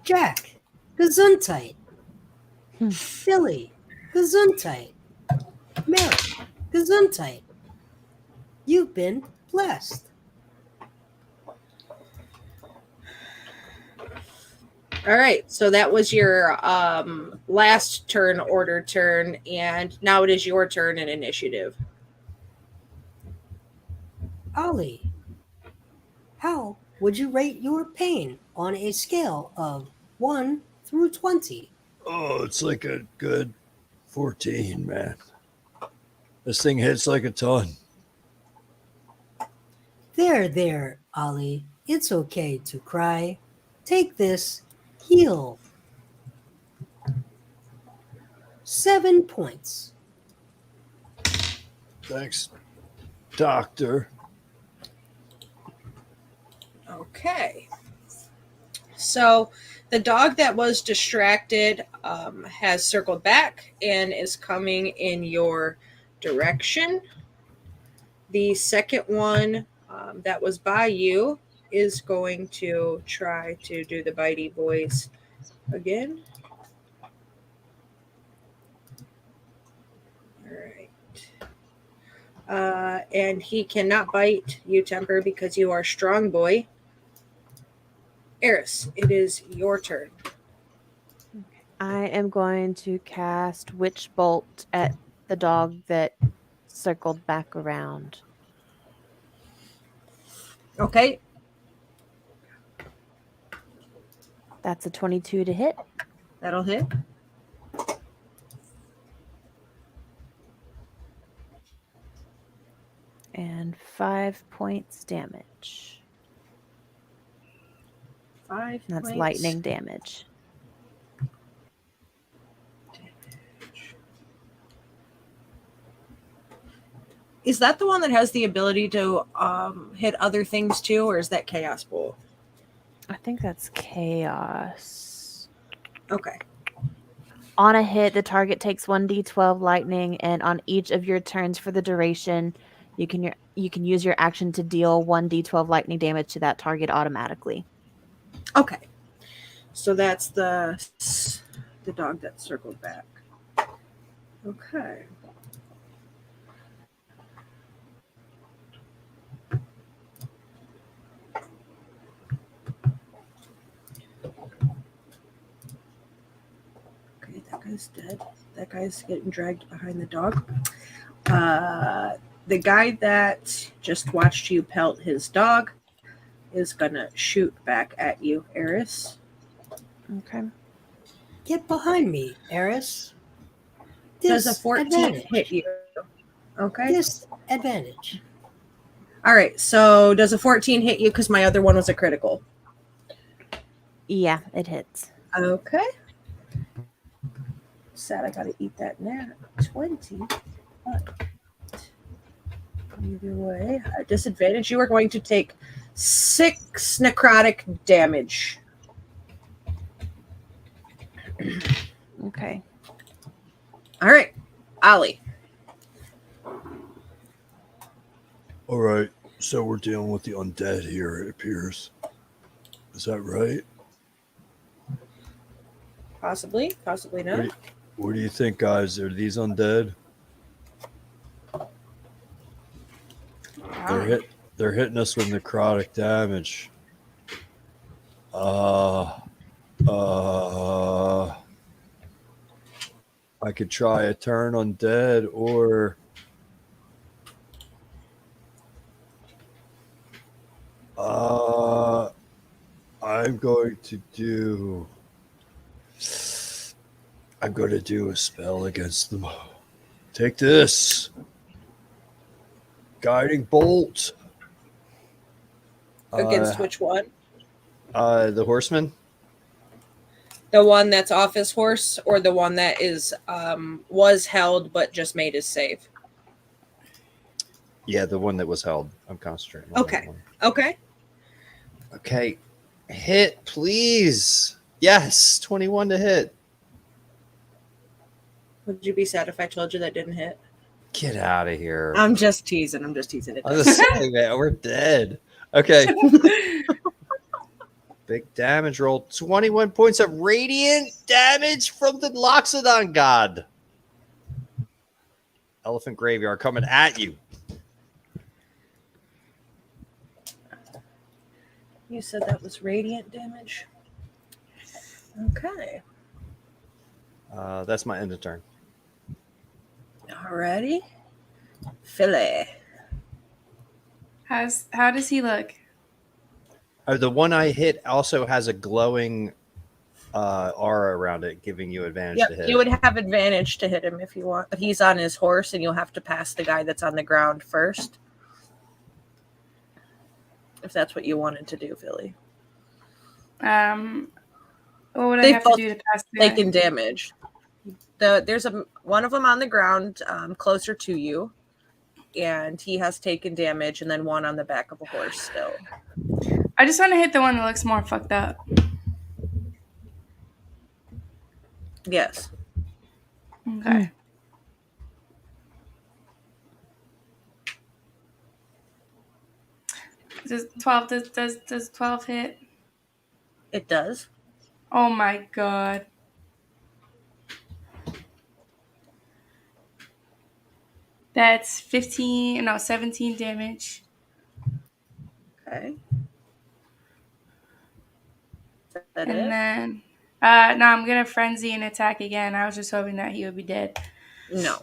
Jack, Gesundheit. Billy, Gesundheit. Mary, Gesundheit. You've been blessed. All right. So that was your last turn, order turn. And now it is your turn in initiative. Ollie, how would you rate your pain on a scale of 1 through 20? Oh, it's like a good 14, man. This thing hits like a ton. There, Ollie. It's okay to cry. Take this. Heal. 7 points. Thanks, doctor. Okay. So the dog that was distracted has circled back and is coming in your direction. The second one that was by you is going to try to do the bitey voice again. All right. And he cannot bite you, Temper, because you are strong boy. Eris, it is your turn. I am going to cast Witch Bolt at the dog that circled back around. Okay. That's a 22 to hit. That'll hit. And 5 points damage. 5 That's points. lightning damage. Is that the one that has the ability to hit other things too, or is that Chaos Bolt? I think that's chaos. Okay. On a hit, the target takes 1d12 lightning, and on each of your turns for the duration, you can use your action to deal 1d12 lightning damage to that target automatically. Okay. So that's the dog that circled back. Okay. Okay, that guy's dead. That guy's getting dragged behind the dog. The guy that just watched you pelt his dog is gonna shoot back at you, Eris. Okay. Get behind me, Eris. Does a 14 Disadvantage. hit you? Okay. Disadvantage. All right. So does a 14 hit you? Because my other one was a critical. Yeah, it hits. Okay. Sad I gotta eat that nat 20. But either way, at disadvantage, you are going to take 6 necrotic damage. Okay. All right, Ollie. All right, so we're dealing with the undead here, it appears. Is that right? Possibly not. What do you think, guys? Are these undead? They're hitting us with necrotic damage. I could try a turn undead, or I'm going to do a spell against them. Take this. Guiding bolt. Against which one? The horseman. The one that's off his horse, or the one that is was held but just made his save? Yeah, the one that was held. I'm concentrating on Okay. that one. Okay. Okay. Hit, please. Yes, 21 to hit. Would you be sad if I told you that didn't hit? Get out of here. I'm just teasing. It I'm does. just saying, man, we're dead. Okay. Big damage roll. 21 points of radiant damage from the Loxodon god. Elephant Graveyard coming at you. You said that was radiant damage? Okay. That's my end of turn. Alrighty. Philly. How does he look? The one I hit also has a glowing aura around it, giving you advantage to hit. You would have advantage to hit him if you want. But he's on his horse, and you'll have to pass the guy that's on the ground first. If that's what you wanted to do, Philly. What would I They've have to both do to pass the guy? taken damage. There's one of them on the ground closer to you, and he has taken damage, and then one on the back of a horse still. I just want to hit the one that looks more fucked up. Yes. Okay. Does 12 hit? It does. Oh my god. That's 17 damage. Okay. Is that And it? then no, I'm gonna frenzy and attack again. I was just hoping that he would be dead. No.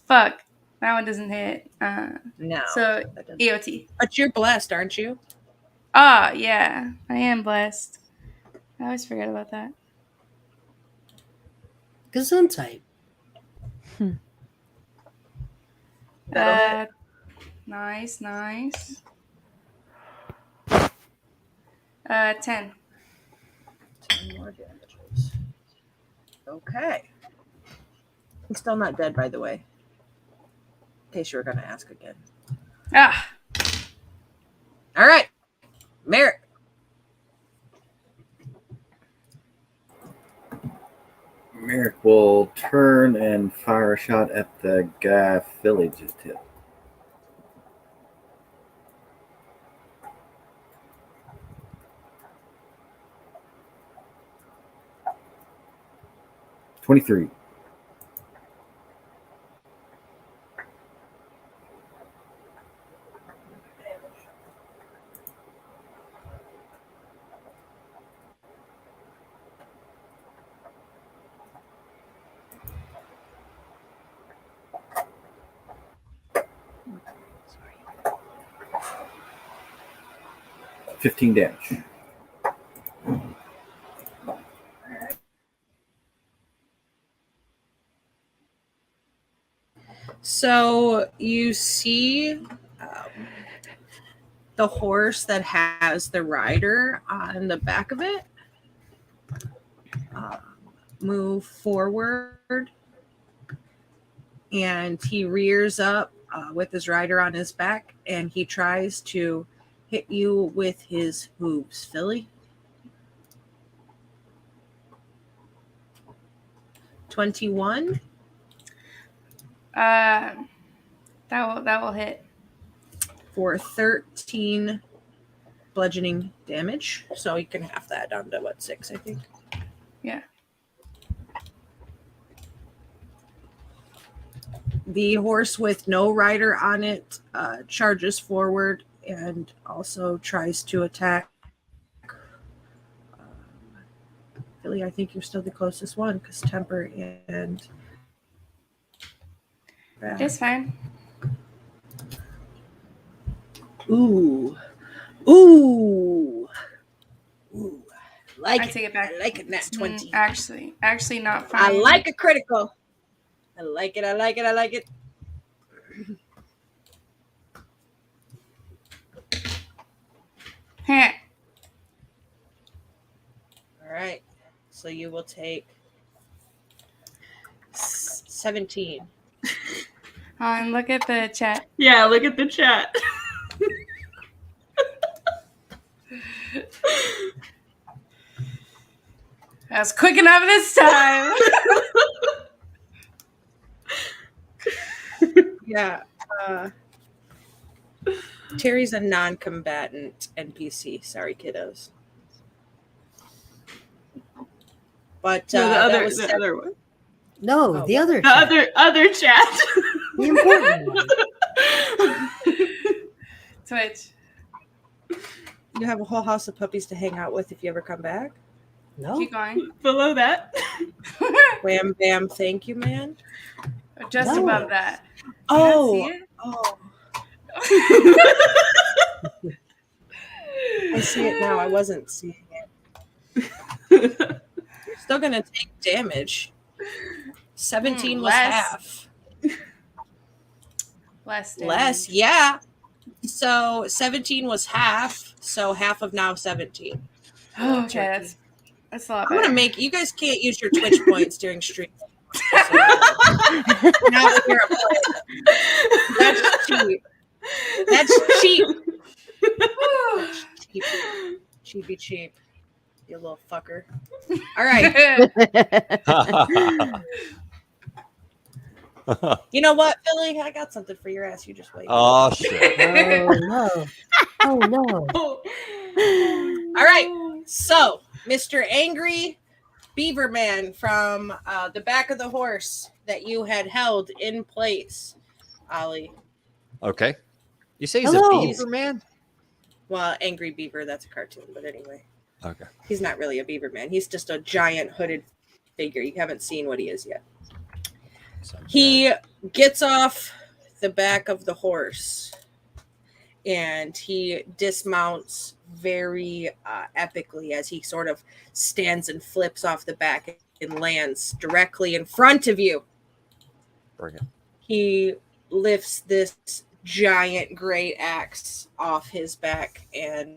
Fuck. That one doesn't hit. No. So that doesn't. EOT. But you're blessed, aren't you? Oh yeah. I am blessed. I always forget about that. Gesundheit. That'll hit. Nice. 10. 10 more damages. Okay. He's still not dead, by the way. In case you were going to ask again. Ah. All right. Merrick. Merrick will turn and fire a shot at the guy Philly just hit. $23. $15 damage. So you see the horse that has the rider on the back of it move forward, and he rears up with his rider on his back, and he tries to hit you with his hooves. Philly. 21. That will hit. For 13 bludgeoning damage. So you can half that down to 6, I think. Yeah. The horse with no rider on it charges forward and also tries to attack. Philly, I think you're still the closest one because temper and. It's fine. Ooh. Like I take it back. I like it. Nat 20. Actually not fine. I like a critical. I like it. Heh. All right. So you will take 17. On, look at the chat. Yeah, look at the chat. That was quick enough this time. Yeah. Terry's a non-combatant NPC. Sorry, kiddos. But No, that the was other one. No, Oh, the other. The chat. other chat. The important one. Twitch. You have a whole house of puppies to hang out with if you ever come back. No. Keep going. Below that. Wham bam, thank you, man. Just No. above that. Oh, You oh, I see it now. I wasn't seeing it. You're still gonna take damage. 17 was less. half. Less. Less, yeah. So 17 was half. So half of now 17. Oh, okay, that's a lot I'm better. gonna make you guys can't use your Twitch points during stream. So, now when you're a player. That's cheap. That's cheap. Cheap. Cheapy cheap. You little fucker. All right. You know what, Philly? I got something for your ass. You just wait. Oh shit! Oh no. Oh no. All right. So, Mr. Angry Beaver Man from the back of the horse that you had held in place, Ollie. Okay. You say he's Hello. a beaver man? Well, Angry Beaver, that's a cartoon, but anyway. Okay. He's not really a beaver man. He's just a giant hooded figure. You haven't seen what he is yet. He gets off the back of the horse and he dismounts very epically as he sort of stands and flips off the back and lands directly in front of you. Bring it. He lifts this giant great axe off his back and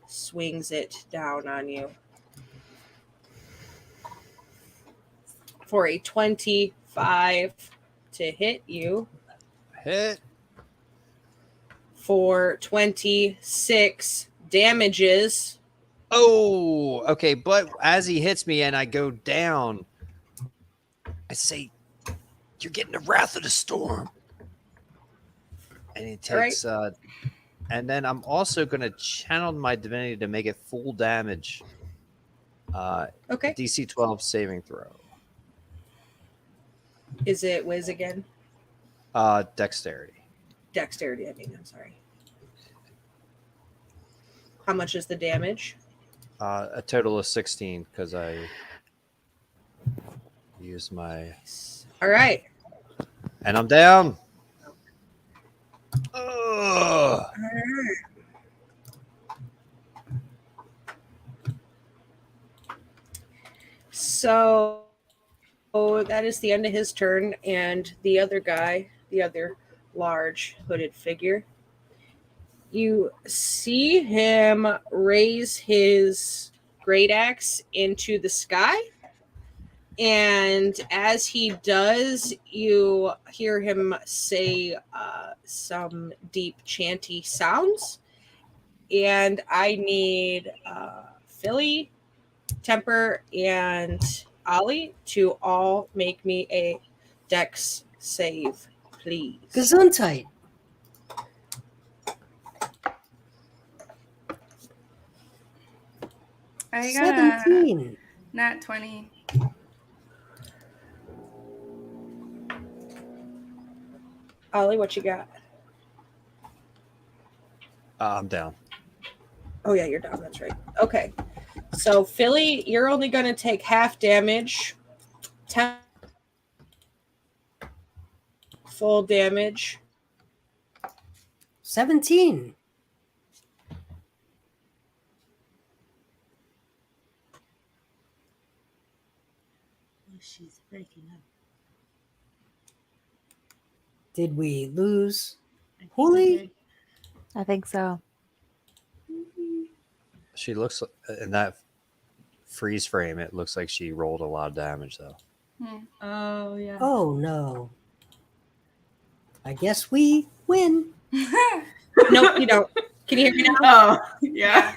swings it down on you for a 25 to hit you Hit. for 26 damages. Oh, okay. But as he hits me and I go down, I say, "You're getting the wrath of the storm." And he takes, and then I'm also going to channel my divinity to make it full damage. Okay. DC 12 saving throw. Is it whiz again? Dexterity. Dexterity, I mean, I'm sorry. How much is the damage? A total of 16 because I used my. All right. And I'm down. Ugh. All right. So that is the end of his turn, and the other guy, the other large hooded figure, you see him raise his great axe into the sky. And as he does, you hear him say some deep chanty sounds. And I need Philly, Temper, and Ollie to all make me a dex save, please. Gesundheit. I got 17. nat 20. Ollie, what you got? I'm down. Oh, yeah, you're down. That's right. Okay. So, Philly, you're only going to take half damage. 10 full damage. 17. She's breaking up. Did we lose I think Holy? I think so. She looks in that freeze frame. It looks like she rolled a lot of damage, though. Oh yeah. Oh no. I guess we win. Nope, you don't. Can you hear me now? Oh, yeah.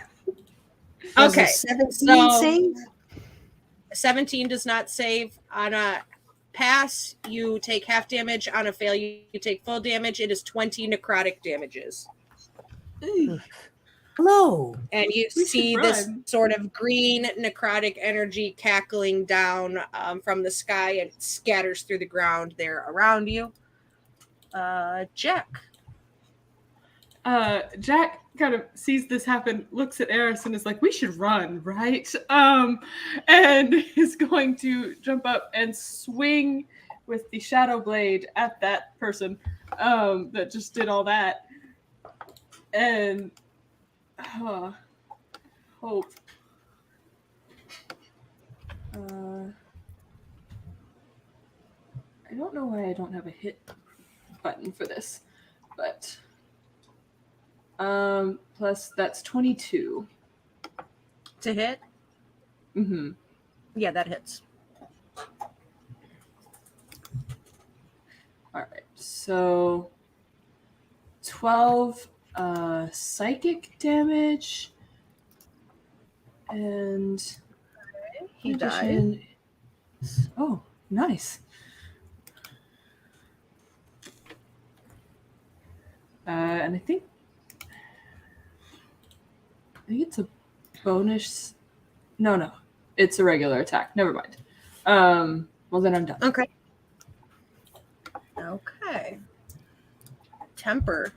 Does a Okay, 17 so- save? 17 does not save. On a pass, you take half damage. On a fail, you take full damage. It is 20 necrotic damages. Hello. And you We should see this run. sort of green necrotic energy cackling down from the sky and scatters through the ground there around you. Jack. Jack kind of sees this happen, looks at Eris, and is like, "We should run, right?" And is going to jump up and swing with the shadow blade at that person that just did all that. And hope. I don't know why I don't have a hit button for this, but plus that's 22 To hit? Mm-hmm. Yeah, that hits. All right, so 12 psychic damage, and He died. addition- Oh, nice. And I think it's a bonus. No, it's a regular attack. Never mind. Well then I'm done. Okay. Okay. Temper.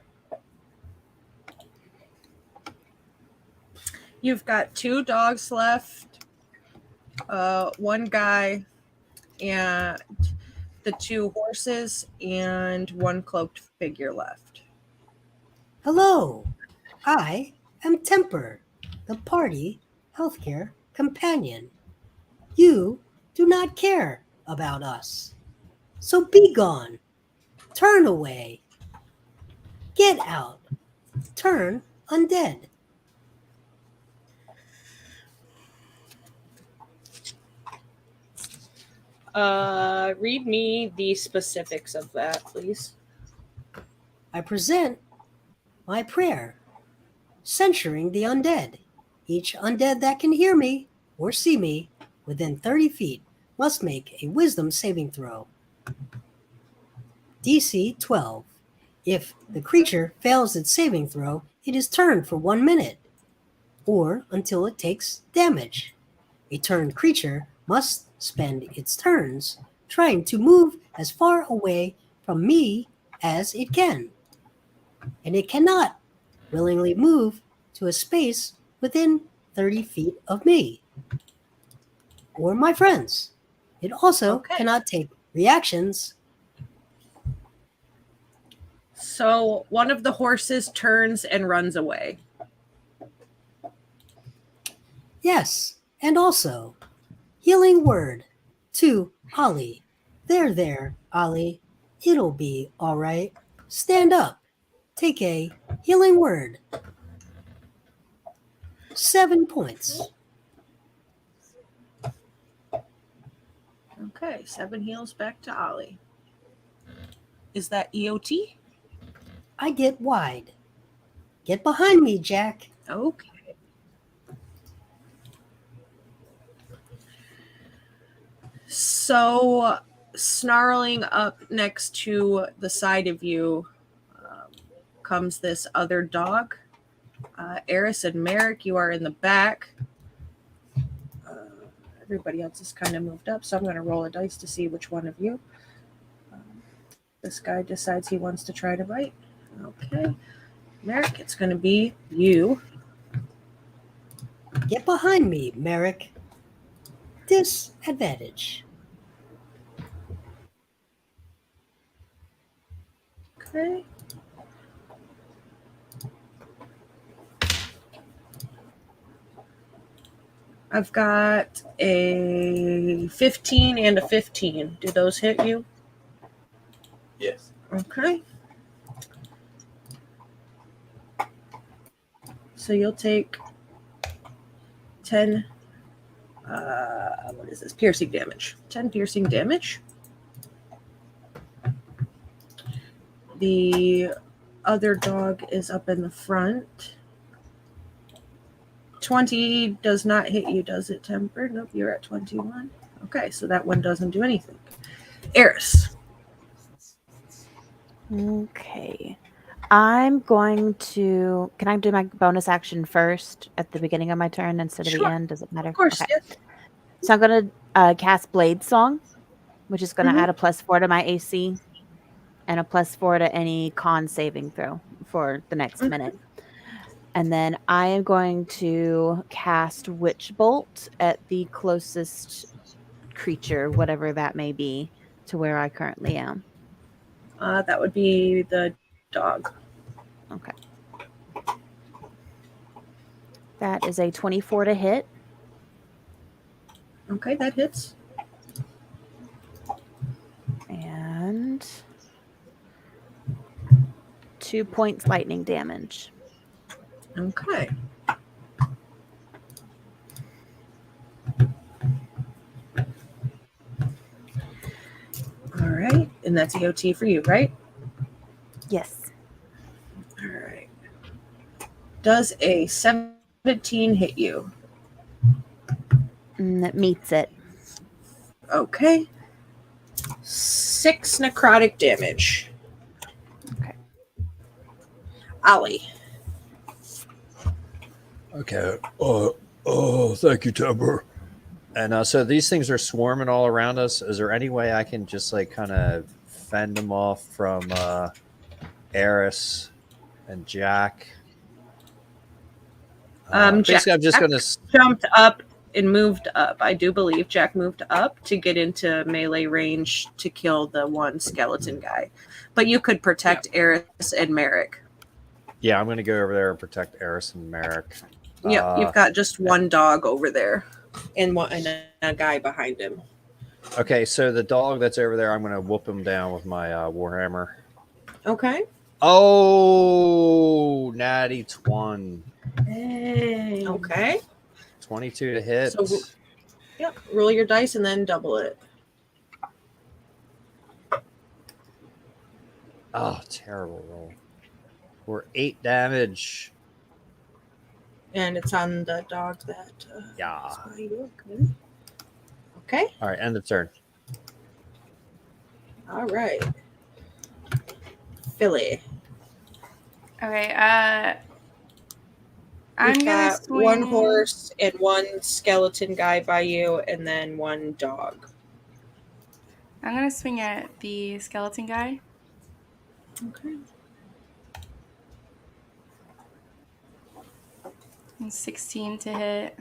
You've got 2 dogs left, one guy, and the 2 horses, and 1 cloaked figure left. Hello. I am Temper, the party healthcare companion. You do not care about us. So be gone. Turn away. Get out. Turn undead. Read me the specifics of that, please. I present my prayer, censuring the undead. Each undead that can hear me or see me within 30 feet must make a wisdom saving throw. DC 12. If the creature fails its saving throw, it is turned for 1 minute, or until it takes damage. A turned creature must spend its turns trying to move as far away from me as it can, and it cannot willingly move to a space within 30 feet of me or my friends. It also Okay. cannot take reactions. So one of the horses turns and runs away. Yes, and also, healing word to Ollie. There, Ollie. It'll be all right. Stand up. Take a healing word. 7 points. Okay, 7 heals back to Ollie. Is that EOT? I get wide. Get behind me, Jack. Okay. So, snarling up next to the side of you comes this other dog. Eris and Merrick, you are in the back. Everybody else is kind of moved up, so I'm going to roll a dice to see which one of you. This guy decides he wants to try to bite. Okay. Merrick, it's going to be you. Get behind me, Merrick. Disadvantage. Okay. I've got a 15 and a 15. Do those hit you? Yes. Okay. So you'll take 10, what is this? Piercing damage. 10 piercing damage. The other dog is up in the front. 20 does not hit you, does it, Temper? Nope, you're at 21. Okay, so that one doesn't do anything. Eris. Okay. I'm going to. Can I do my bonus action first at the beginning of my turn instead of the Sure. end? Does it matter? Of course, Okay. yes. So I'm going to cast Blade Song, which is going to add a +4 to my AC and a +4 to any con saving throw for the next minute. And then I am going to cast Witch Bolt at the closest creature, whatever that may be, to where I currently am. That would be the dog. Okay. That is a 24 to hit. Okay, that hits. And 2 points lightning damage. Okay. All right, and that's EOT for you, right? Yes. All right. Does a 17 hit you? That meets it. Okay. 6 necrotic damage. Okay. Ollie. Okay. Oh, thank you, Timber. And so these things are swarming all around us. Is there any way I can just like kind of fend them off from Eris and Jack? Basically, I'm just going to jumped up and moved up. I do believe Jack moved up to get into melee range to kill the one skeleton guy. But you could protect Eris and Merrick. Yeah, I'm going to go over there and protect Eris and Merrick. Yep, you've got just one dog over there and a guy behind him. Okay, so the dog that's over there, I'm going to whoop him down with my warhammer. Okay. Oh, natty 20. Hey. Okay. 22 to hit. So, yep, roll your dice and then double it. Oh, terrible roll. For 8 damage. And it's on the dog that. Yeah. Okay. Okay. All right, end of turn. All right. Philly. Okay. I'm We've gonna got swing one horse and one skeleton guy by you, and then one dog. I'm gonna swing at the skeleton guy. Okay. And 16 to hit.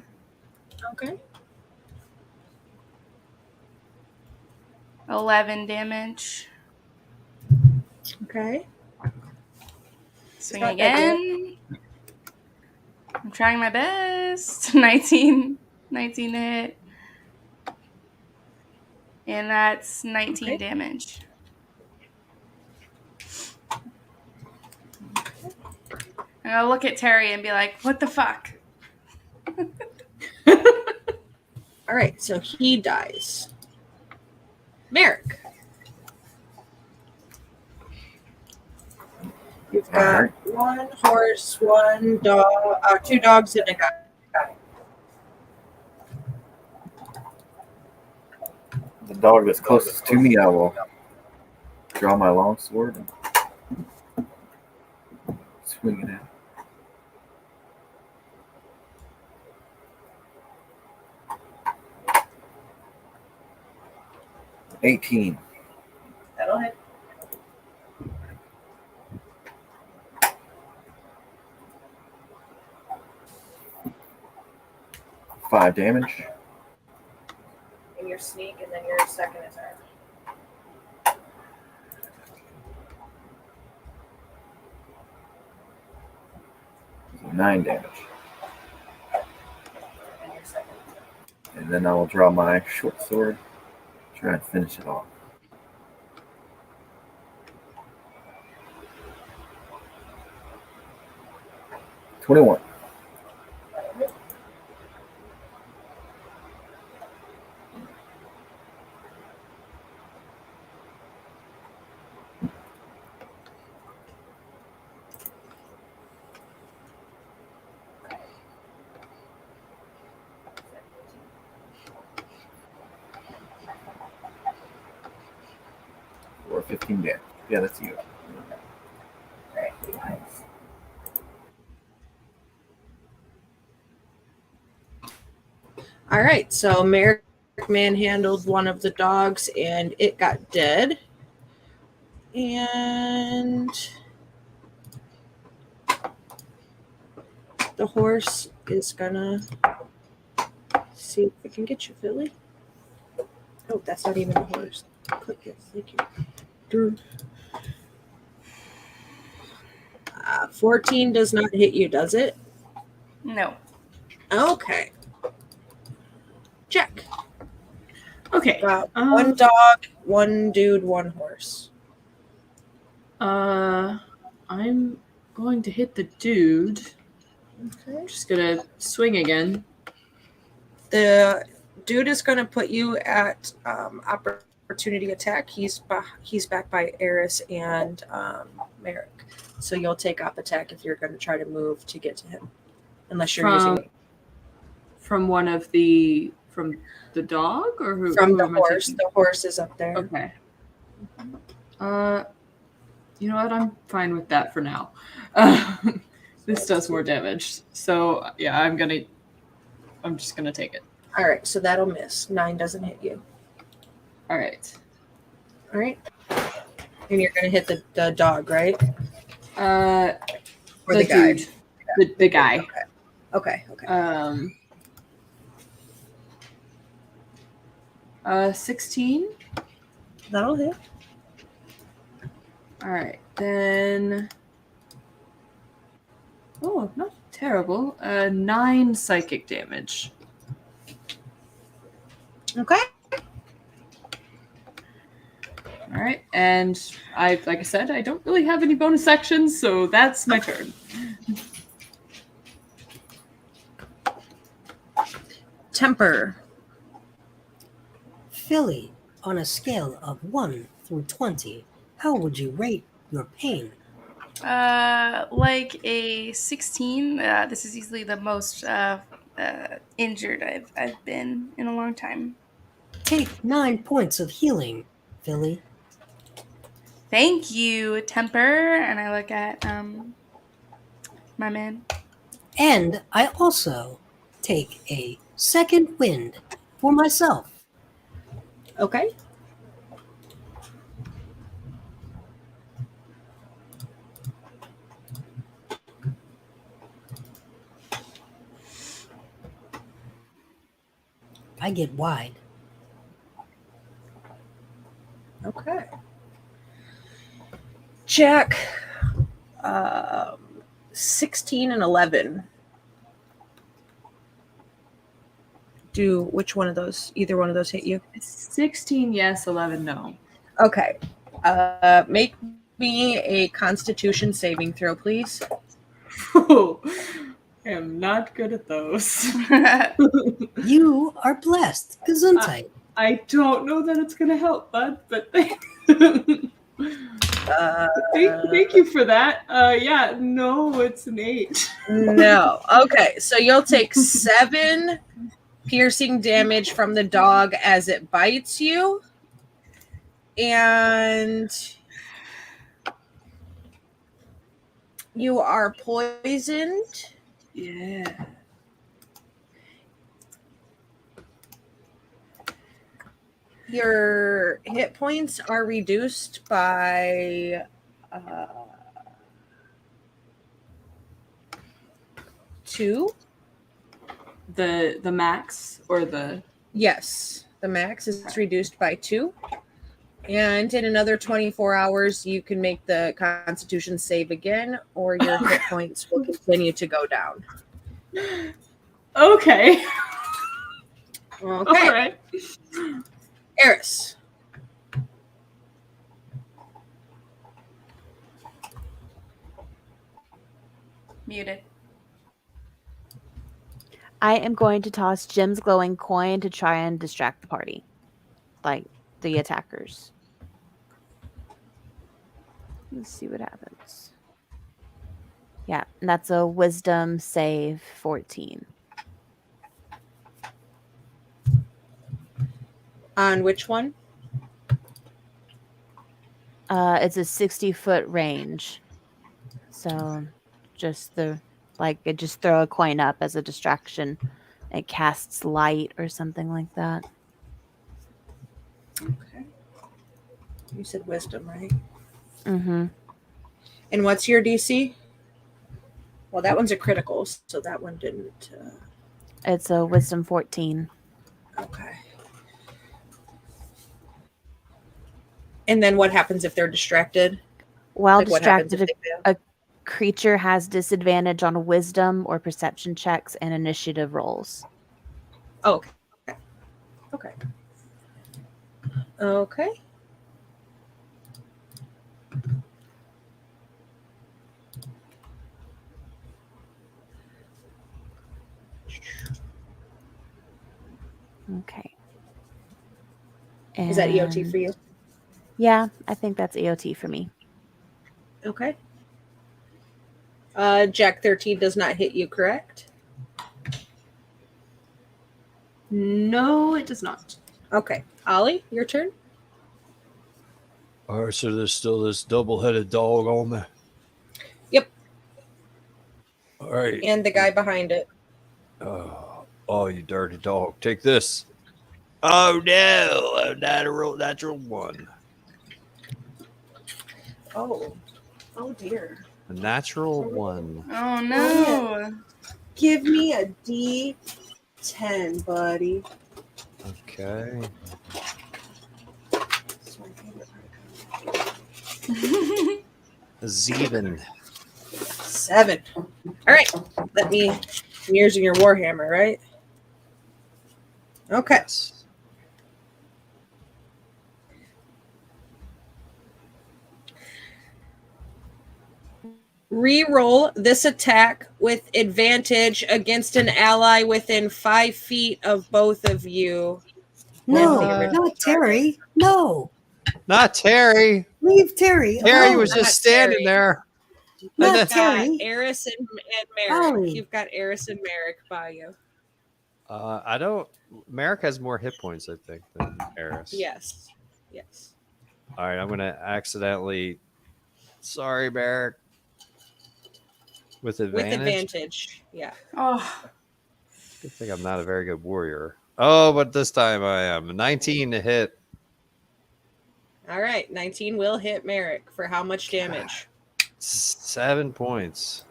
Okay. 11 damage. Okay. Swing not that again. I'm trying my best. 19 to hit. And that's 19 damage. And I'll look at Terry and be like, what the fuck? All right, so he dies. Merrick. You've got one horse, one dog, 2 dogs, and a guy. The dog that's closest to me, I will draw my longsword and swing it at. $18. That'll hit. $5 damage. And your sneak, and then your second attack. $9 damage. And your second attack. And then I will draw my short sword, try and finish it off. $21. for 15 damage. Yeah, that's you. All right, so Merrick manhandled one of the dogs and it got dead. And the horse is gonna see if it can get you, Philly. Oh, that's not even a horse. Click it. Thank you. 14 does not hit you, does it? No. Okay. Check. Okay. One dog, one dude, one horse. I'm going to hit the dude. Okay. I'm just gonna swing again. The dude is going to put you at opportunity attack. He's backed by Eris and Merrick. So you'll take op attack if you're going to try to move to get to him. Unless you're using from the dog or who? From who the am I horse. taking? The horse is up there. Okay. You know what? I'm fine with that for now. This does more damage. So yeah, I'm just gonna take it. All right, so that'll miss. 9 doesn't hit you. All right. All right. And you're going to hit the dog, right? Or the guy? Dude. The guy. Okay. 16. That'll hit. All right, then. Oh, not terrible. 9 psychic damage. Okay. All right, and like I said, I don't really have any bonus actions, so that's my turn. Temper. Philly, on a scale of 1 through 20, how would you rate your pain? Like a 16. This is easily the most injured I've been in a long time. Take 9 points of healing, Philly. Thank you, Temper. And I look at my man. And I also take a second wind for myself. Okay. I get wide. Okay. Jack, 16 and 11. Do which one of those? Either one of those hit you? 16, yes. 11, no. Okay. Make me a Constitution saving throw, please. I am not good at those. You are blessed. Gesundheit. I don't know that it's gonna help, bud, but thank you for that. Yeah, no, it's an 8. No. Okay, so you'll take 7 piercing damage from the dog as it bites you. And you are poisoned. Yeah. Your hit points are reduced by 2. The max or the Yes, the max is reduced by 2. And in another 24 hours, you can make the Constitution save again, or your hit points will continue to go down. Okay. Okay. All right. Eris. Muted. I am going to toss Jim's glowing coin to try and distract the party, like the attackers. Let's see what happens. Yeah, and that's a wisdom save 14. On which one? It's a 60-foot range. So just just throw a coin up as a distraction. It casts light or something like that. Okay. You said wisdom, right? Mm-hmm. And what's your DC? Well, that one's a critical, so that one didn't. It's a wisdom 14. Okay. And then what happens if they're distracted? While Like, what happens distracted, if they fail? a creature has disadvantage on wisdom or perception checks and initiative rolls. Oh, okay. Okay. Okay. Okay. Is that EOT And- for you? Yeah, I think that's EOT for me. Okay. Jack 13 does not hit you, correct? No, it does not. Okay. Ollie, your turn. All right, so there's still this double-headed dog on there. Yep. All right. And the guy behind it. Oh, you dirty dog. Take this. Oh, no. A natural one. Oh. Oh, dear. A natural one. Oh no. Give me a D10, buddy. Okay. That's my favorite part. A Zeven. 7. All right. Let me. I'm using your Warhammer, right? Okay. Yes. Reroll this attack with advantage against an ally within 5 feet of both of you. No, the original not Terry. No, Not Terry. leave Terry. Terry alone. was not just standing Terry. there. Not You've got Terry. Eris and Merrick. Ollie. You've got Eris and Merrick by you. I don't. Merrick has more hit points, I think, than Eris. Yes. Yes. All right, I'm gonna accidentally. Sorry, Merrick. With advantage. With advantage. Yeah. Oh, Good thing I'm not a very good warrior. Oh, but this time I am. 19 to hit. All right. 19 will hit Merrick for how much damage? 7 points.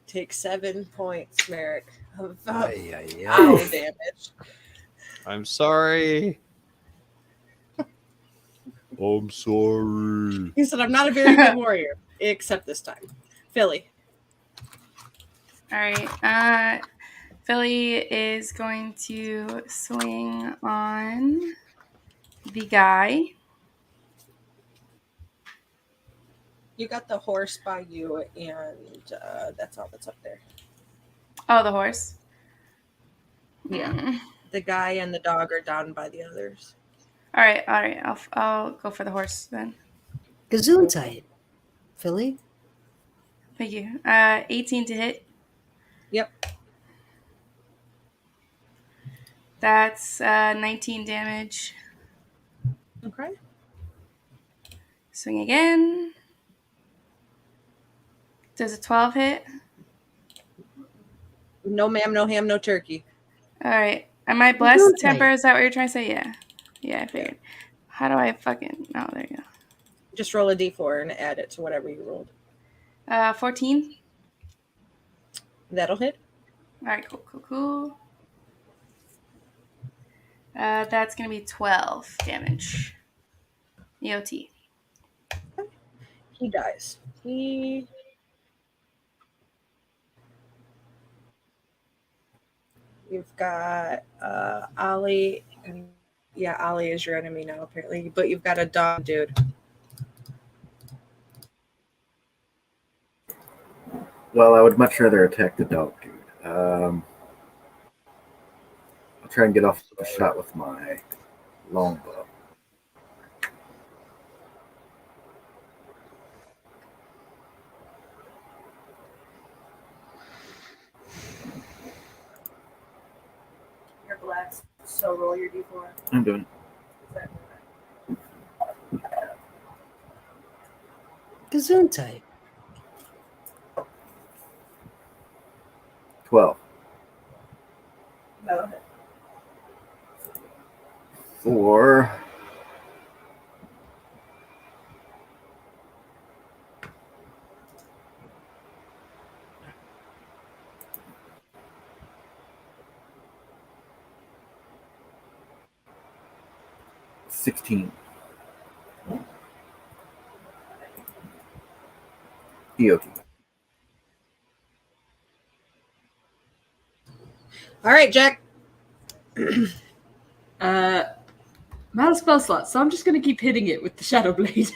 Take 7 points, Merrick, of Ay, ay, ow ay. damage. I'm sorry. I'm sorry. He said, I'm not a very good warrior, except this time. Philly. all right. Philly is going to swing on the guy. You got the horse by you, and that's all that's up there. Oh, the horse. Yeah. Mm. The guy and the dog are down by the others. All right. I'll go for the horse then. Gazoon tight. Philly. Thank you. 18 to hit. Yep. That's 19 damage. Okay. Swing again. Does a 12 hit? No ma'am, no ham, no turkey. All right. Am I blessed Okay. temper? Is that what you're trying to say? Yeah. Yeah, I figured. How do I fucking... Oh, there you go. Just roll a d4 and add it to whatever you rolled. 14. That'll hit. All right, cool. That's going to be 12 damage. EOT. He dies. You've got Ollie. And yeah, Ollie is your enemy now, apparently. But you've got a dog dude. Well, I would much rather attack the dog dude. I'll try and get off a shot with my longbow. You're blessed. So roll your d4. I'm doing it. Gesundheit. 12. That'll hit. 4. $16. EOT. All right, Jack. I'm out of spell slots, so I'm just gonna keep hitting it with the Shadow Blade.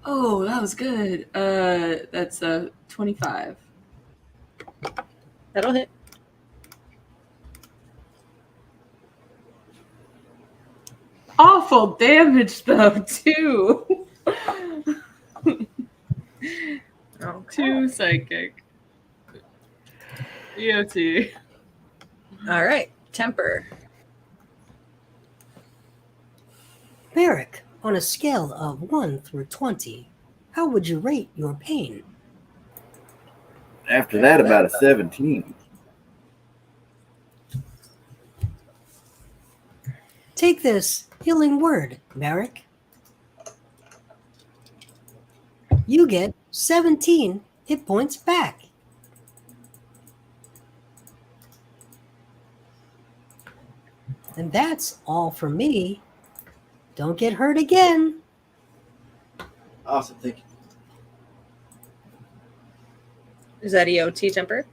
Oh, that was good. That's 25. That'll hit. Awful damage though, too. Okay. 2 psychic. EOT. All right. Temper. Merrick, on a scale of 1 through 20, how would you rate your pain? After that, about a 17. Take this healing word, Merrick. You get 17 hit points back. And that's all from me. Don't get hurt again. Awesome, thank you. Is that EOT temper?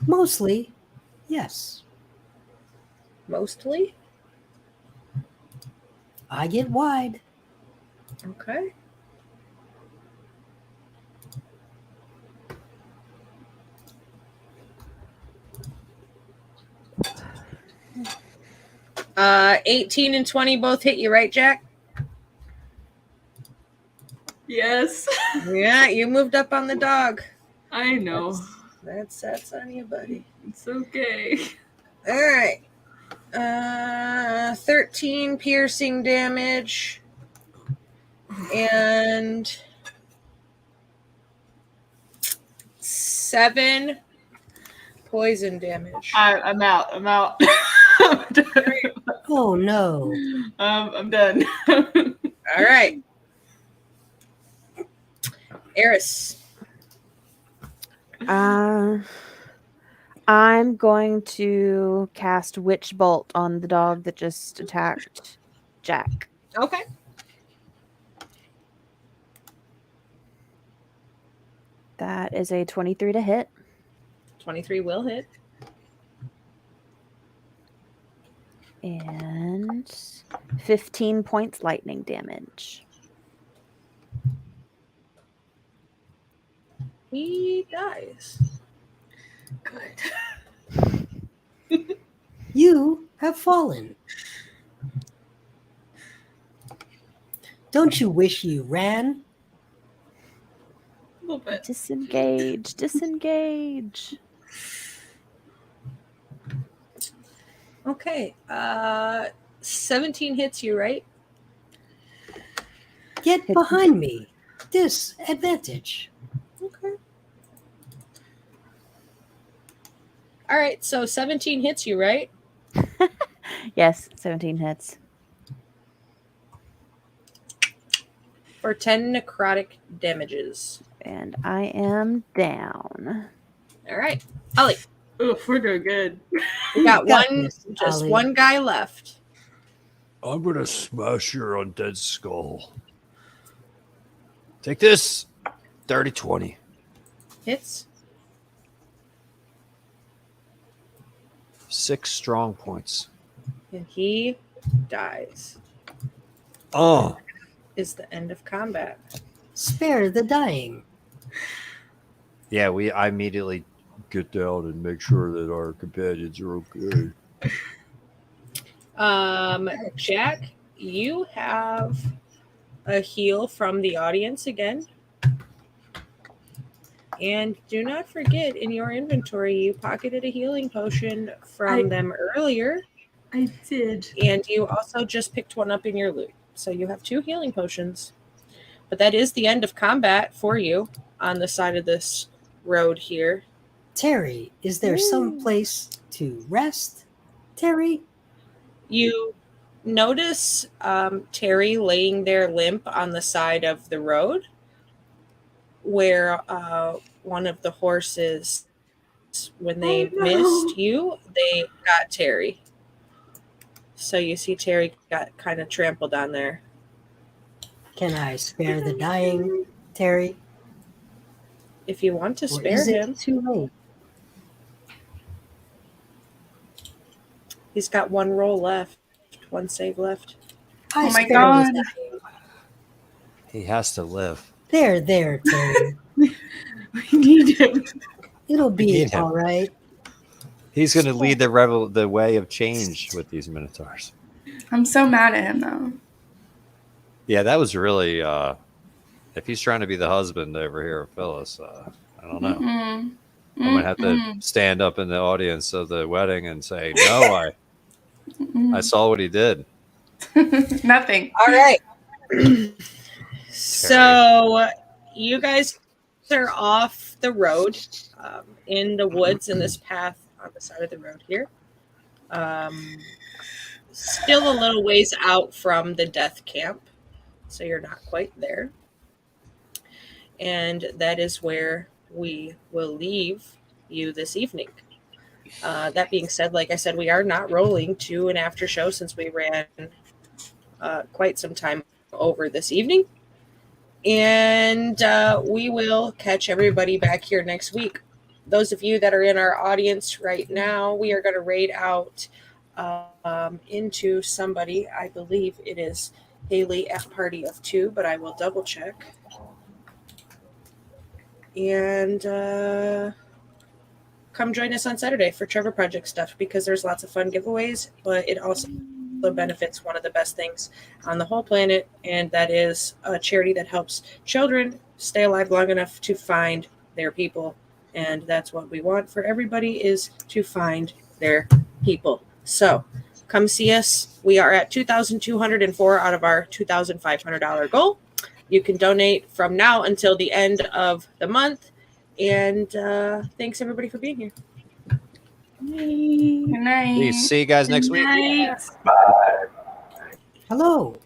Mostly, yes. Mostly? I get wide. Okay. Uh, 18 and 20 both hit you, right, Jack? Yes. Yeah, you moved up on the dog. I know. That's on you, buddy. It's okay. All right. 13 piercing damage and 7 poison damage. I'm out. I'm out. Oh no. I'm done. All right. Eris. I'm going to cast Witch Bolt on the dog that just attacked Jack. Okay. That is a 23 to hit. 23 will hit. And 15 points lightning damage. He dies. Good. You have fallen. Don't you wish you ran? A little bit. Disengage. Disengage. Okay. 17 hits you, right? Get behind me. Disadvantage. Okay. All right, so 17 hits you, right? Yes, 17 hits. For 10 necrotic damages. And I am down. All right. Ollie. Oof, we're doing good. We got Got one, this, just Ollie. one guy left. I'm gonna smash your undead skull. Take this. 30-20. Hits. 6 strong points. And he dies. Oh, Is the end of combat. Spare the dying. Yeah, I immediately get down and make sure that our companions are okay. Jack, you have a heal from the audience again. And do not forget, in your inventory, you pocketed a healing potion from them earlier. I did. And you also just picked one up in your loot. So you have 2 healing potions. But that is the end of combat for you on the side of this road here. Terry, is there some place to rest? Terry? You notice Terry laying there limp on the side of the road where one of the horses, when they missed you, they got Terry. So you see Terry got kind of trampled on there. Can I spare the dying, Terry? If you want to Or spare is it him, too late? he's got 1 roll left, 1 save left. Oh my spare God. the dying. He has to live. There, Terry. We need him. It'll We be need him. all right. He's going to lead the way of change with these Minotaurs. I'm so mad at him though. Yeah, that was really. If he's trying to be the husband over here of Phyllis, I don't know. Mm-mm. I'm gonna have to stand up in the audience of the wedding and say, "No, I saw what he did." Nothing. All right. So you guys are off the road in the woods in this path on the side of the road here. Still a little ways out from the death camp, so you're not quite there. And that is where we will leave you this evening. That being said, like I said, we are not rolling to an after show since we ran quite some time over this evening. And we will catch everybody back here next week. Those of you that are in our audience right now, we are going to raid out into somebody. I believe it is Haley at Party of 2, but I will double check. And come join us on Saturday for Trevor Project stuff, because there's lots of fun giveaways, but it also benefits one of the best things on the whole planet, and that is a charity that helps children stay alive long enough to find their people. And that's what we want for everybody, is to find their people. So come see us. We are at $2,204 out of our $2,500 goal. You can donate from now until the end of the month. And thanks everybody for being here. Good night. See you guys next week. Night. Bye. Hello.